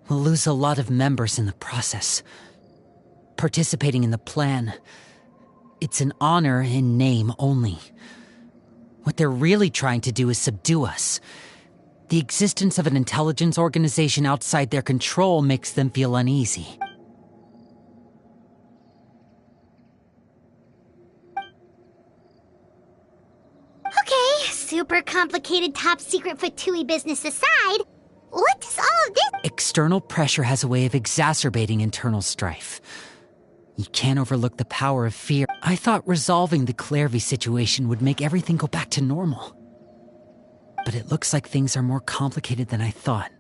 we'll lose a lot of members in the process. Participating in the plan, it's an honor in name only. What they're really trying to do is subdue us. The existence of an intelligence organization outside their control makes them feel uneasy. Okay, super complicated top-secret Fatui business aside, what does all of this... External pressure has a way of exacerbating internal strife. You can't overlook the power of fear. I thought resolving the Clairvy situation would make everything go back to normal. But it looks like things are more complicated than I thought.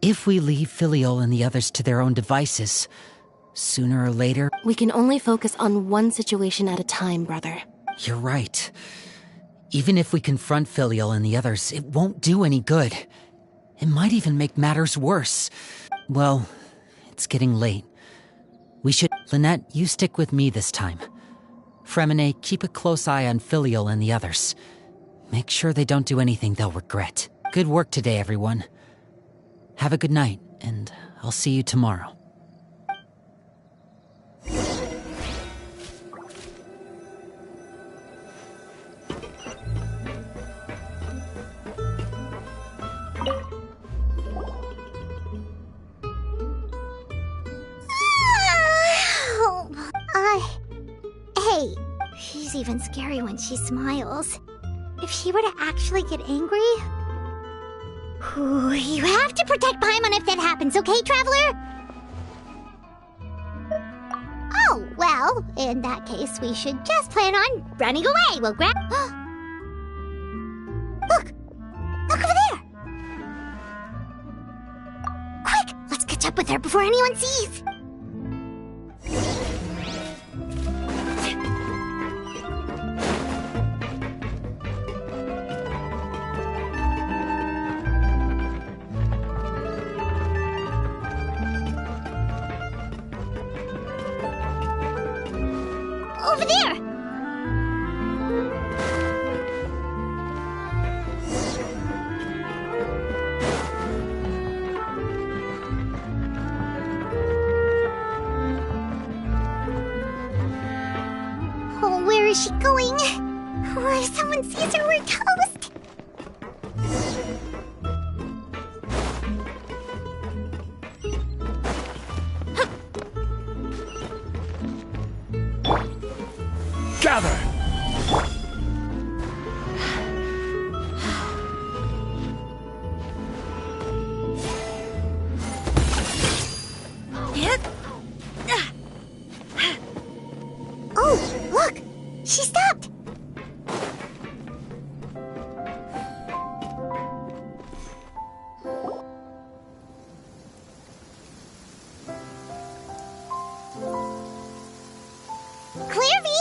If we leave Filial and the others to their own devices, sooner or later... We can only focus on one situation at a time, brother. You're right. Even if we confront Filial and the others, it won't do any good. It might even make matters worse. Well, it's getting late. We should... Lynette, you stick with me this time. Fremine, keep a close eye on Filial and the others. Make sure they don't do anything they'll regret. Good work today, everyone. Have a good night, and I'll see you tomorrow. Hey, she's even scary when she smiles. If she were to actually get angry... You have to protect Paimon if that happens, okay, Traveler? Well, in that case, we should just plan on running away. We'll grab... Look! Look over there! Quick! Let's catch up with her before anyone sees! Over there! Oh, where is she going? Oh, if someone sees her, we're toast! Gather! Oh, look! She stopped! Clearly!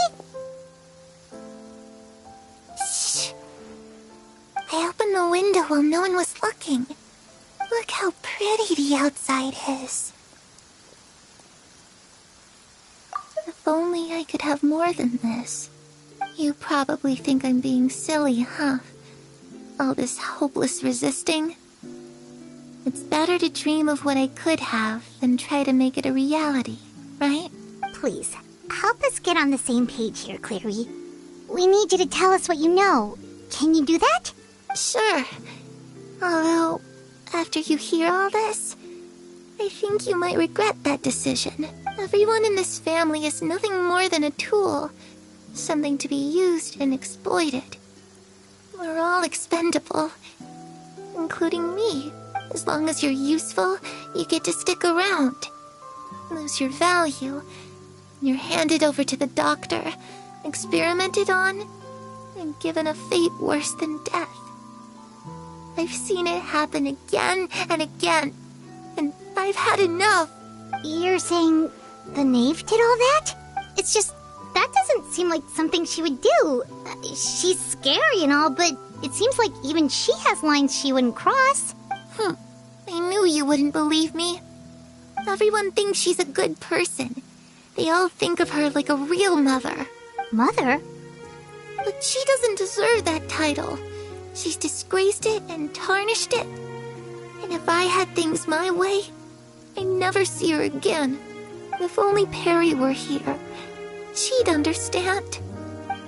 Shh! I opened the window while no one was looking. Look how pretty the outside is. If only I could have more than this. You probably think I'm being silly, huh? All this hopeless resisting. It's better to dream of what I could have than try to make it a reality, right? Please, help us get on the same page here, Clary. We need you to tell us what you know. Can you do that? Sure. Although, after you hear all this, I think you might regret that decision. Everyone in this family is nothing more than a tool. Something to be used and exploited. We're all expendable. Including me. As long as you're useful, you get to stick around. Lose your value. You're handed over to the doctor, experimented on, and given a fate worse than death. I've seen it happen again and again, and I've had enough. You're saying the knave did all that? It's just, that doesn't seem like something she would do. She's scary and all, but it seems like even she has lines she wouldn't cross. I knew you wouldn't believe me. Everyone thinks she's a good person. They all think of her like a real mother. Mother? But she doesn't deserve that title. She's disgraced it and tarnished it. And if I had things my way, I'd never see her again. If only Perry were here, she'd understand.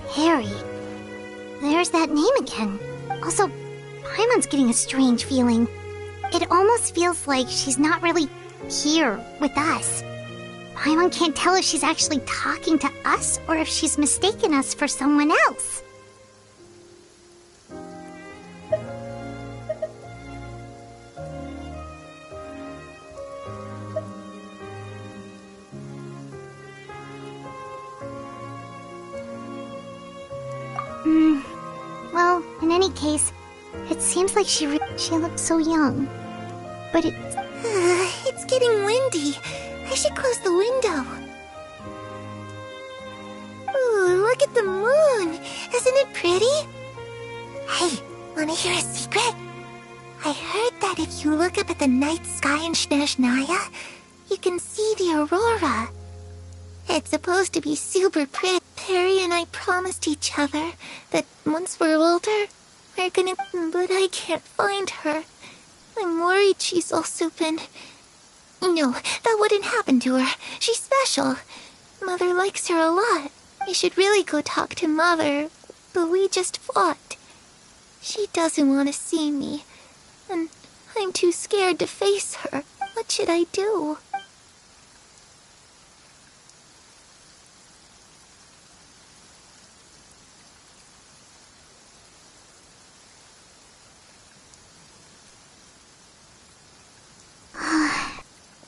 Perry? There's that name again. Also, Paimon's getting a strange feeling. It almost feels like she's not really here with us. Paimon can't tell if she's actually talking to us or if she's mistaken us for someone else. Well, in any case, it seems like she looks so young. But it's getting windy. I should close the window. Ooh, look at the moon. Isn't it pretty? Hey, wanna hear a secret? I heard that if you look up at the night sky in Snezhnaya, you can see the aurora. It's supposed to be super pretty. Perry and I promised each other that once we're older, we're gonna... But I can't find her. I'm worried she's also been... No, that wouldn't happen to her. She's special. Mother likes her a lot. I should really go talk to Mother, but we just fought. She doesn't want to see me, and I'm too scared to face her. What should I do?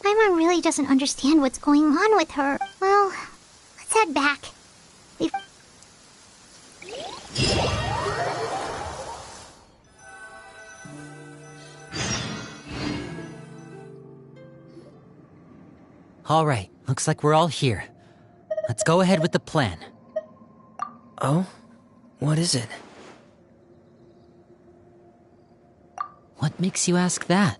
Paimon really doesn't understand what's going on with her. Well, let's head back. All right, looks like we're all here. Let's go ahead with the plan. Oh? What is it? What makes you ask that?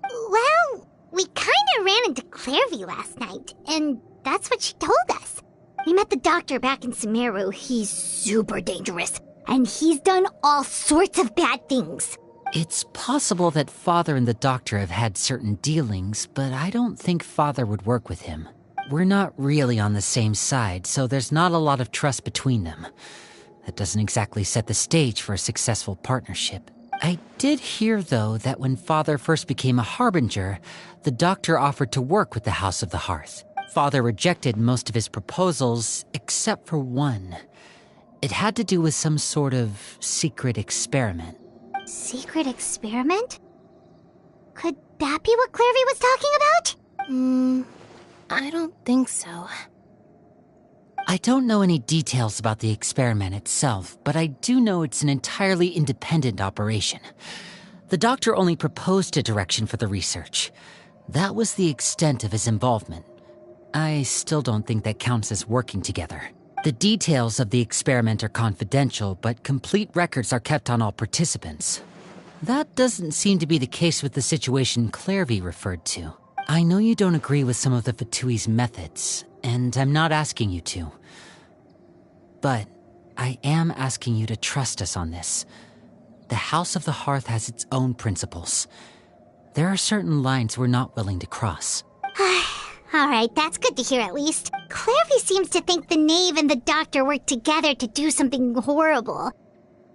Well, we kinda ran into Clairvy last night, and that's what she told us. We met the doctor back in Sumeru. He's super dangerous, and he's done all sorts of bad things. It's possible that Father and the Doctor have had certain dealings, but I don't think Father would work with him. We're not really on the same side, so there's not a lot of trust between them. That doesn't exactly set the stage for a successful partnership. I did hear, though, that when Father first became a Harbinger, the Doctor offered to work with the House of the Hearth. Father rejected most of his proposals, except for one. It had to do with some sort of secret experiment. Secret experiment? Could that be what Clairvy was talking about? I don't think so. I don't know any details about the experiment itself, but I do know it's an entirely independent operation. The Doctor only proposed a direction for the research. That was the extent of his involvement. I still don't think that counts as working together. The details of the experiment are confidential, but complete records are kept on all participants. That doesn't seem to be the case with the situation Clairvy referred to. I know you don't agree with some of the Fatui's methods, and I'm not asking you to. But I am asking you to trust us on this. The House of the Hearth has its own principles. There are certain lines we're not willing to cross. Alright, that's good to hear at least. Clairvy seems to think the knave and the doctor worked together to do something horrible.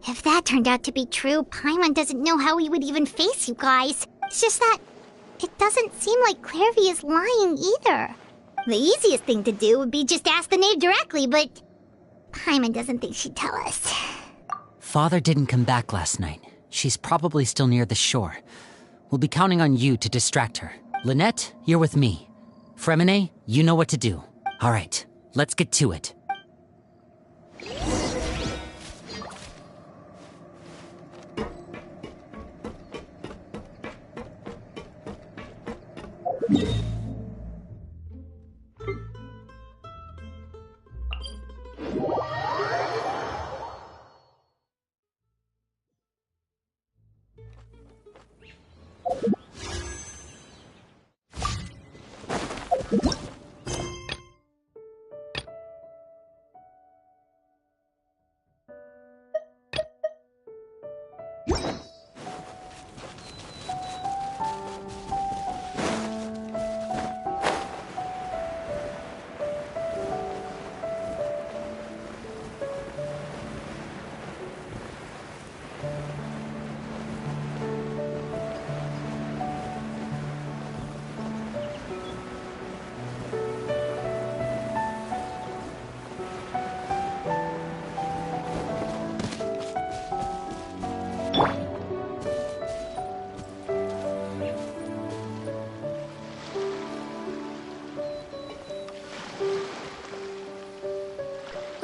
If that turned out to be true, Paimon doesn't know how he would even face you guys. It's just that it doesn't seem like Clairvy is lying either. The easiest thing to do would be just ask the knave directly, but Paimon doesn't think she'd tell us. Father didn't come back last night. She's probably still near the shore. We'll be counting on you to distract her. Lynette, you're with me. Fremine, you know what to do. All right, let's get to it.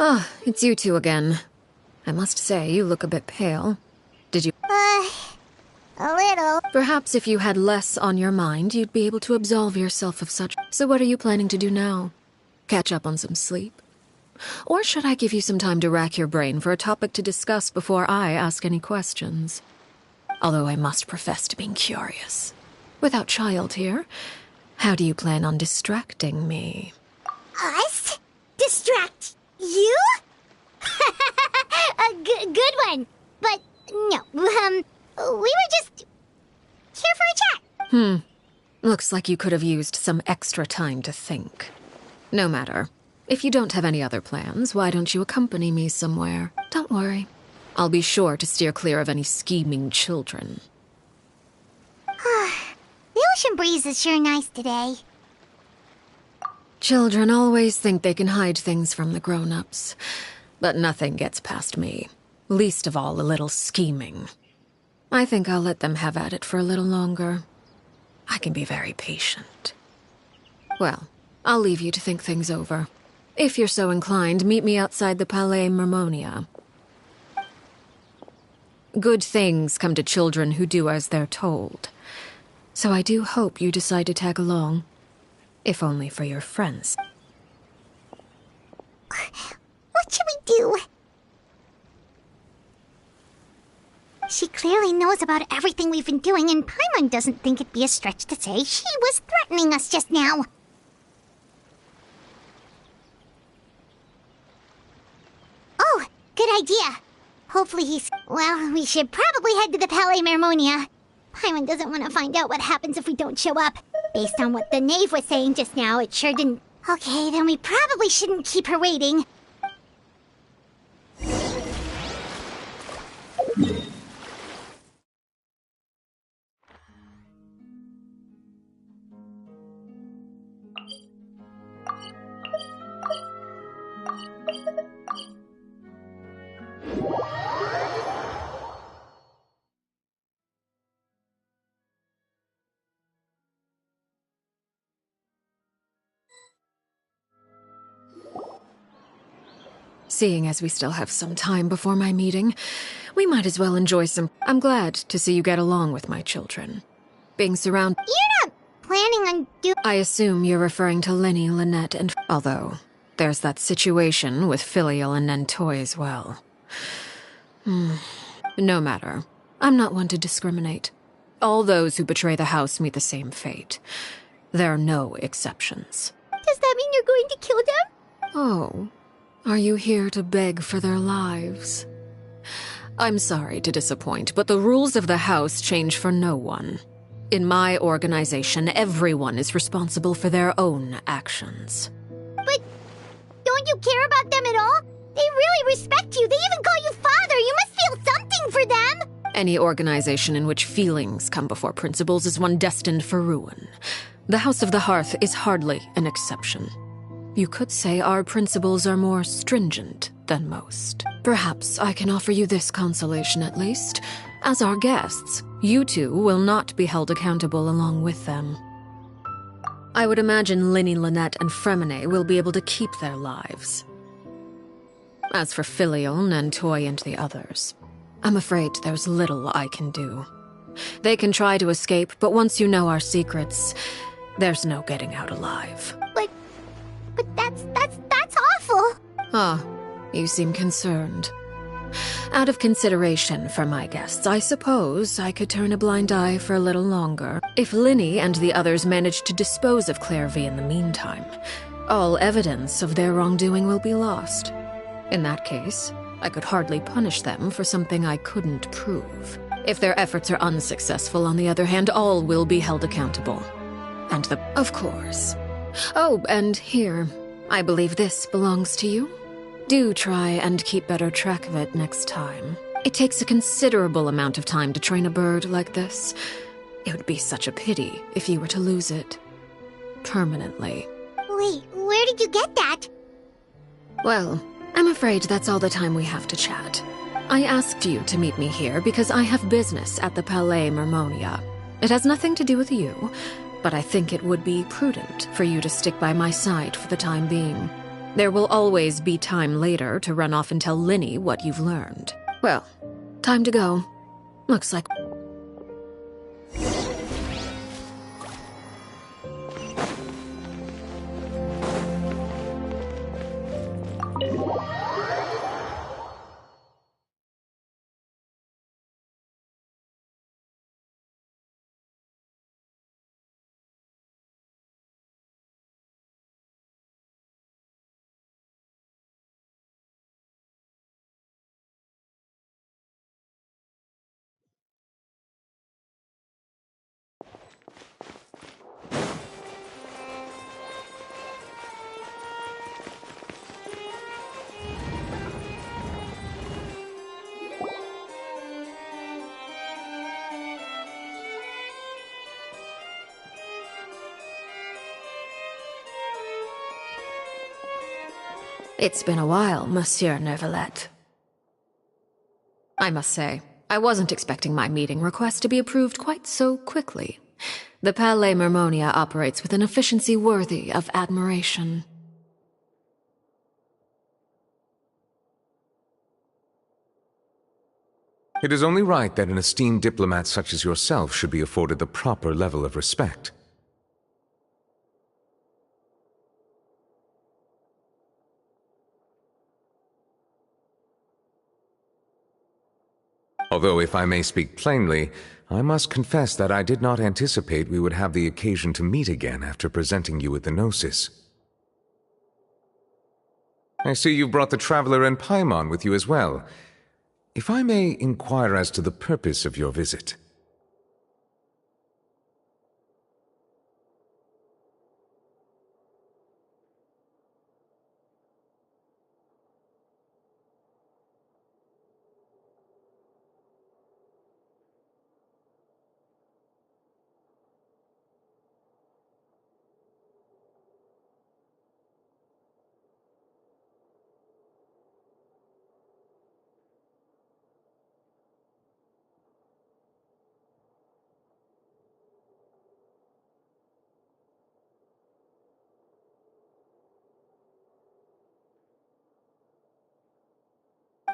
Ah, it's you two again. I must say, you look a bit pale. Did you— A little. Perhaps if you had less on your mind, you'd be able to absolve yourself of such— So what are you planning to do now? Catch up on some sleep? Or should I give you some time to rack your brain for a topic to discuss before I ask any questions? Although I must profess to being curious. Without Child here, how do you plan on distracting me? Us? Distract you? A good one. But no, we were just here for a chat. Looks like you could have used some extra time to think. No matter. If you don't have any other plans, why don't you accompany me somewhere? Don't worry. I'll be sure to steer clear of any scheming children. The ocean breeze is sure nice today. Children always think they can hide things from the grown-ups. But nothing gets past me. Least of all a little scheming. I think I'll let them have at it for a little longer. I can be very patient. Well, I'll leave you to think things over. If you're so inclined, meet me outside the Palais Mermonia. Good things come to children who do as they're told. So I do hope you decide to tag along. If only for your friends. What should we do? She clearly knows about everything we've been doing, and Paimon doesn't think it'd be a stretch to say she was threatening us just now. Oh, good idea. Hopefully he's... Well, we should probably head to the Palais Mermonia. Paimon doesn't want to find out what happens if we don't show up. Based on what the knave was saying just now, it sure didn't... Okay, then we probably shouldn't keep her waiting. Seeing as we still have some time before my meeting, we might as well enjoy some... I'm glad to see you get along with my children. Being surrounded... You're not planning on I assume you're referring to Lenny, Lynette, and... Although, there's that situation with Filial and Nentoy as well. No matter. I'm not one to discriminate. All those who betray the house meet the same fate. There are no exceptions. Does that mean you're going to kill them? Oh... Are you here to beg for their lives? I'm sorry to disappoint, but the rules of the house change for no one. In my organization, everyone is responsible for their own actions. But don't you care about them at all? They really respect you. They even call you father. You must feel something for them. Any organization in which feelings come before principles is one destined for ruin. The House of the Hearth is hardly an exception. You could say our principles are more stringent than most. Perhaps I can offer you this consolation at least. As our guests, you two will not be held accountable along with them. I would imagine Linny, Lynette, and Fremine will be able to keep their lives. As for Filial, Nentoy, and the others, I'm afraid there's little I can do. They can try to escape, but once you know our secrets, there's no getting out alive. But that's awful. Ah, you seem concerned. Out of consideration for my guests, I suppose I could turn a blind eye for a little longer. If Linny and the others manage to dispose of Clairvy in the meantime, all evidence of their wrongdoing will be lost. In that case, I could hardly punish them for something I couldn't prove. If their efforts are unsuccessful, on the other hand, all will be held accountable. And Of course. Oh, and here, I believe this belongs to you. Do try and keep better track of it next time. It takes a considerable amount of time to train a bird like this. It would be such a pity if you were to lose it. Permanently. Wait, where did you get that? Well, I'm afraid that's all the time we have to chat. I asked you to meet me here because I have business at the Palais Mermonia. It has nothing to do with you, but I think it would be prudent for you to stick by my side for the time being. There will always be time later to run off and tell Linny what you've learned. Well, time to go. Looks like... It's been a while, Monsieur Neuvillette. I must say, I wasn't expecting my meeting request to be approved quite so quickly. The Palais Mermonia operates with an efficiency worthy of admiration. It is only right that an esteemed diplomat such as yourself should be afforded the proper level of respect. Although, if I may speak plainly, I must confess that I did not anticipate we would have the occasion to meet again after presenting you with the Gnosis. I see you've brought the Traveler and Paimon with you as well. If I may inquire as to the purpose of your visit.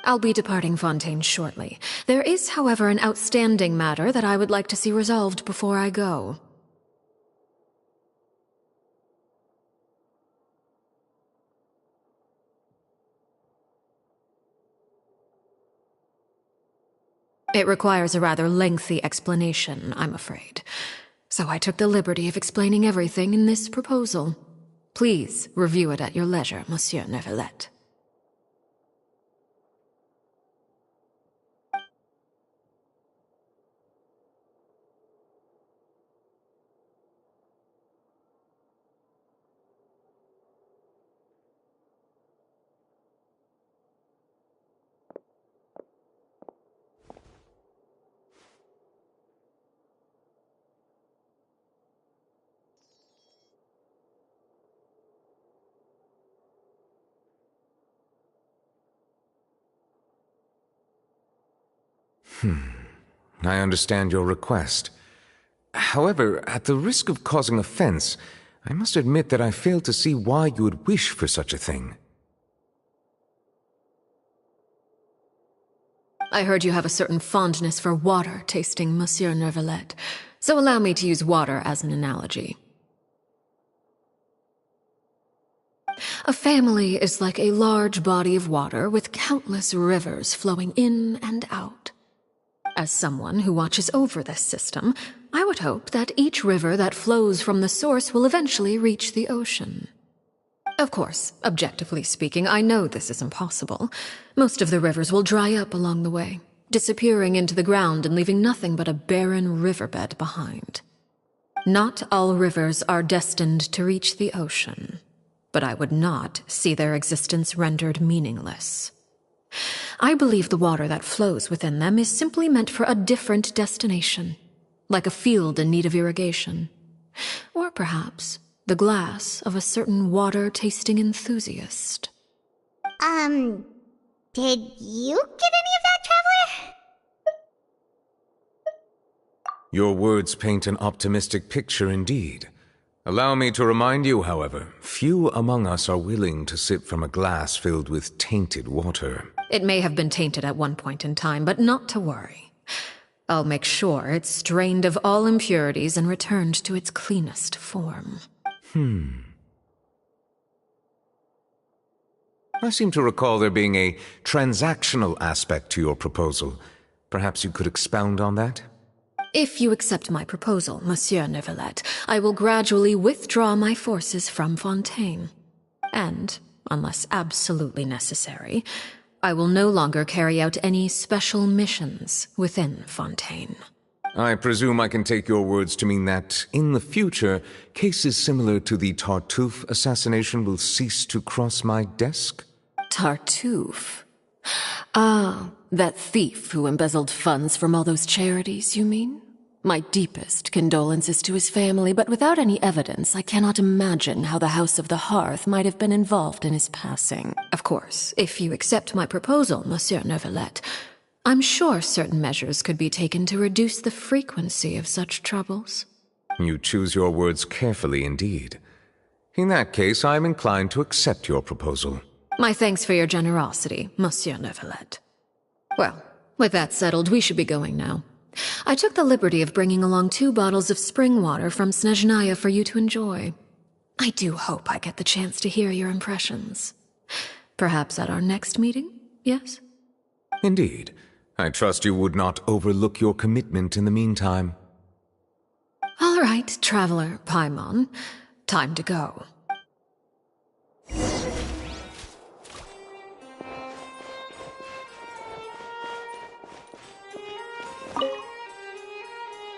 I'll be departing Fontaine shortly. There is, however, an outstanding matter that I would like to see resolved before I go. It requires a rather lengthy explanation, I'm afraid. So I took the liberty of explaining everything in this proposal. Please review it at your leisure, Monsieur Neuvillette. I understand your request. However, at the risk of causing offense, I must admit that I fail to see why you would wish for such a thing. I heard you have a certain fondness for water tasting, Monsieur Neuvillette, so allow me to use water as an analogy. A family is like a large body of water with countless rivers flowing in and out. As someone who watches over this system, I would hope that each river that flows from the source will eventually reach the ocean. Of course, objectively speaking, I know this is impossible. Most of the rivers will dry up along the way, disappearing into the ground and leaving nothing but a barren riverbed behind. Not all rivers are destined to reach the ocean, but I would not see their existence rendered meaningless. I believe the water that flows within them is simply meant for a different destination, like a field in need of irrigation. Or perhaps the glass of a certain water-tasting enthusiast. Did you get any of that, Traveler? Your words paint an optimistic picture indeed. Allow me to remind you, however, few among us are willing to sip from a glass filled with tainted water. It may have been tainted at one point in time, but not to worry. I'll make sure it's strained of all impurities and returned to its cleanest form. I seem to recall there being a transactional aspect to your proposal. Perhaps you could expound on that? If you accept my proposal, Monsieur Neuvillette, I will gradually withdraw my forces from Fontaine. And, unless absolutely necessary, I will no longer carry out any special missions within Fontaine. I presume I can take your words to mean that, in the future, cases similar to the Tartuffe assassination will cease to cross my desk? Tartuffe? Ah, that thief who embezzled funds from all those charities, you mean? My deepest condolences to his family, but without any evidence, I cannot imagine how the House of the Hearth might have been involved in his passing. Of course, if you accept my proposal, Monsieur Neuvillette, I'm sure certain measures could be taken to reduce the frequency of such troubles. You choose your words carefully indeed. In that case, I am inclined to accept your proposal. My thanks for your generosity, Monsieur Neuvillette. Well, With that settled, we should be going now. I took the liberty of bringing along 2 bottles of spring water from Snezhnaya for you to enjoy. I do hope I get the chance to hear your impressions. Perhaps at our next meeting, yes? Indeed. I trust you would not overlook your commitment in the meantime. All right, Traveler Paimon. Time to go.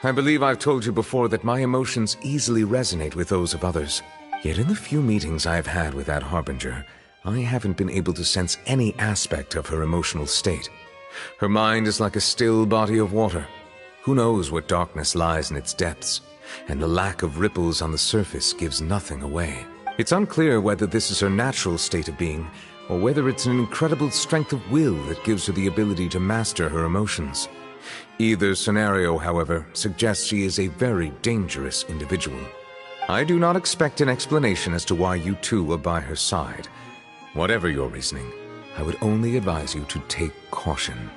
I believe I've told you before that my emotions easily resonate with those of others. Yet in the few meetings I've had with that Harbinger, I haven't been able to sense any aspect of her emotional state. Her mind is like a still body of water. Who knows what darkness lies in its depths, and the lack of ripples on the surface gives nothing away. It's unclear whether this is her natural state of being, or whether it's an incredible strength of will that gives her the ability to master her emotions. Either scenario, however, suggests she is a very dangerous individual. I do not expect an explanation as to why you two are by her side. Whatever your reasoning, I would only advise you to take caution.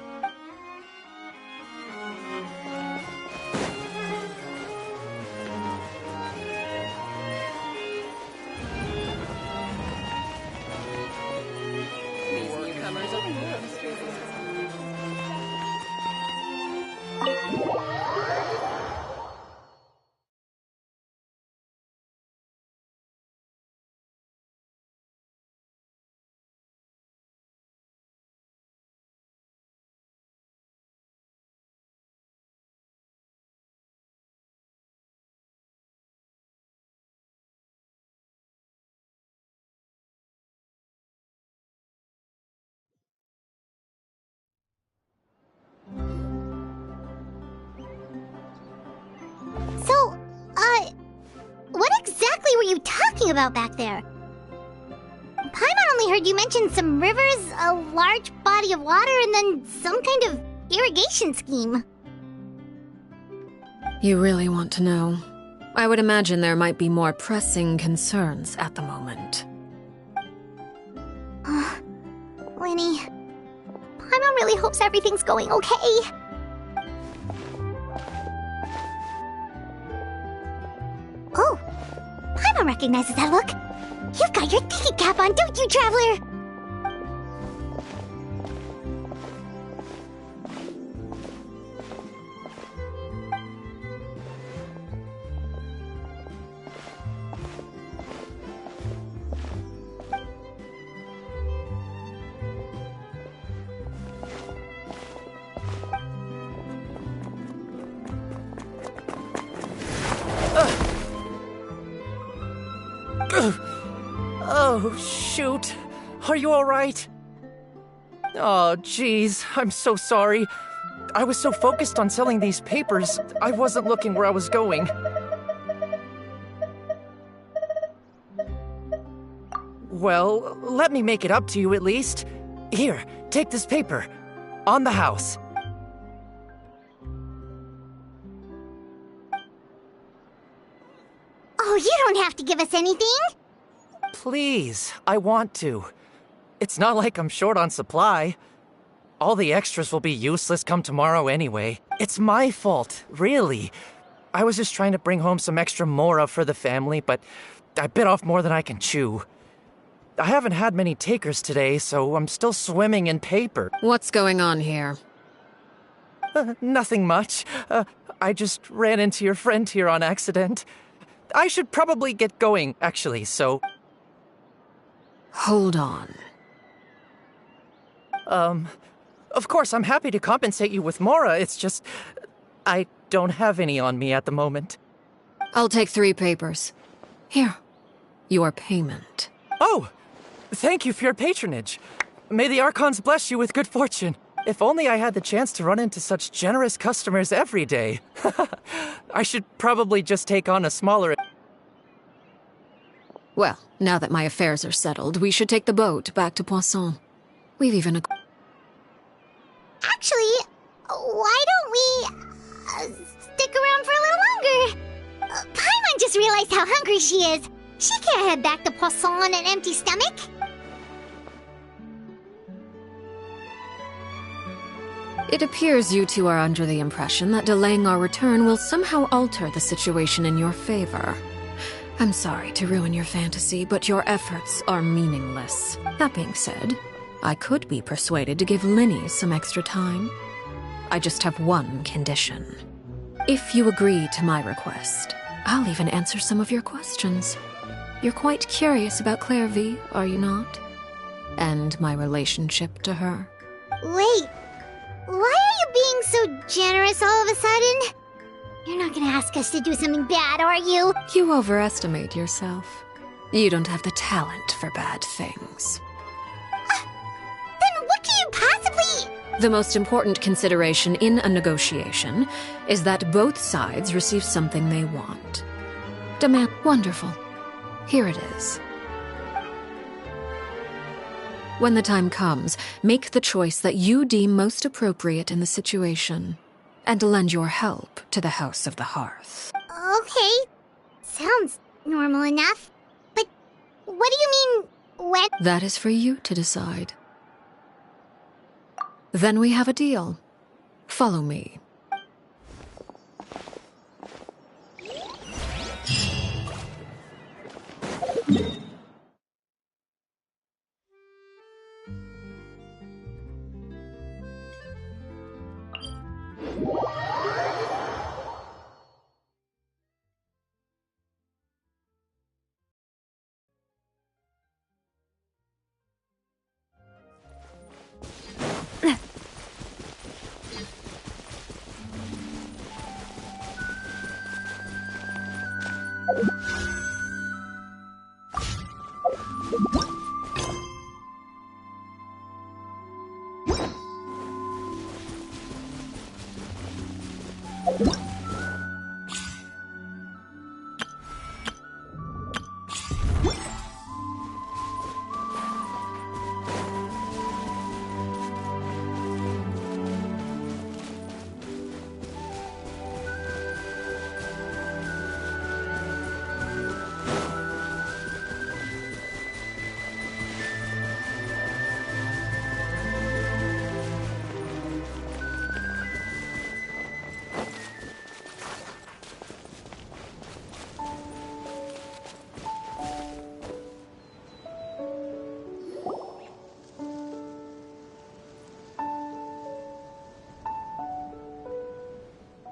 So, what exactly were you talking about back there? Paimon only heard you mention some rivers, a large body of water, and then some kind of irrigation scheme. You really want to know? I would imagine there might be more pressing concerns at the moment. Winnie, Paimon really hopes everything's going okay. Oh, Paimon recognizes that look. You've got your thinking cap on, don't you, Traveler? Oh, shoot. Are you alright? Oh, jeez. I'm so sorry. I was so focused on selling these papers, I wasn't looking where I was going. Well, let me make it up to you at least. Here, take this paper. On the house. Oh, you don't have to give us anything. Please, I want to. It's not like I'm short on supply. All the extras will be useless come tomorrow anyway. It's my fault, really. I was just trying to bring home some extra mora for the family, but I bit off more than I can chew. I haven't had many takers today, so I'm still swimming in paper. What's going on here? Nothing much. I just ran into your friend here on accident. I should probably get going, actually, so... Hold on. Of course, I'm happy to compensate you with mora, it's just... I don't have any on me at the moment. I'll take 3 papers. Here. Your payment. Oh! Thank you for your patronage. May the Archons bless you with good fortune. If only I had the chance to run into such generous customers every day. I should probably just take on a smaller... Well, now that my affairs are settled, we should take the boat back to Poisson. We've even... Actually, why don't we stick around for a little longer? Paimon just realized how hungry she is. She can't head back to Poisson on an empty stomach. It appears you two are under the impression that delaying our return will somehow alter the situation in your favor. I'm sorry to ruin your fantasy, but your efforts are meaningless. That being said, I could be persuaded to give Linny some extra time. I just have one condition. If you agree to my request, I'll even answer some of your questions. You're quite curious about Clairvy, are you not? And my relationship to her. Wait, why are you being so generous all of a sudden? You're not gonna ask us to do something bad, are you? You overestimate yourself. You don't have the talent for bad things. Then what can you possibly... The most important consideration in a negotiation is that both sides receive something they want. Demand. Wonderful. Here it is. When the time comes, make the choice that you deem most appropriate in the situation, and lend your help to the House of the Hearth. Okay, sounds normal enough. But what do you mean, when? That is for you to decide. Then we have a deal. Follow me.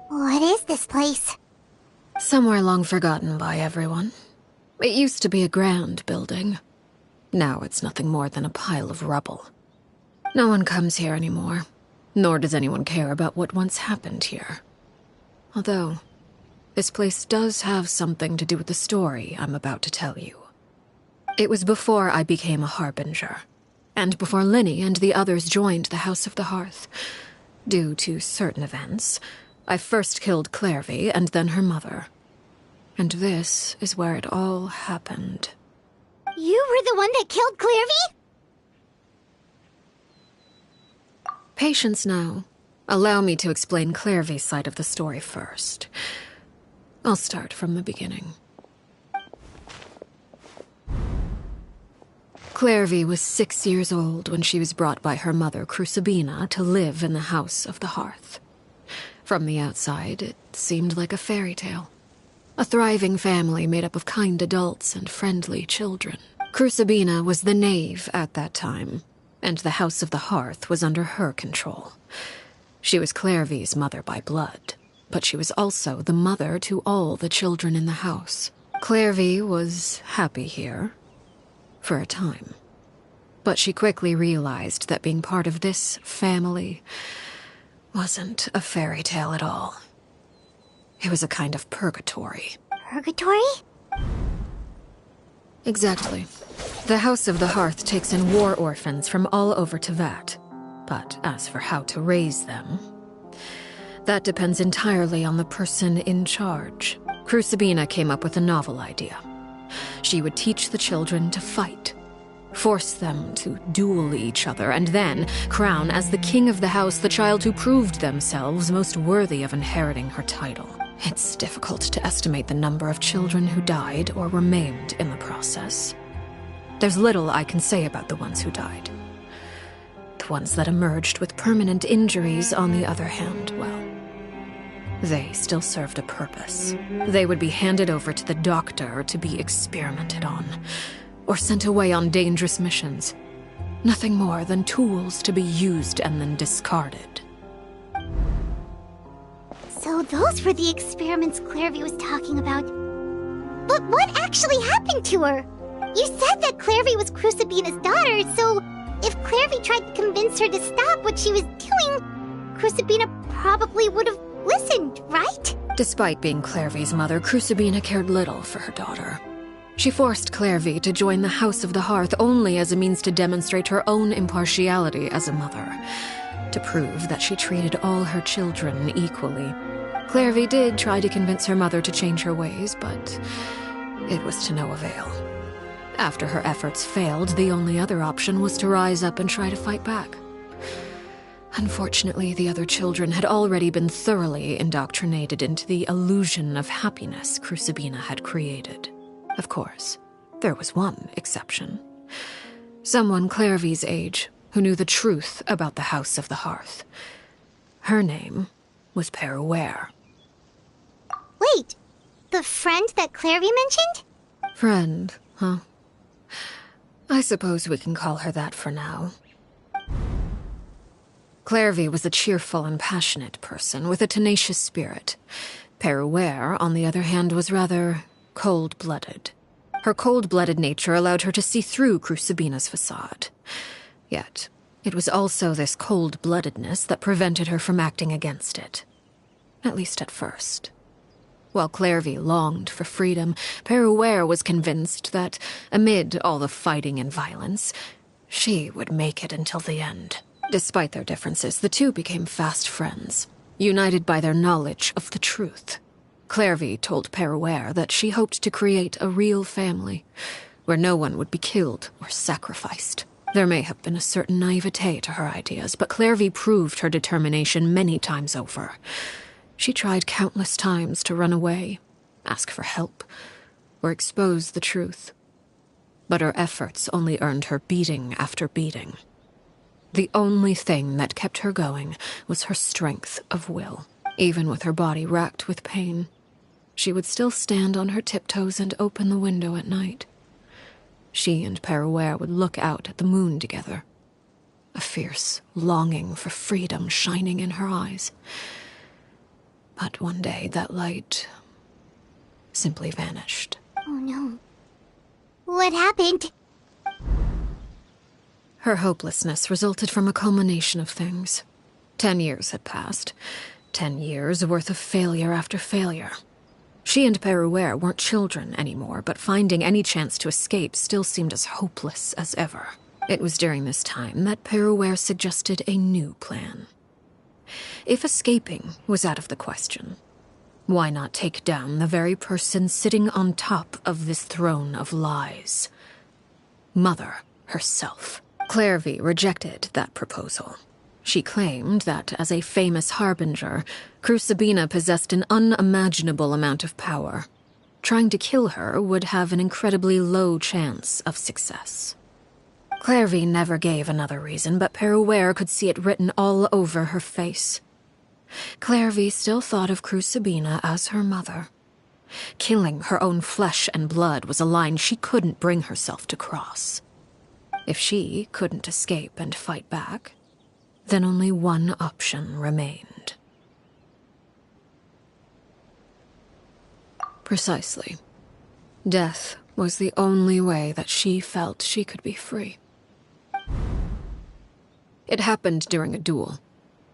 What is this place? Somewhere long forgotten by everyone. It used to be a grand building. Now it's nothing more than a pile of rubble. No one comes here anymore, nor does anyone care about what once happened here. Although, this place does have something to do with the story I'm about to tell you. It was before I became a Harbinger, and before Linny and the others joined the House of the Hearth. Due to certain events, I first killed Clairvy and then her mother. And this is where it all happened. You were the one that killed Clairvy? Patience now. Allow me to explain Clairvy's side of the story first. I'll start from the beginning. Clairvy was 6 years old when she was brought by her mother, Crucibina, to live in the House of the Hearth. From the outside, it seemed like a fairy tale. A thriving family made up of kind adults and friendly children. Crucibina was the knave at that time, and the House of the Hearth was under her control. She was Clairvy's mother by blood, but she was also the mother to all the children in the house. Clairvy was happy here, for a time. But she quickly realized that being part of this family wasn't a fairy tale at all. It was a kind of purgatory. Purgatory? Exactly. The House of the Hearth takes in war orphans from all over Teyvat. But as for how to raise them, that depends entirely on the person in charge. Crucibina came up with a novel idea. She would teach the children to fight, force them to duel each other, and then crown as the king of the house the child who proved themselves most worthy of inheriting her title. It's difficult to estimate the number of children who died or were maimed in the process. There's little I can say about the ones who died. The ones that emerged with permanent injuries, on the other hand, well, they still served a purpose. They would be handed over to the doctor to be experimented on, or sent away on dangerous missions. Nothing more than tools to be used and then discarded. So those were the experiments Clairvy was talking about. But what actually happened to her? You said that Clairvy was Crucibina's daughter, so if Clairvy tried to convince her to stop what she was doing, Crucibina probably would have listened, right? Despite being Clairvy's mother, Crucibina cared little for her daughter. She forced Clairvy to join the House of the Hearth only as a means to demonstrate her own impartiality as a mother, to prove that she treated all her children equally. Clairvy did try to convince her mother to change her ways, but it was to no avail. After her efforts failed, the only other option was to rise up and try to fight back. Unfortunately, the other children had already been thoroughly indoctrinated into the illusion of happiness Crucibina had created. Of course, there was one exception. Someone Clairvy's age who knew the truth about the House of the Hearth. Her name was Peruere. Wait, the friend that Clairvy mentioned? Friend, huh? I suppose we can call her that for now. Clairvy was a cheerful and passionate person with a tenacious spirit. Peruere, on the other hand, was rather cold-blooded. Her cold-blooded nature allowed her to see through Crucibina's facade. Yet, it was also this cold-bloodedness that prevented her from acting against it. At least at first. While Clairvy longed for freedom, Peruere was convinced that, amid all the fighting and violence, she would make it until the end. Despite their differences, the two became fast friends, united by their knowledge of the truth. Clairvy told Peruere that she hoped to create a real family, where no one would be killed or sacrificed. There may have been a certain naivete to her ideas, but Clairvy proved her determination many times over. She tried countless times to run away, ask for help, or expose the truth. But her efforts only earned her beating after beating. The only thing that kept her going was her strength of will. Even with her body racked with pain, she would still stand on her tiptoes and open the window at night. She and Peruere would look out at the moon together, a fierce longing for freedom shining in her eyes. But one day that light simply vanished. Oh no. What happened? Her hopelessness resulted from a culmination of things. 10 years had passed. 10 years worth of failure after failure. She and Peruere weren't children anymore, but finding any chance to escape still seemed as hopeless as ever. It was during this time that Peruere suggested a new plan. If escaping was out of the question, why not take down the very person sitting on top of this throne of lies? Mother herself. Clairvy rejected that proposal. She claimed that, as a famous harbinger, Crucibina possessed an unimaginable amount of power. Trying to kill her would have an incredibly low chance of success. Clairvy never gave another reason, but Peruere could see it written all over her face. Clairvy still thought of Crucibina as her mother. Killing her own flesh and blood was a line she couldn't bring herself to cross. If she couldn't escape and fight back, then only one option remained. Precisely. Death was the only way that she felt she could be free. It happened during a duel.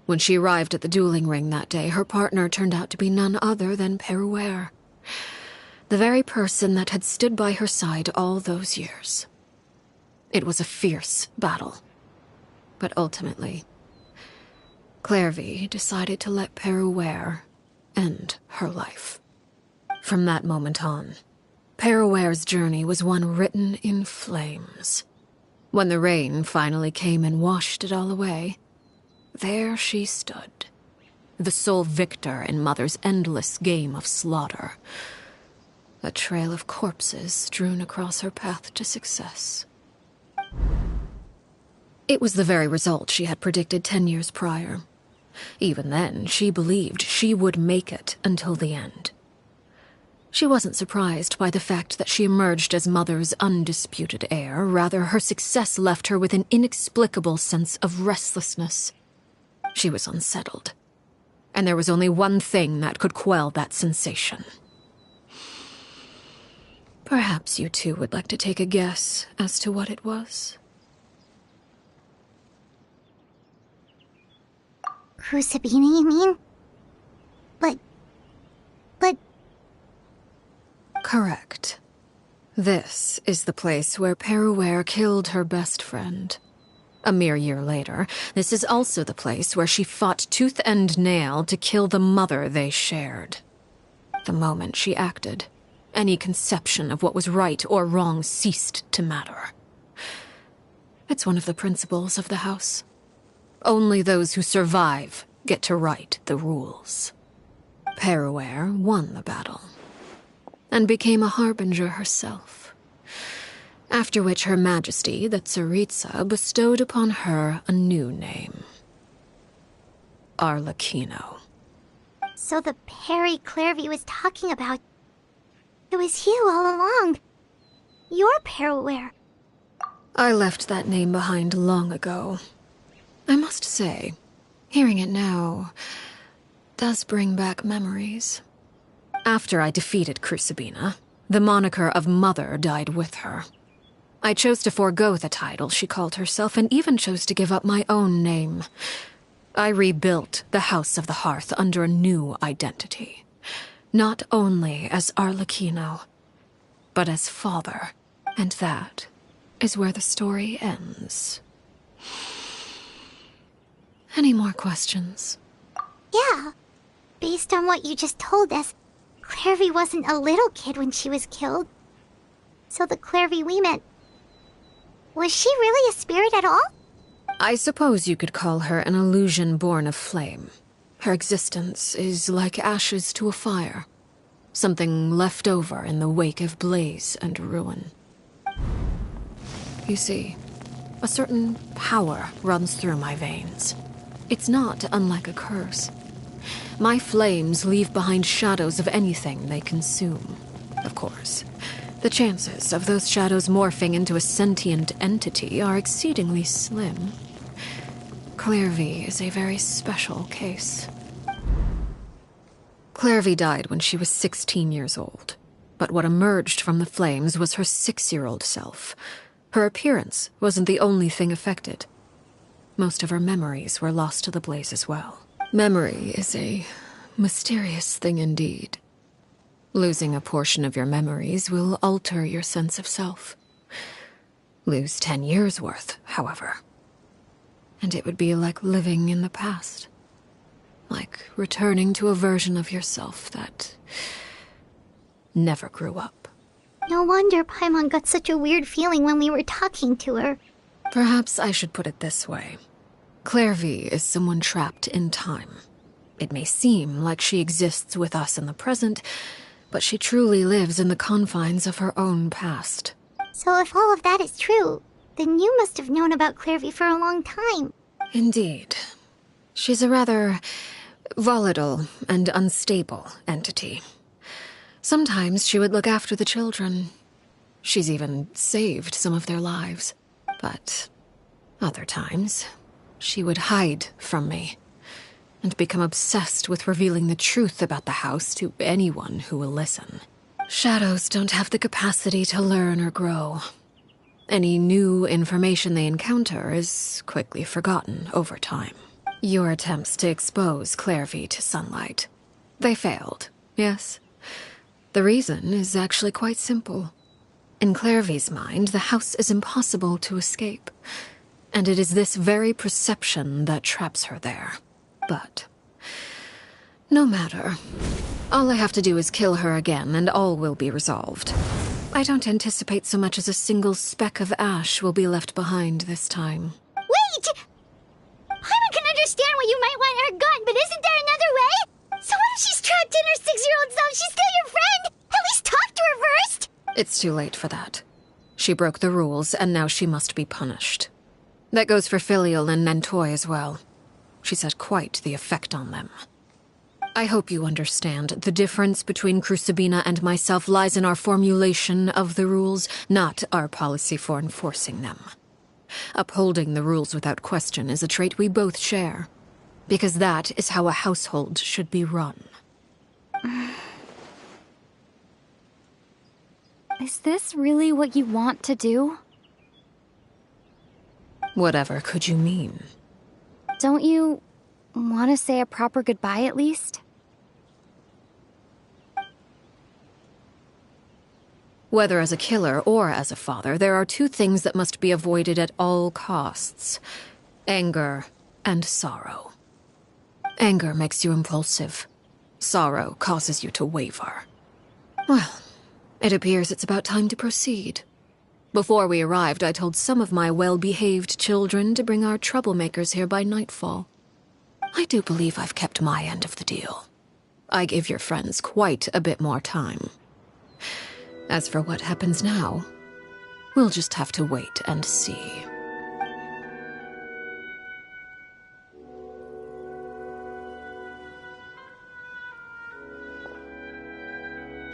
When she arrived at the dueling ring that day, her partner turned out to be none other than Peruere, the very person that had stood by her side all those years. It was a fierce battle, but ultimately, Clairvy decided to let Peruere end her life. From that moment on, Peruere's journey was one written in flames. When the rain finally came and washed it all away, there she stood, the sole victor in Mother's endless game of slaughter. A trail of corpses strewn across her path to success. It was the very result she had predicted 10 years prior. Even then, she believed she would make it until the end. She wasn't surprised by the fact that she emerged as Mother's undisputed heir. Rather, her success left her with an inexplicable sense of restlessness. She was unsettled. And there was only one thing that could quell that sensation. Perhaps you two would like to take a guess as to what it was. Crucibina, you mean? But... Correct. This is the place where Peruere killed her best friend. A mere year later, this is also the place where she fought tooth and nail to kill the mother they shared. The moment she acted, any conception of what was right or wrong ceased to matter. It's one of the principles of the house. Only those who survive get to write the rules. Peruere won the battle, and became a harbinger herself. After which Her Majesty, the Tsaritsa, bestowed upon her a new name. Arlecchino. So the Perry Clairvy was talking about... It was you all along. You're Peruere. I left that name behind long ago. I must say, hearing it now does bring back memories. After I defeated Crucibina, the moniker of Mother died with her. I chose to forego the title she called herself, and even chose to give up my own name. I rebuilt the House of the Hearth under a new identity. Not only as Arlecchino, but as father. And that is where the story ends. Any more questions? Yeah. Based on what you just told us, Clairvy wasn't a little kid when she was killed. So the Clairvy we met... Was she really a spirit at all? I suppose you could call her an illusion born of flame. Her existence is like ashes to a fire. Something left over in the wake of blaze and ruin. You see, a certain power runs through my veins. It's not unlike a curse. My flames leave behind shadows of anything they consume. Of course, the chances of those shadows morphing into a sentient entity are exceedingly slim. Clairvy is a very special case. Clairvy died when she was 16 years old, but what emerged from the flames was her 6-year-old self. Her appearance wasn't the only thing affected. Most of her memories were lost to the blaze as well. Memory is a mysterious thing indeed. Losing a portion of your memories will alter your sense of self. Lose 10 years' worth, however, and it would be like living in the past. Like returning to a version of yourself that never grew up. No wonder Paimon got such a weird feeling when we were talking to her. Perhaps I should put it this way. Clairvy is someone trapped in time. It may seem like she exists with us in the present, but she truly lives in the confines of her own past. So if all of that is true, then you must have known about Clairvy for a long time. Indeed. She's a rather volatile and unstable entity. Sometimes she would look after the children. She's even saved some of their lives. But other times, she would hide from me and become obsessed with revealing the truth about the house to anyone who will listen. Shadows don't have the capacity to learn or grow. Any new information they encounter is quickly forgotten over time. Your attempts to expose Clairvy to sunlight. They failed, yes. The reason is actually quite simple. In Clairvy's mind, the house is impossible to escape, and it is this very perception that traps her there. But no matter. All I have to do is kill her again, and all will be resolved. I don't anticipate so much as a single speck of ash will be left behind this time. Wait! Paimon can understand why you might want her gone, but isn't there another way? So what if she's trapped in her 6-year-old self? She's still your friend! At least talk to her first! It's too late for that. She broke the rules, and now she must be punished. That goes for Filial and Nantoy as well. She's had quite the effect on them. I hope you understand the difference between Crucibina and myself lies in our formulation of the rules, not our policy for enforcing them. Upholding the rules without question is a trait we both share, because that is how a household should be run. Is this really what you want to do? Whatever could you mean? Don't you want to say a proper goodbye at least? Whether as a killer or as a father, there are two things that must be avoided at all costs: anger and sorrow. Anger makes you impulsive. Sorrow causes you to waver. Well, it appears it's about time to proceed. Before we arrived, I told some of my well-behaved children to bring our troublemakers here by nightfall. I do believe I've kept my end of the deal. I gave your friends quite a bit more time. As for what happens now, we'll just have to wait and see.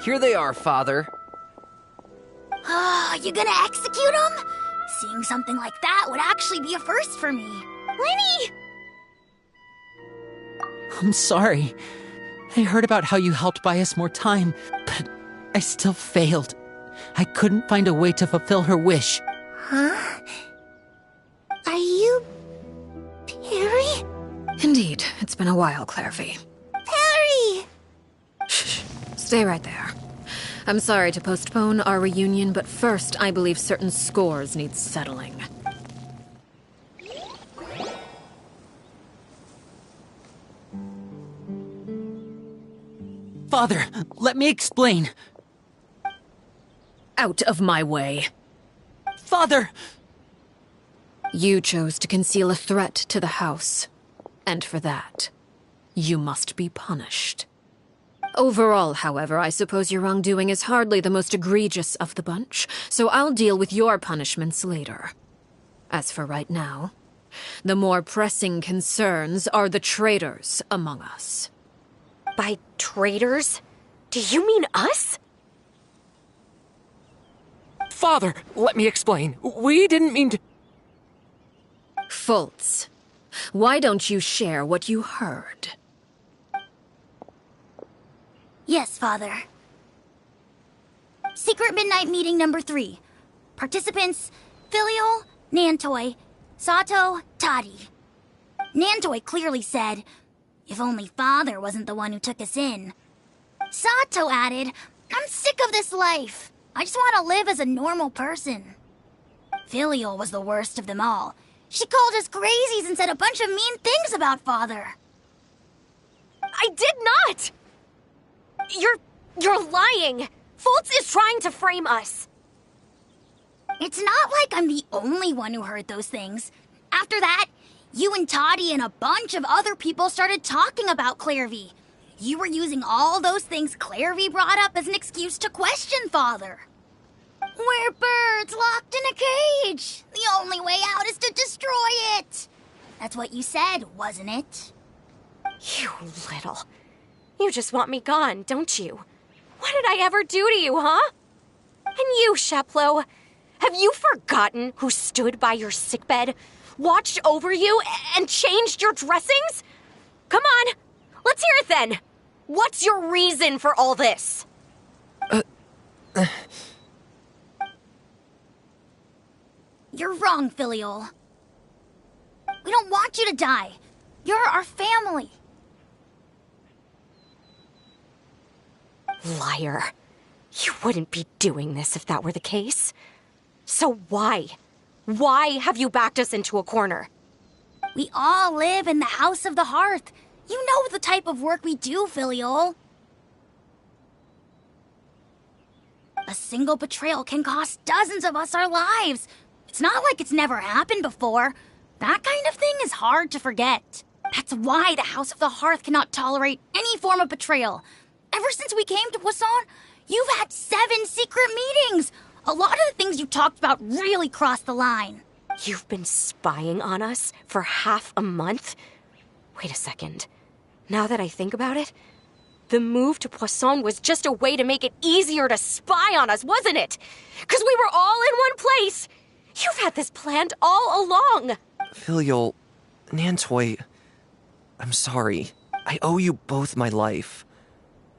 Here they are, Father. You gonna execute him? Seeing something like that would actually be a first for me. Lenny! I'm sorry. I heard about how you helped buy us more time, but I still failed. I couldn't find a way to fulfill her wish. Huh? Are you... Perry? Indeed, it's been a while, Clairvy. Perry! Shh, stay right there. I'm sorry to postpone our reunion, but first I believe certain scores need settling. Father, let me explain. Out of my way. Father! You chose to conceal a threat to the house, and for that, you must be punished. Overall, however, I suppose your wrongdoing is hardly the most egregious of the bunch, so I'll deal with your punishments later. As for right now, the more pressing concerns are the traitors among us. By traitors? Do you mean us? Father, let me explain. We didn't mean to... Fultz, why don't you share what you heard? Yes, Father. Secret Midnight Meeting number 3. Participants, Filial, Nantoy, Sato, Toddy. Nantoy clearly said, "If only Father wasn't the one who took us in." Sato added, "I'm sick of this life. I just want to live as a normal person." Filial was the worst of them all. She called us crazies and said a bunch of mean things about Father. I did not! You're lying! Fultz is trying to frame us! It's not like I'm the only one who heard those things. After that, you and Toddy and a bunch of other people started talking about Clairvy. You were using all those things Clairvy brought up as an excuse to question Father. We're birds locked in a cage. The only way out is to destroy it. That's what you said, wasn't it? You little... You just want me gone, don't you? What did I ever do to you, huh? And you, Sheplo, have you forgotten who stood by your sickbed, watched over you, and changed your dressings? Come on, let's hear it then. What's your reason for all this? You're wrong, Filial. We don't want you to die. You're our family. Liar. You wouldn't be doing this if that were the case. So why? Why have you backed us into a corner? We all live in the House of the Hearth. You know the type of work we do, Filial. A single betrayal can cost dozens of us our lives. It's not like it's never happened before. That kind of thing is hard to forget. That's why the House of the Hearth cannot tolerate any form of betrayal. Ever since we came to Poisson, you've had 7 secret meetings. A lot of the things you talked about really crossed the line. You've been spying on us for half a month? Wait a second. Now that I think about it, the move to Poisson was just a way to make it easier to spy on us, wasn't it? Because we were all in one place. You've had this planned all along. Filial, Nantoy, I'm sorry. I owe you both my life.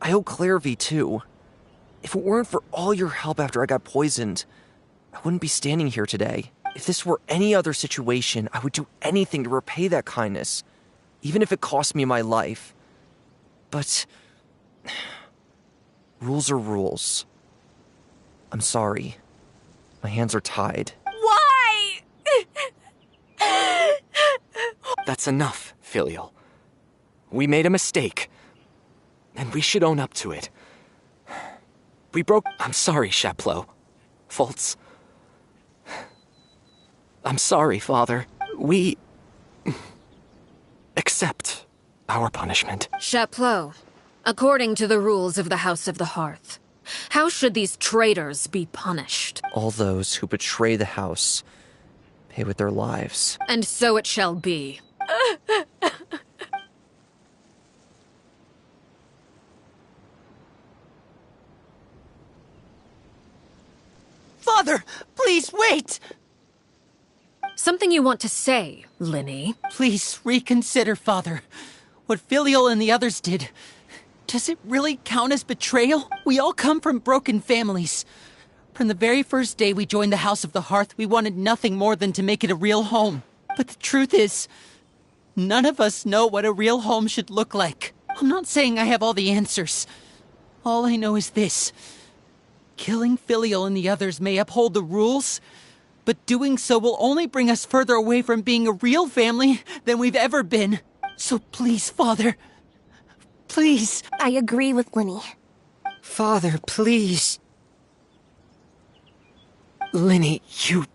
I owe Clairvy too. If it weren't for all your help after I got poisoned, I wouldn't be standing here today. If this were any other situation, I would do anything to repay that kindness, even if it cost me my life. But rules are rules. I'm sorry. My hands are tied. Why? That's enough, Filial. We made a mistake, and we should own up to it. I'm sorry, Chapleau. Fultz. I'm sorry, Father. We accept our punishment. Chapleau, according to the rules of the House of the Hearth, how should these traitors be punished? All those who betray the house pay with their lives. And so it shall be. Father, please wait! Something you want to say, Linny? Please reconsider, Father. What Filial and the others did. Does it really count as betrayal? We all come from broken families. From the very first day we joined the House of the Hearth, we wanted nothing more than to make it a real home. But the truth is, none of us know what a real home should look like. I'm not saying I have all the answers. All I know is this. Killing Filial and the others may uphold the rules, but doing so will only bring us further away from being a real family than we've ever been. So please, Father, please. I agree with Linny. Father, please. Linny, you...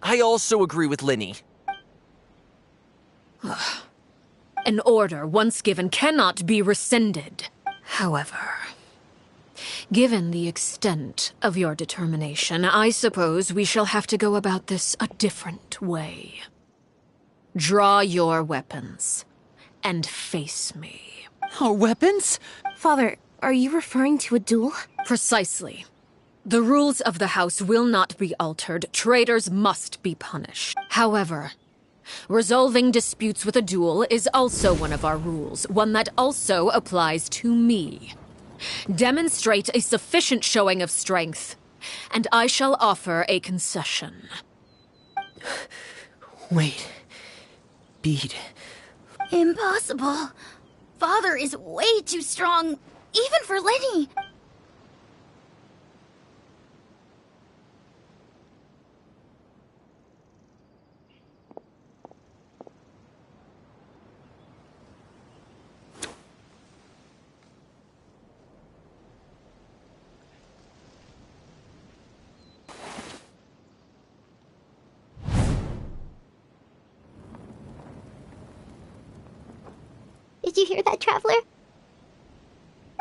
I also agree with Linny. An order once given cannot be rescinded. However, given the extent of your determination, I suppose we shall have to go about this a different way. Draw your weapons and face me. Our weapons? Father, are you referring to a duel? Precisely. The rules of the house will not be altered. Traitors must be punished. However, resolving disputes with a duel is also one of our rules, one that also applies to me. Demonstrate a sufficient showing of strength, and I shall offer a concession. Wait. Bede. Impossible. Father is way too strong, even for Linny. Did you hear that, Traveler?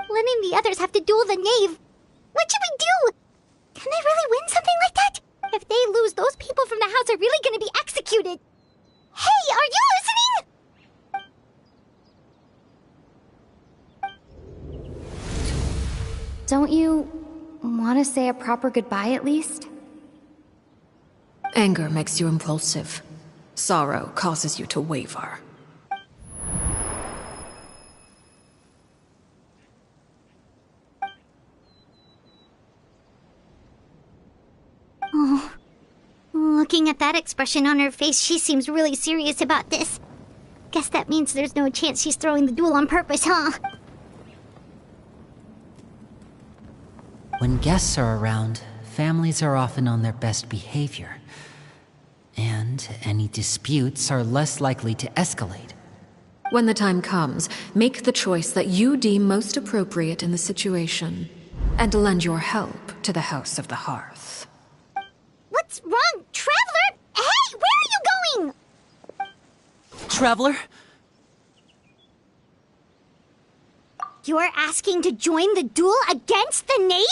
Linny and the others have to duel the knave. What should we do? Can they really win something like that? If they lose, those people from the house are really going to be executed. Hey, are you listening? Don't you want to say a proper goodbye at least? Anger makes you impulsive. Sorrow causes you to waver. Oh, looking at that expression on her face, she seems really serious about this. Guess that means there's no chance she's throwing the duel on purpose, huh? When guests are around, families are often on their best behavior. And any disputes are less likely to escalate. When the time comes, make the choice that you deem most appropriate in the situation, and lend your help to the House of the Hearth. What's wrong, Traveler? Hey, where are you going? Traveler? You're asking to join the duel against the knave?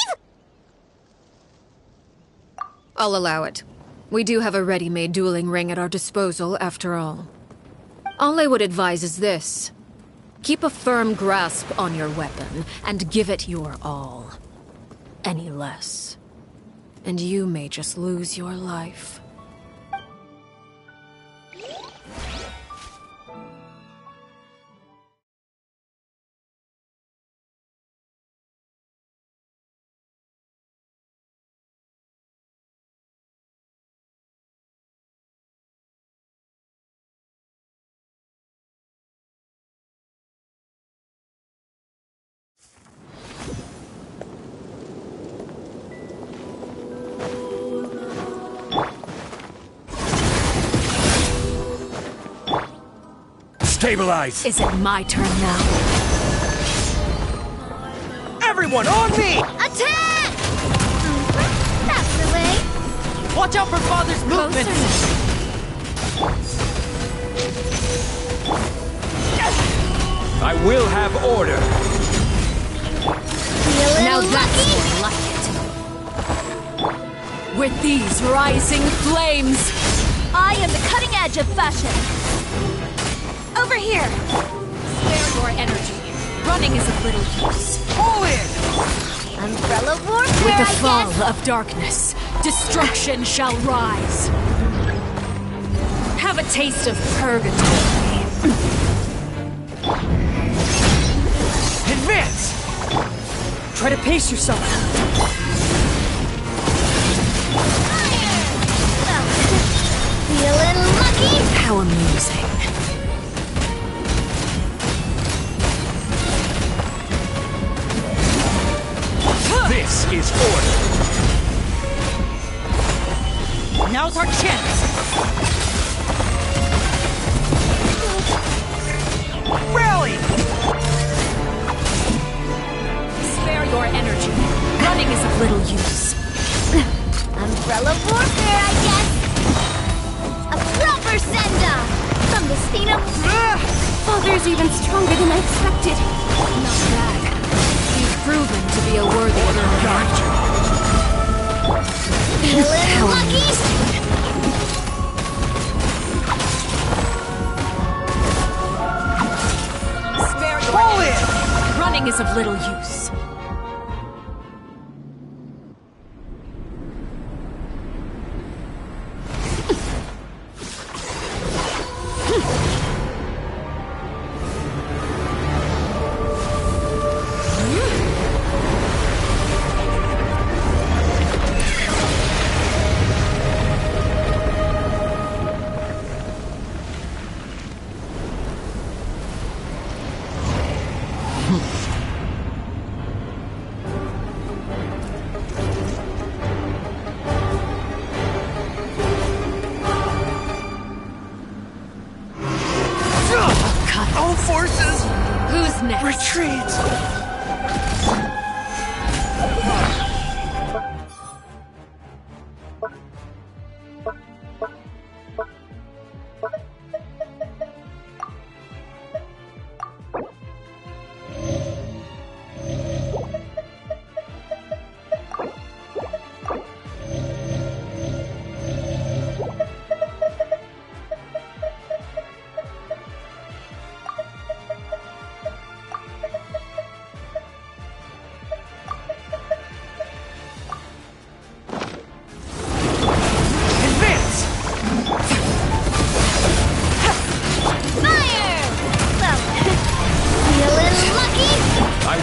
I'll allow it. We do have a ready-made dueling ring at our disposal, after all. All I would advise is this. Keep a firm grasp on your weapon, and give it your all. Any less, and you may just lose your life. Stabilize! Is it my turn now? Everyone, on me! Attack! That's the way. Watch out for Father's movements! I will have order. Now that's more like it. With these rising flames, I am the cutting edge of fashion. Over here! spare your energy. Running is of little use. Pull in! Umbrella warfare, With the I fall guess. of darkness, destruction shall rise. Have a taste of purgatory. Advance! Try to pace yourself. Feeling lucky? How amusing. This is order. Now's our chance! Rally! Spare your energy. Running is of little use. Umbrella warfare, I guess. A proper send-off from the stain of... Father's even stronger than I expected. Not bad. You've proven to be a worthy companion. Feeling lucky? Spare your energy. Running is of little use. All forces! Who's next? Retreat!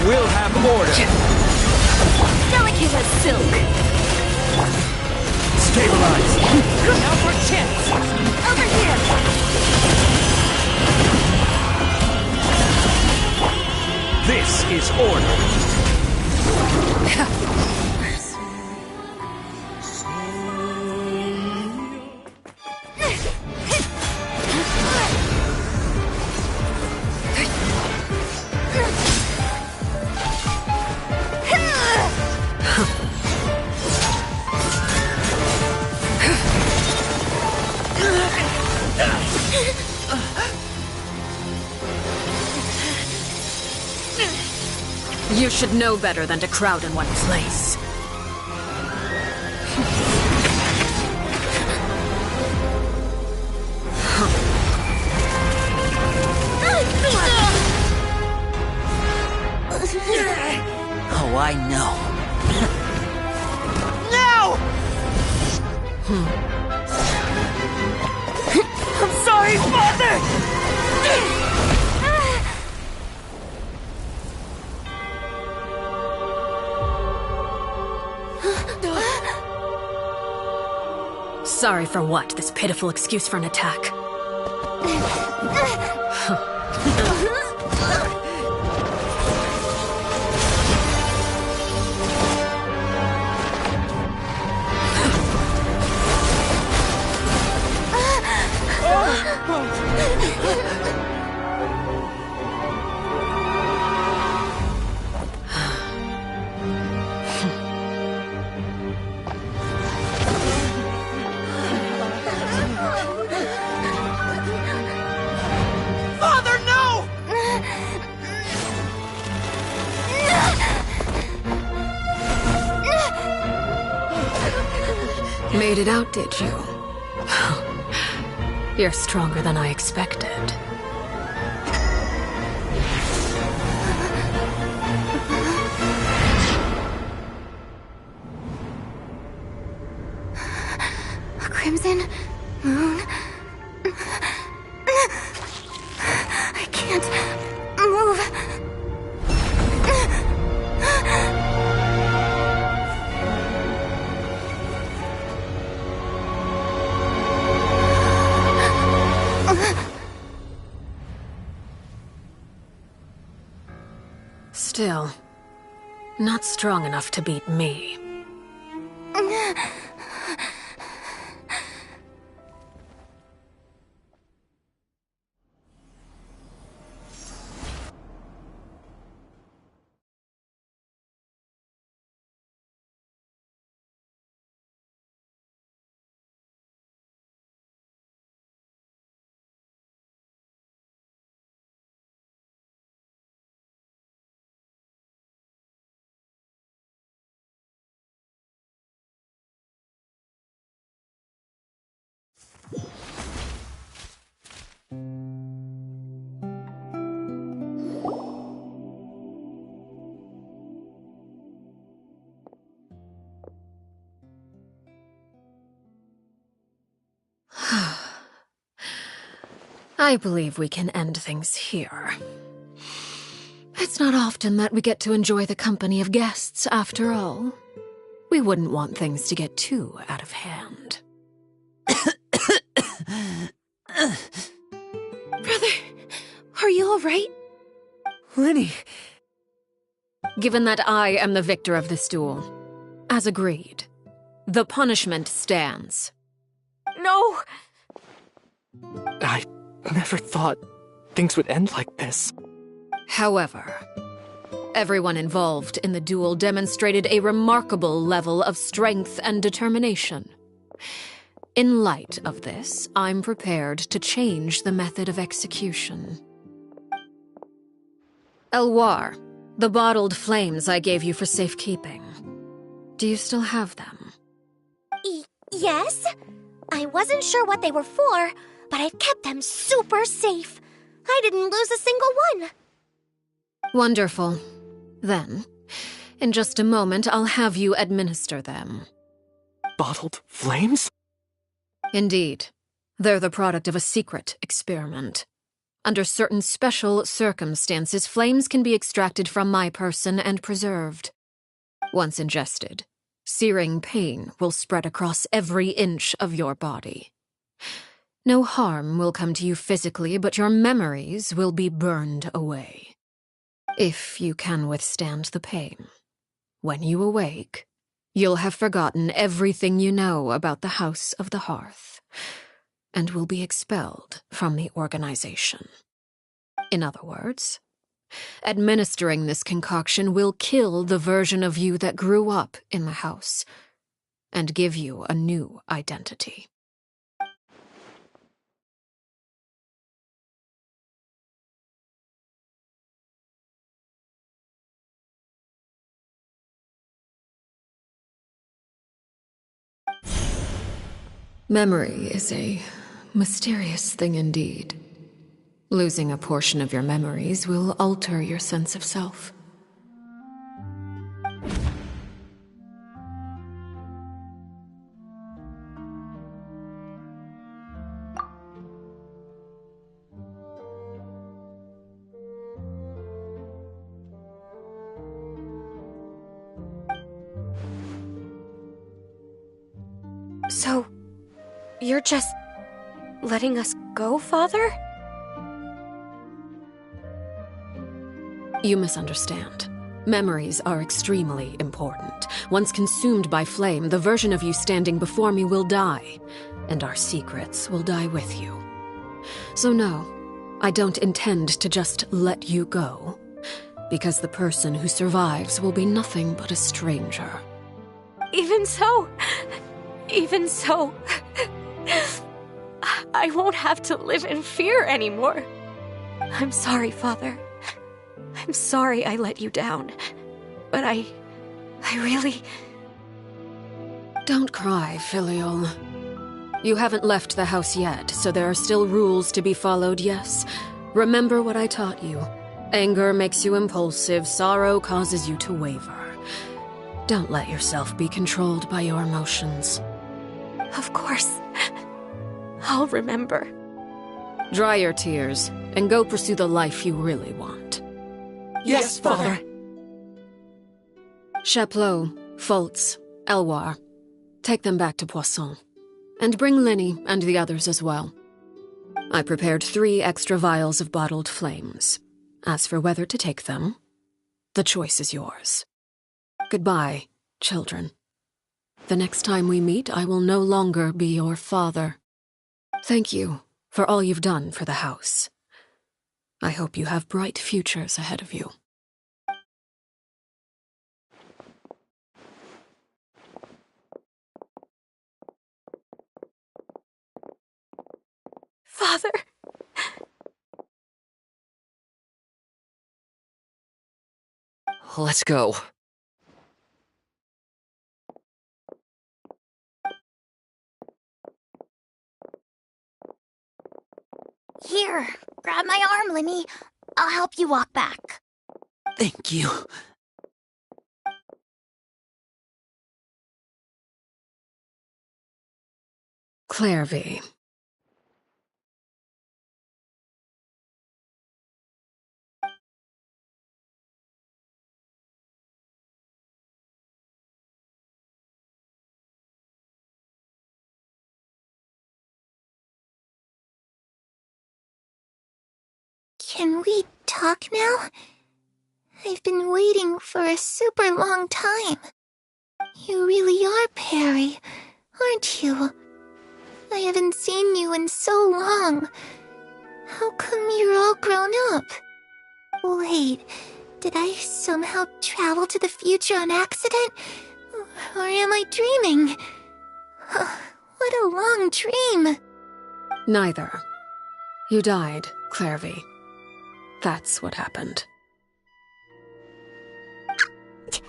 Will have order. Delicate as silk. Stabilize. Now for a chance. Over here. This is order. You should know better than to crowd in one place. I know. No! I'm sorry, Father! Sorry for what? This pitiful excuse for an attack. Father, no! Made it out, did you? You're stronger than I expected. A crimson moon. I can't move. Still, not strong enough to beat me. I believe we can end things here. It's not often that we get to enjoy the company of guests, after all. We wouldn't want things to get too out of hand. Brother, are you all right? Lenny! Given that I am the victor of this duel, as agreed, the punishment stands. No! I never thought things would end like this. However, everyone involved in the duel demonstrated a remarkable level of strength and determination. In light of this, I'm prepared to change the method of execution. Elwar, the bottled flames I gave you for safekeeping. Do you still have them? Yes? I wasn't sure what they were for, but I've kept them super safe. I didn't lose a single one. Wonderful. Then, in just a moment, I'll have you administer them. Bottled flames? Indeed. They're the product of a secret experiment. Under certain special circumstances, flames can be extracted from my person and preserved. Once ingested, searing pain will spread across every inch of your body. No harm will come to you physically, but your memories will be burned away. If you can withstand the pain, when you awake, you'll have forgotten everything you know about the House of the Hearth, and will be expelled from the organization. In other words, administering this concoction will kill the version of you that grew up in the house, and give you a new identity. Memory is a mysterious thing indeed. Losing a portion of your memories will alter your sense of self. So, you're just letting us go, Father? You misunderstand. Memories are extremely important. Once consumed by flame, the version of you standing before me will die, and our secrets will die with you. So no, I don't intend to just let you go, because the person who survives will be nothing but a stranger. Even so, I won't have to live in fear anymore. I'm sorry, Father. I'm sorry I let you down. But I really... Don't cry, Filial. You haven't left the house yet, so there are still rules to be followed, yes? Remember what I taught you. Anger makes you impulsive, sorrow causes you to waver. Don't let yourself be controlled by your emotions. Of course. I'll remember. Dry your tears, and go pursue the life you really want. Yes, Father. Chaplot, Foltz, Elwar. Take them back to Poisson. And bring Linny and the others as well. I prepared 3 extra vials of bottled flames. As for whether to take them, the choice is yours. Goodbye, children. The next time we meet, I will no longer be your father. Thank you for all you've done for the house. I hope you have bright futures ahead of you. Father! Let's go. Here, grab my arm, Linny. I'll help you walk back. Thank you. Clairvy. Can we talk now? I've been waiting for a super long time. You really are Perry, aren't you? I haven't seen you in so long. How come you're all grown up? Wait, did I somehow travel to the future on accident? Or am I dreaming? What a long dream. Neither. You died, Clairvy. That's what happened. You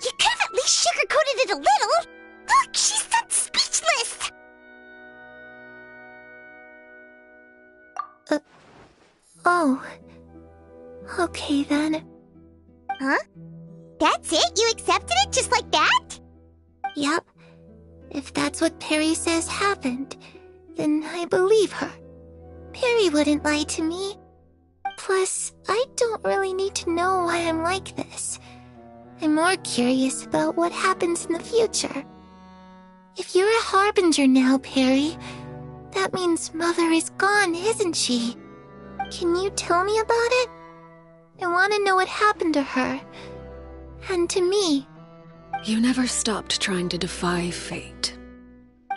could have at least sugarcoated it a little. Look, she's done speechless. Oh. Okay then. Huh? That's it? You accepted it just like that? Yep. If that's what Perry says happened, then I believe her. Perry wouldn't lie to me. Plus, I don't really need to know why I'm like this. I'm more curious about what happens in the future. If you're a harbinger now, Perry, that means Mother is gone, isn't she? Can you tell me about it? I want to know what happened to her. And to me. You never stopped trying to defy fate.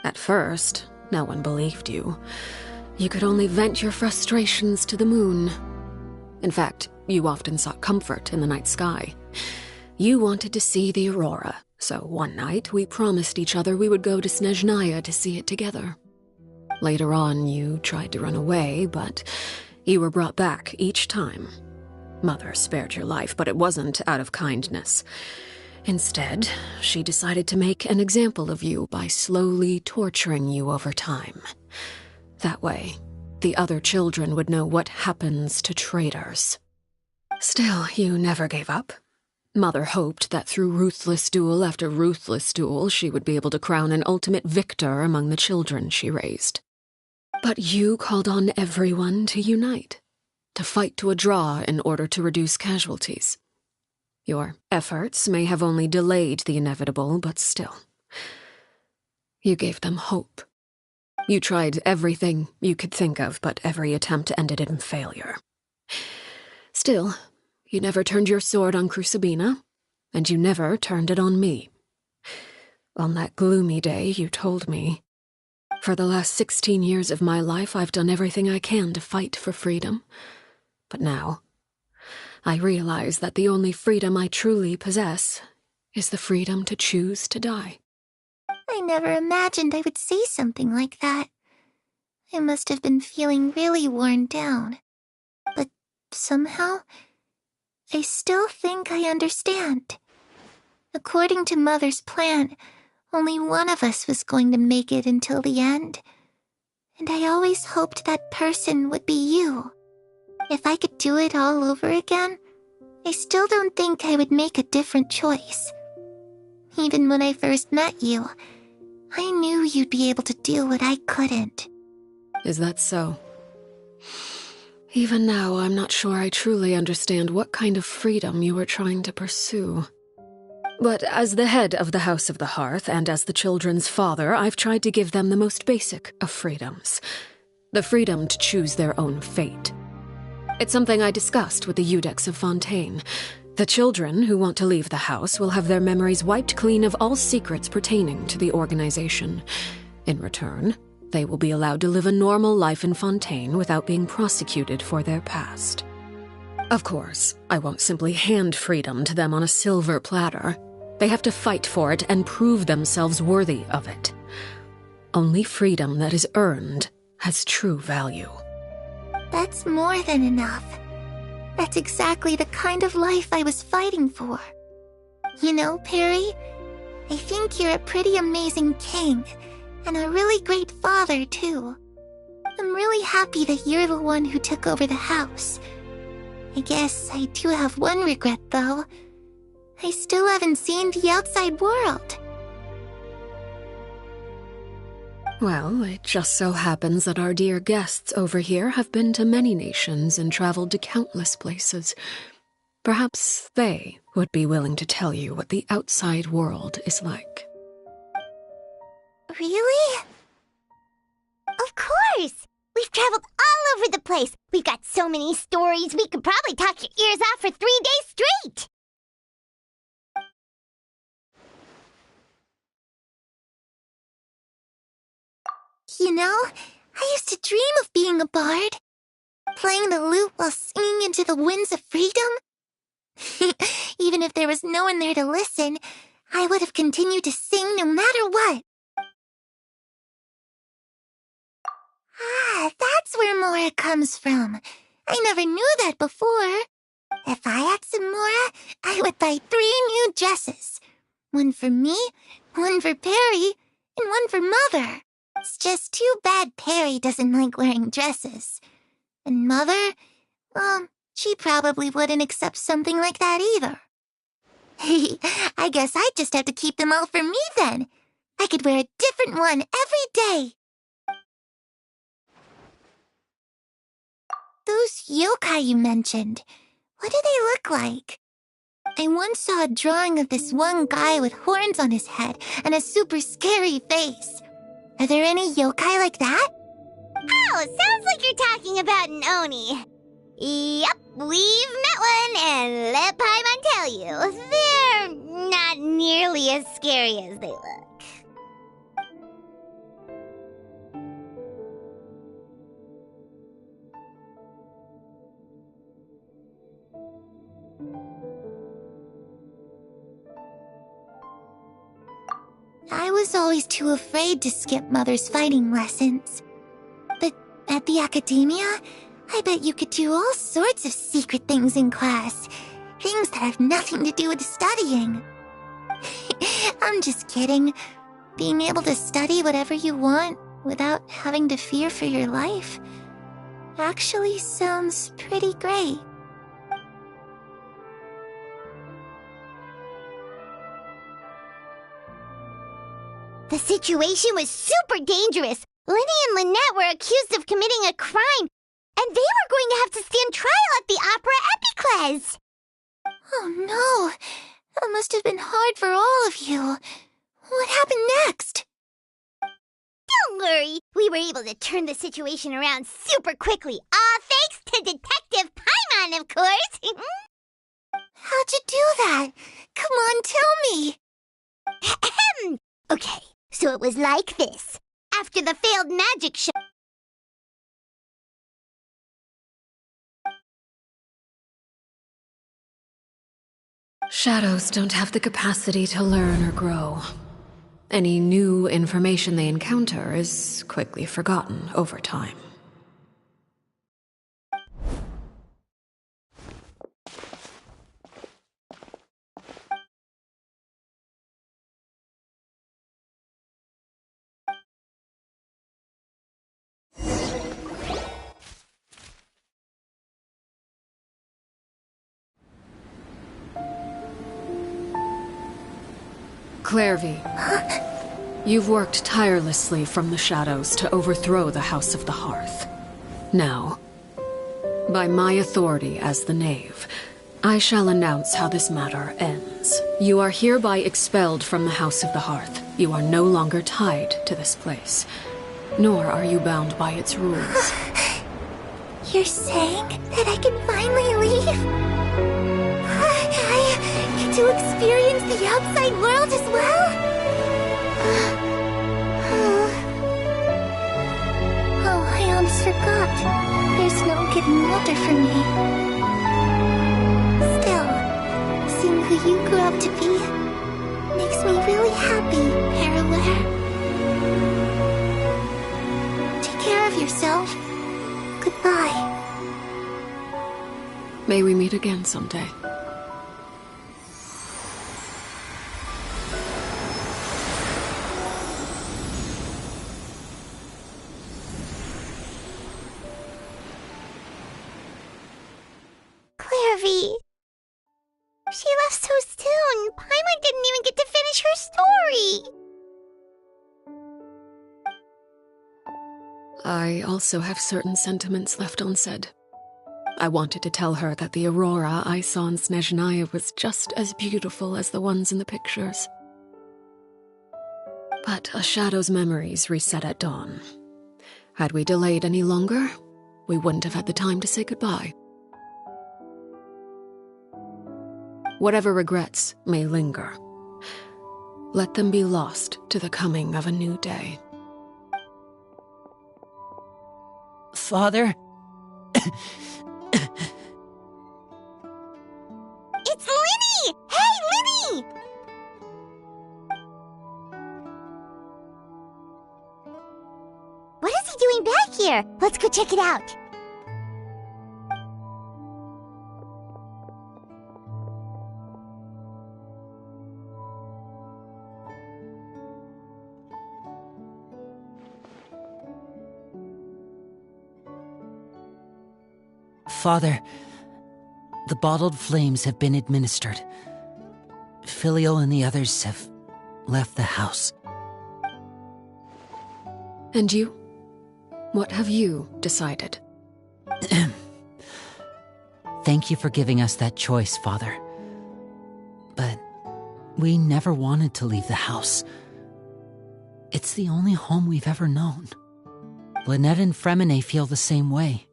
At first, no one believed you. You could only vent your frustrations to the moon. In fact, you often sought comfort in the night sky. You wanted to see the aurora, so one night we promised each other we would go to Snezhnaya to see it together. Later on, you tried to run away, but you were brought back each time. Mother spared your life, but it wasn't out of kindness. Instead, she decided to make an example of you by slowly torturing you over time. That way, the other children would know what happens to traitors. Still, you never gave up. Mother hoped that through ruthless duel after ruthless duel, she would be able to crown an ultimate victor among the children she raised. But you called on everyone to unite, to fight to a draw in order to reduce casualties. Your efforts may have only delayed the inevitable, but still. You gave them hope. You tried everything you could think of, but every attempt ended in failure. Still, you never turned your sword on Crucibina, and you never turned it on me. On that gloomy day, you told me, "For the last 16 years of my life, I've done everything I can to fight for freedom. But now, I realize that the only freedom I truly possess is the freedom to choose to die." I never imagined I would say something like that. I must have been feeling really worn down. But somehow, I still think I understand. According to Mother's plan, only one of us was going to make it until the end. And I always hoped that person would be you. If I could do it all over again, I still don't think I would make a different choice. Even when I first met you, I knew you'd be able to do what I couldn't. Is that so? Even now, I'm not sure I truly understand what kind of freedom you are trying to pursue. But as the head of the House of the Hearth and as the children's father, I've tried to give them the most basic of freedoms. The freedom to choose their own fate. It's something I discussed with the Eudex of Fontaine. The children who want to leave the house will have their memories wiped clean of all secrets pertaining to the organization. In return, they will be allowed to live a normal life in Fontaine without being prosecuted for their past. Of course, I won't simply hand freedom to them on a silver platter. They have to fight for it and prove themselves worthy of it. Only freedom that is earned has true value. That's more than enough. That's exactly the kind of life I was fighting for. You know, Perry, I think you're a pretty amazing king, and a really great father, too. I'm really happy that you're the one who took over the house. I guess I do have one regret, though. I still haven't seen the outside world. Well, it just so happens that our dear guests over here have been to many nations and traveled to countless places. Perhaps they would be willing to tell you what the outside world is like. Really? Of course! We've traveled all over the place. We've got so many stories, we could probably talk your ears off for 3 days straight. You know, I used to dream of being a bard. Playing the lute while singing into the winds of freedom. Even if there was no one there to listen, I would have continued to sing no matter what. Ah, that's where Mora comes from. I never knew that before. If I had some Mora, I would buy 3 new dresses. One for me, one for Perry, and one for Mother. It's just too bad Perry doesn't like wearing dresses. And Mother, well, she probably wouldn't accept something like that either. I guess I'd just have to keep them all for me then. I could wear a different one every day. Those yokai you mentioned, what do they look like? I once saw a drawing of this one guy with horns on his head and a super scary face. Are there any yokai like that? Oh, sounds like you're talking about an Oni. Yep, we've met one, and let Paimon tell you, they're not nearly as scary as they look. I was always too afraid to skip Mother's fighting lessons. But at the academia, I bet you could do all sorts of secret things in class. Things that have nothing to do with studying. I'm just kidding. Being able to study whatever you want without having to fear for your life actually sounds pretty great. The situation was super dangerous. Lenny and Lynette were accused of committing a crime, and they were going to have to stand trial at the Opera Epicles. Oh no, that must have been hard for all of you. What happened next? Don't worry, we were able to turn the situation around super quickly. All thanks to Detective Paimon, of course. How'd you do that? Come on, tell me. Okay, so it was like this. After the failed magic show... Shadows don't have the capacity to learn or grow. Any new information they encounter is quickly forgotten over time. Clairvy, you've worked tirelessly from the shadows to overthrow the House of the Hearth. Now, by my authority as the knave, I shall announce how this matter ends. You are hereby expelled from the House of the Hearth. You are no longer tied to this place, nor are you bound by its rules. You're saying that I can finally leave? I get to experience the outside world as well? Oh, I almost forgot. There's no getting older for me. Still, seeing who you grew up to be makes me really happy, Parallel. Take care of yourself. Goodbye. May we meet again someday. Clairvy. She left so soon. Paimon didn't even get to finish her story. I also have certain sentiments left unsaid. I wanted to tell her that the aurora I saw in Snezhnaya was just as beautiful as the ones in the pictures. But a shadow's memories reset at dawn. Had we delayed any longer, we wouldn't have had the time to say goodbye. Whatever regrets may linger, let them be lost to the coming of a new day. Father? It's Linny! Hey, Linny! What is he doing back here? Let's go check it out. Father, the bottled flames have been administered. Filio and the others have left the house. And you? What have you decided? Thank you for giving us that choice, Father. But we never wanted to leave the house. It's the only home we've ever known. Lynette and Fremine feel the same way.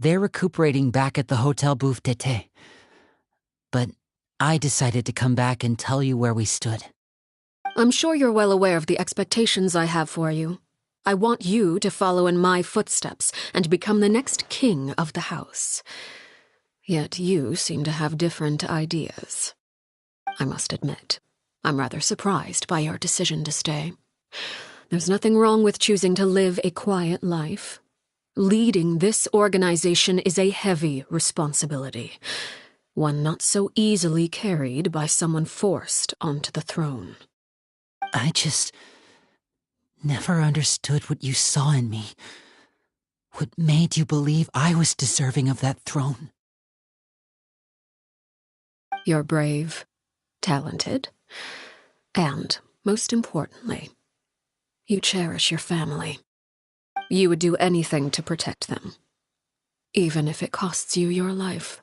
They're recuperating back at the Hotel Bouffe d'été. But I decided to come back and tell you where we stood. I'm sure you're well aware of the expectations I have for you. I want you to follow in my footsteps and become the next king of the house. Yet you seem to have different ideas. I must admit, I'm rather surprised by your decision to stay. There's nothing wrong with choosing to live a quiet life. Leading this organization is a heavy responsibility, one not so easily carried by someone forced onto the throne. I just never understood what you saw in me. What made you believe I was deserving of that throne? You're brave, talented, and, most importantly, you cherish your family. You would do anything to protect them, even if it costs you your life.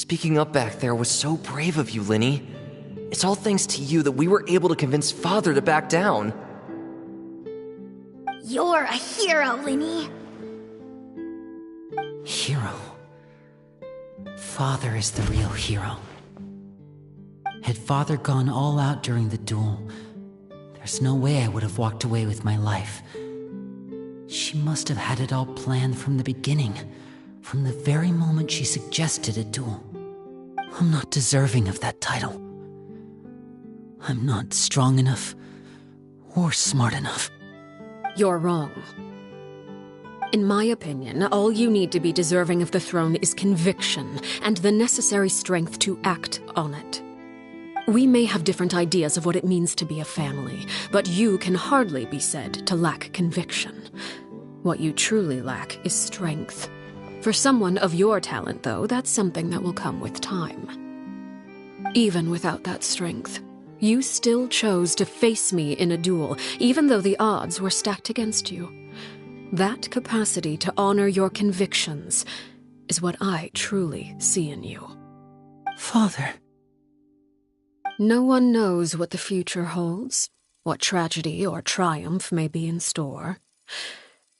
Speaking up back there was so brave of you, Linny. It's all thanks to you that we were able to convince Father to back down. You're a hero, Linny. Hero. Father is the real hero. Had Father gone all out during the duel, there's no way I would have walked away with my life. She must have had it all planned from the beginning, from the very moment she suggested a duel. I'm not deserving of that title. I'm not strong enough or smart enough. You're wrong. In my opinion, all you need to be deserving of the throne is conviction and the necessary strength to act on it. We may have different ideas of what it means to be a family, but you can hardly be said to lack conviction. What you truly lack is strength. For someone of your talent, though, that's something that will come with time. Even without that strength, you still chose to face me in a duel, even though the odds were stacked against you. That capacity to honor your convictions is what I truly see in you. Father. No one knows what the future holds, what tragedy or triumph may be in store.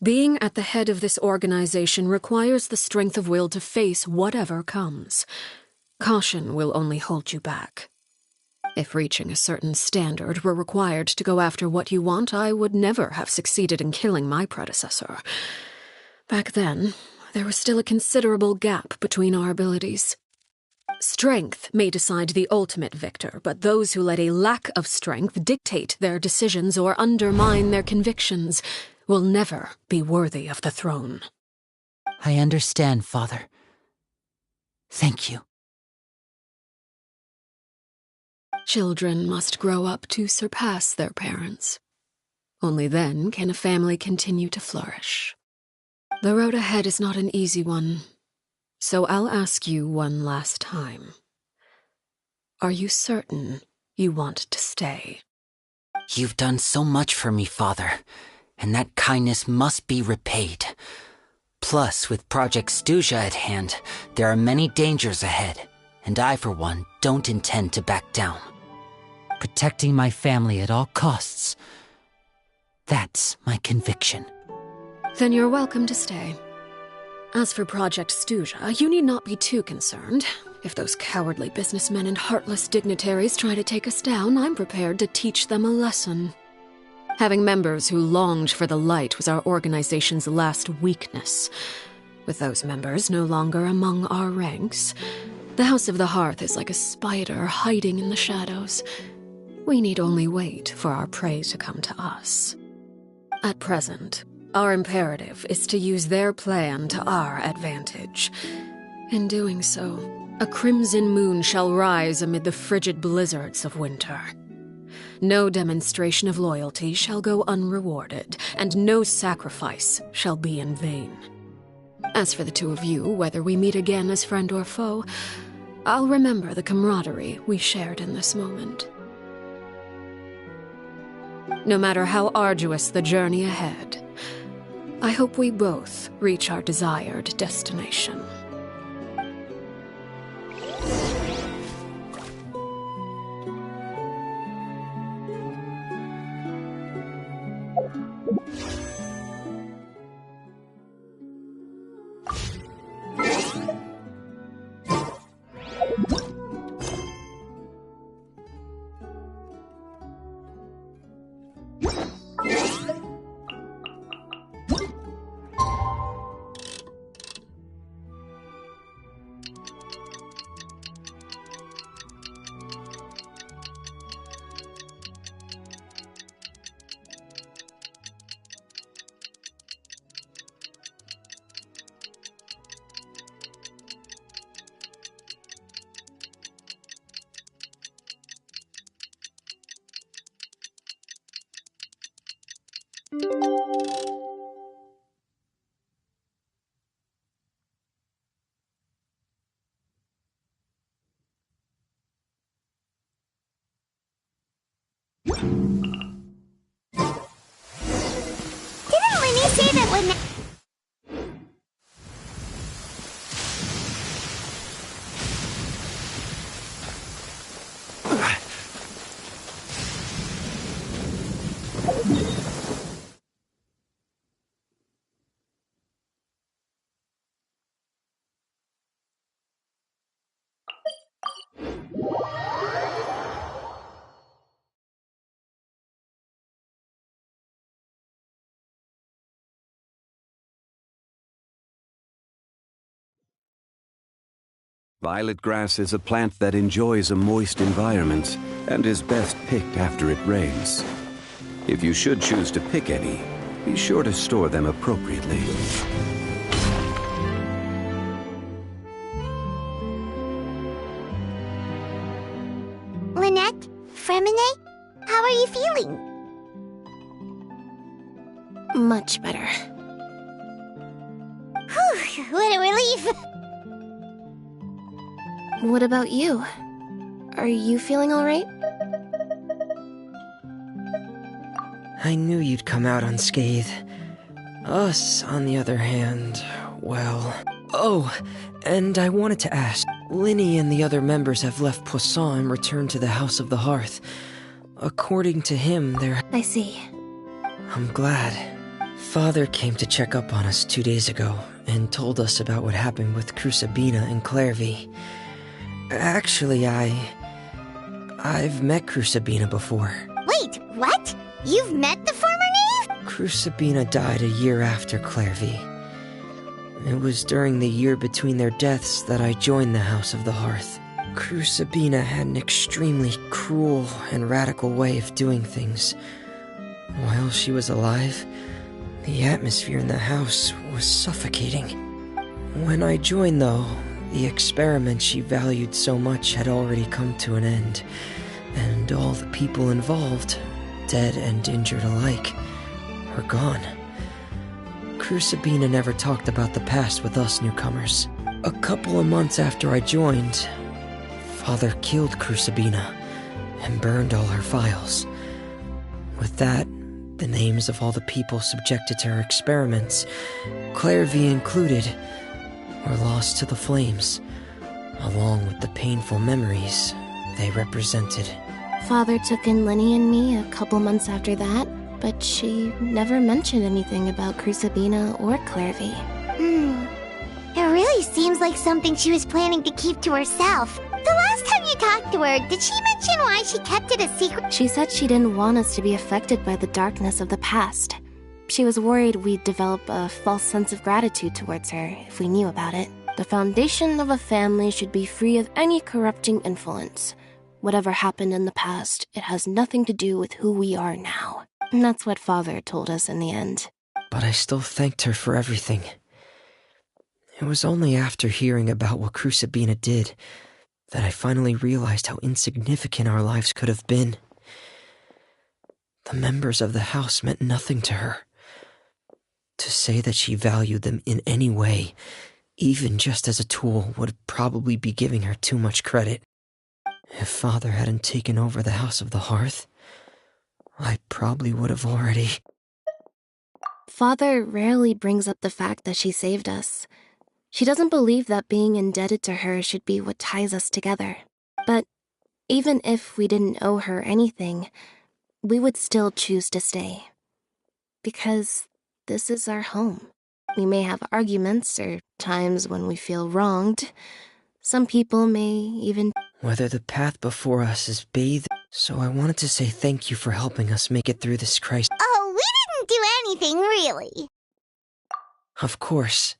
Being at the head of this organization requires the strength of will to face whatever comes. Caution will only hold you back. If reaching a certain standard were required to go after what you want, I would never have succeeded in killing my predecessor. Back then, there was still a considerable gap between our abilities. Strength may decide the ultimate victor, but those who let a lack of strength dictate their decisions or undermine their convictions will never be worthy of the throne. I understand, Father. Thank you. Children must grow up to surpass their parents. Only then can a family continue to flourish. The road ahead is not an easy one, so I'll ask you one last time. Are you certain you want to stay? You've done so much for me, Father, and that kindness must be repaid. Plus, with Project Stuja at hand, there are many dangers ahead, and I, for one, don't intend to back down. Protecting my family at all costs. That's my conviction. Then you're welcome to stay. As for Project Stuja, you need not be too concerned. If those cowardly businessmen and heartless dignitaries try to take us down, I'm prepared to teach them a lesson. Having members who longed for the light was our organization's last weakness. With those members no longer among our ranks, the House of the Hearth is like a spider hiding in the shadows. We need only wait for our prey to come to us. At present, our imperative is to use their plan to our advantage. In doing so, a crimson moon shall rise amid the frigid blizzards of winter. No demonstration of loyalty shall go unrewarded, and no sacrifice shall be in vain. As for the two of you, whether we meet again as friend or foe, I'll remember the camaraderie we shared in this moment. No matter how arduous the journey ahead, I hope we both reach our desired destination. Didn't Linny say that when... Violet grass is a plant that enjoys a moist environment and is best picked after it rains. If you should choose to pick any, be sure to store them appropriately. Lynette? Fremine? How are you feeling? Much better. Whew, what a relief! What about you? Are you feeling alright? I knew you'd come out unscathed. Us, on the other hand, well... Oh, and I wanted to ask. Linny and the other members have left Poisson and returned to the House of the Hearth. According to him, they're... I see. I'm glad. Father came to check up on us 2 days ago and told us about what happened with Crusabina and Clairvy. Actually, I've met Crusabina before. Wait, what? You've met the former knave? Crusabina died a year after Clairvy. It was during the year between their deaths that I joined the House of the Hearth. Crusabina had an extremely cruel and radical way of doing things. While she was alive, the atmosphere in the house was suffocating. When I joined, though, the experiment she valued so much had already come to an end, and all the people involved, dead and injured alike, were gone. Crusabina never talked about the past with us newcomers. A couple of months after I joined, Father killed Crusabina and burned all her files. With that, the names of all the people subjected to her experiments, Clairvy included, were lost to the flames, along with the painful memories they represented. Father took in Linny and me a couple months after that, but she never mentioned anything about Crusabina or Clairvy. It really seems like something she was planning to keep to herself. The last time you talked to her, did she mention why she kept it a secret? She said she didn't want us to be affected by the darkness of the past. She was worried we'd develop a false sense of gratitude towards her if we knew about it. The foundation of a family should be free of any corrupting influence. Whatever happened in the past, it has nothing to do with who we are now. And that's what Father told us in the end. But I still thanked her for everything. It was only after hearing about what Crusabina did that I finally realized how insignificant our lives could have been. The members of the house meant nothing to her. To say that she valued them in any way, even just as a tool, would probably be giving her too much credit. If Father hadn't taken over the House of the Hearth, I probably would have already... Father rarely brings up the fact that she saved us. She doesn't believe that being indebted to her should be what ties us together. But even if we didn't owe her anything, we would still choose to stay. Because this is our home. We may have arguments or times when we feel wronged. Some people may even... Whether the path before us is bathed... So I wanted to say thank you for helping us make it through this crisis. Oh, we didn't do anything, really. Of course.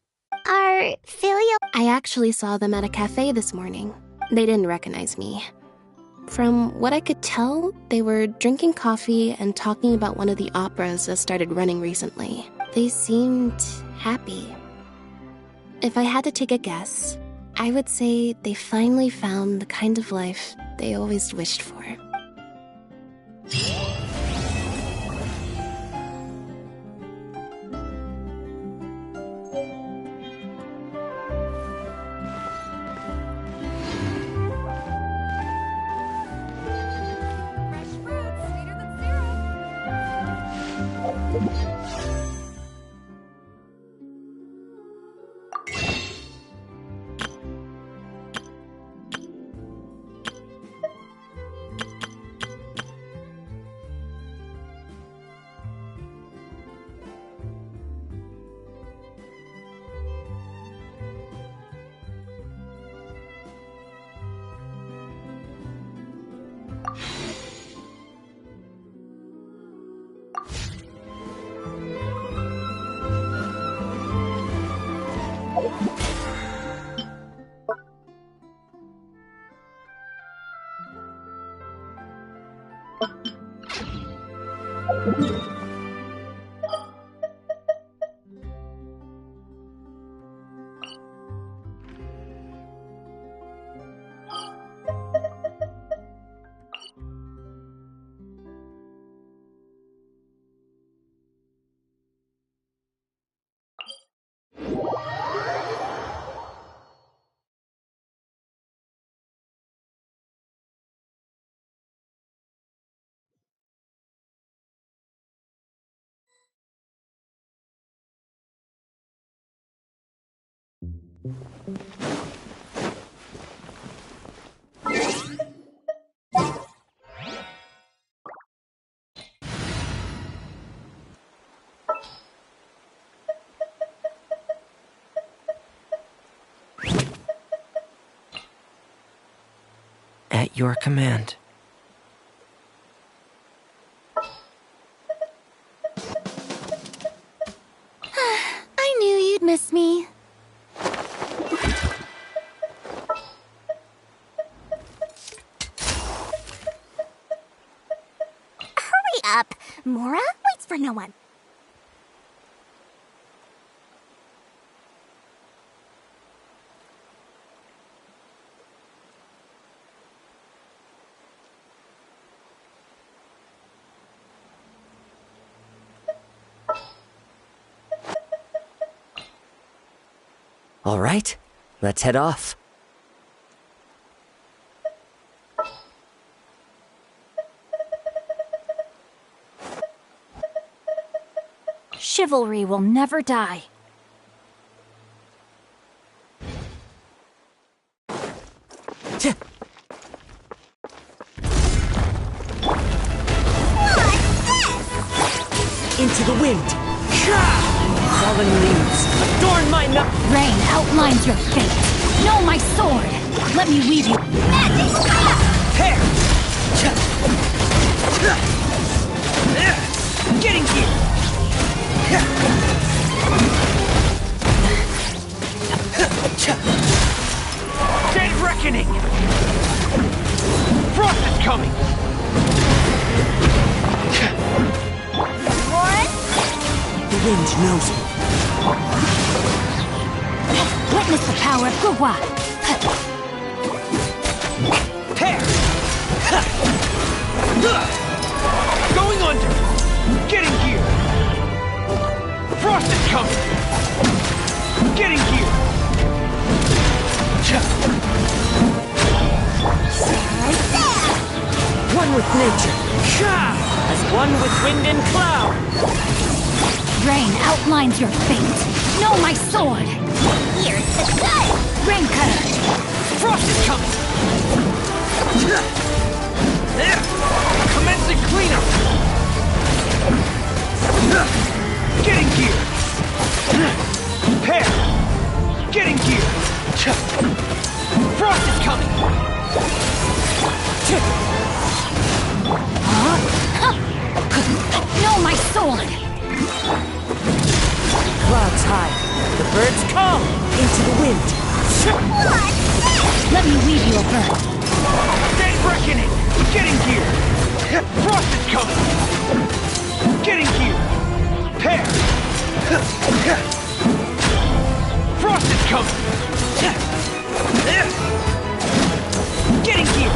Our filial... I actually saw them at a cafe this morning. They didn't recognize me. From what I could tell, they were drinking coffee and talking about one of the operas that started running recently. They seemed happy. If I had to take a guess, I would say they finally found the kind of life they always wished for. At your command. I knew you'd miss me. Hurry up! Mora waits for no one. All right, let's head off. Chivalry will never die. Into the wind! Fallen leaves, adorn my Rain outlines your fate. Know my sword! Let me weave you. Magic Hair! Getting here! Day of reckoning! Frost is coming! The wind knows me. Witness the power of Gugwa. Hair! Going under! Getting here! Frost is coming! Getting here! One with nature. As one with wind and cloud. Rain outlines your fate. Know my sword. Here's the gun! Rain cutter. Frost is coming! Commencing cleanup! Getting gear! Hair! Getting gear! Frost is coming! Know my sword. Clouds high. The birds come into the wind. Let me weave you a bird. Day reckoning! Getting gear! Frost is coming! Getting gear! Hair! Frost is coming! Getting gear!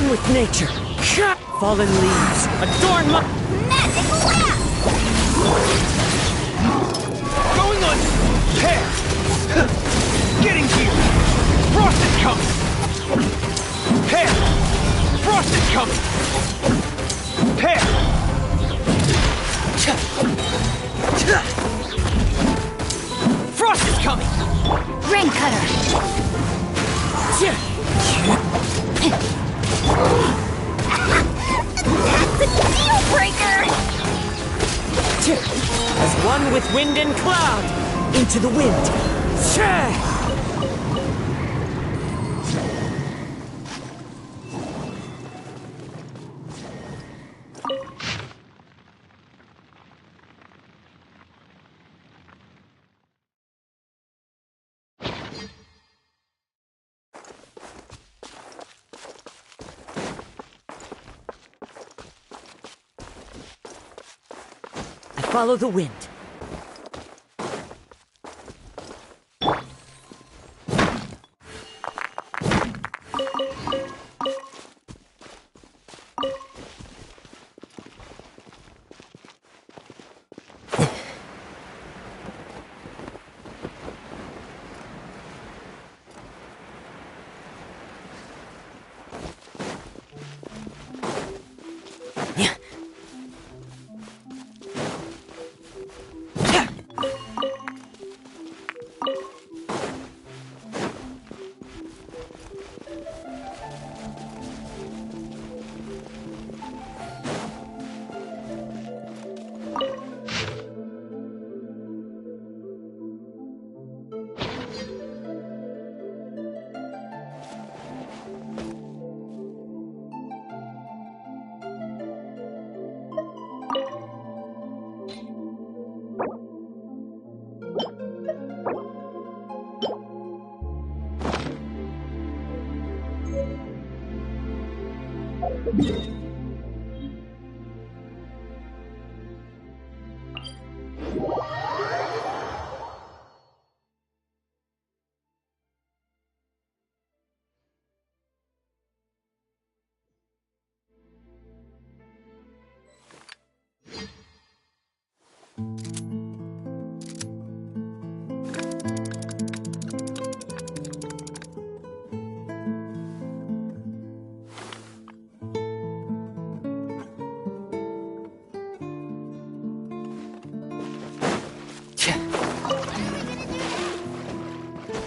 one with nature. Fallen leaves, adorn my... Magic whip! Going on! Hair! Getting here! Frost is coming! Hair! Frost is coming! Hair! Frost is coming! Rain cutter! That's a deal breaker! As one with wind and cloud, into the wind. Follow the wind.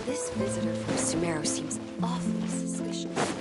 This visitor from Sumeru seems awfully suspicious.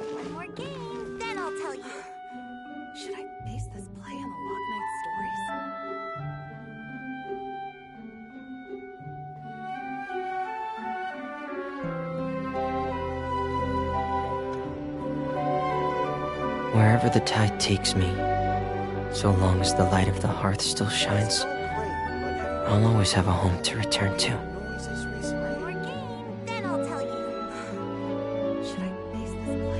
One more game, then I'll tell you. Should I base this play on the Lock Knight Wherever the tide takes me, so long as the light of the hearth still shines, I'll always have a home to return to. One more game, then I'll tell you. Should I base this play on the Lock Knight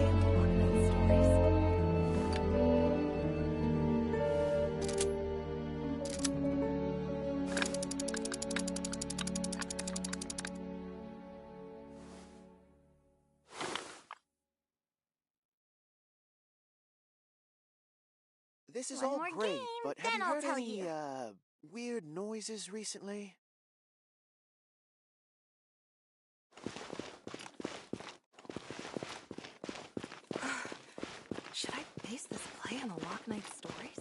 stories? This is One all more great, game, but have then you I'll heard tell any, you. weird noises recently? Should I base this play on the Lock Knight stories?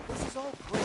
This is all great,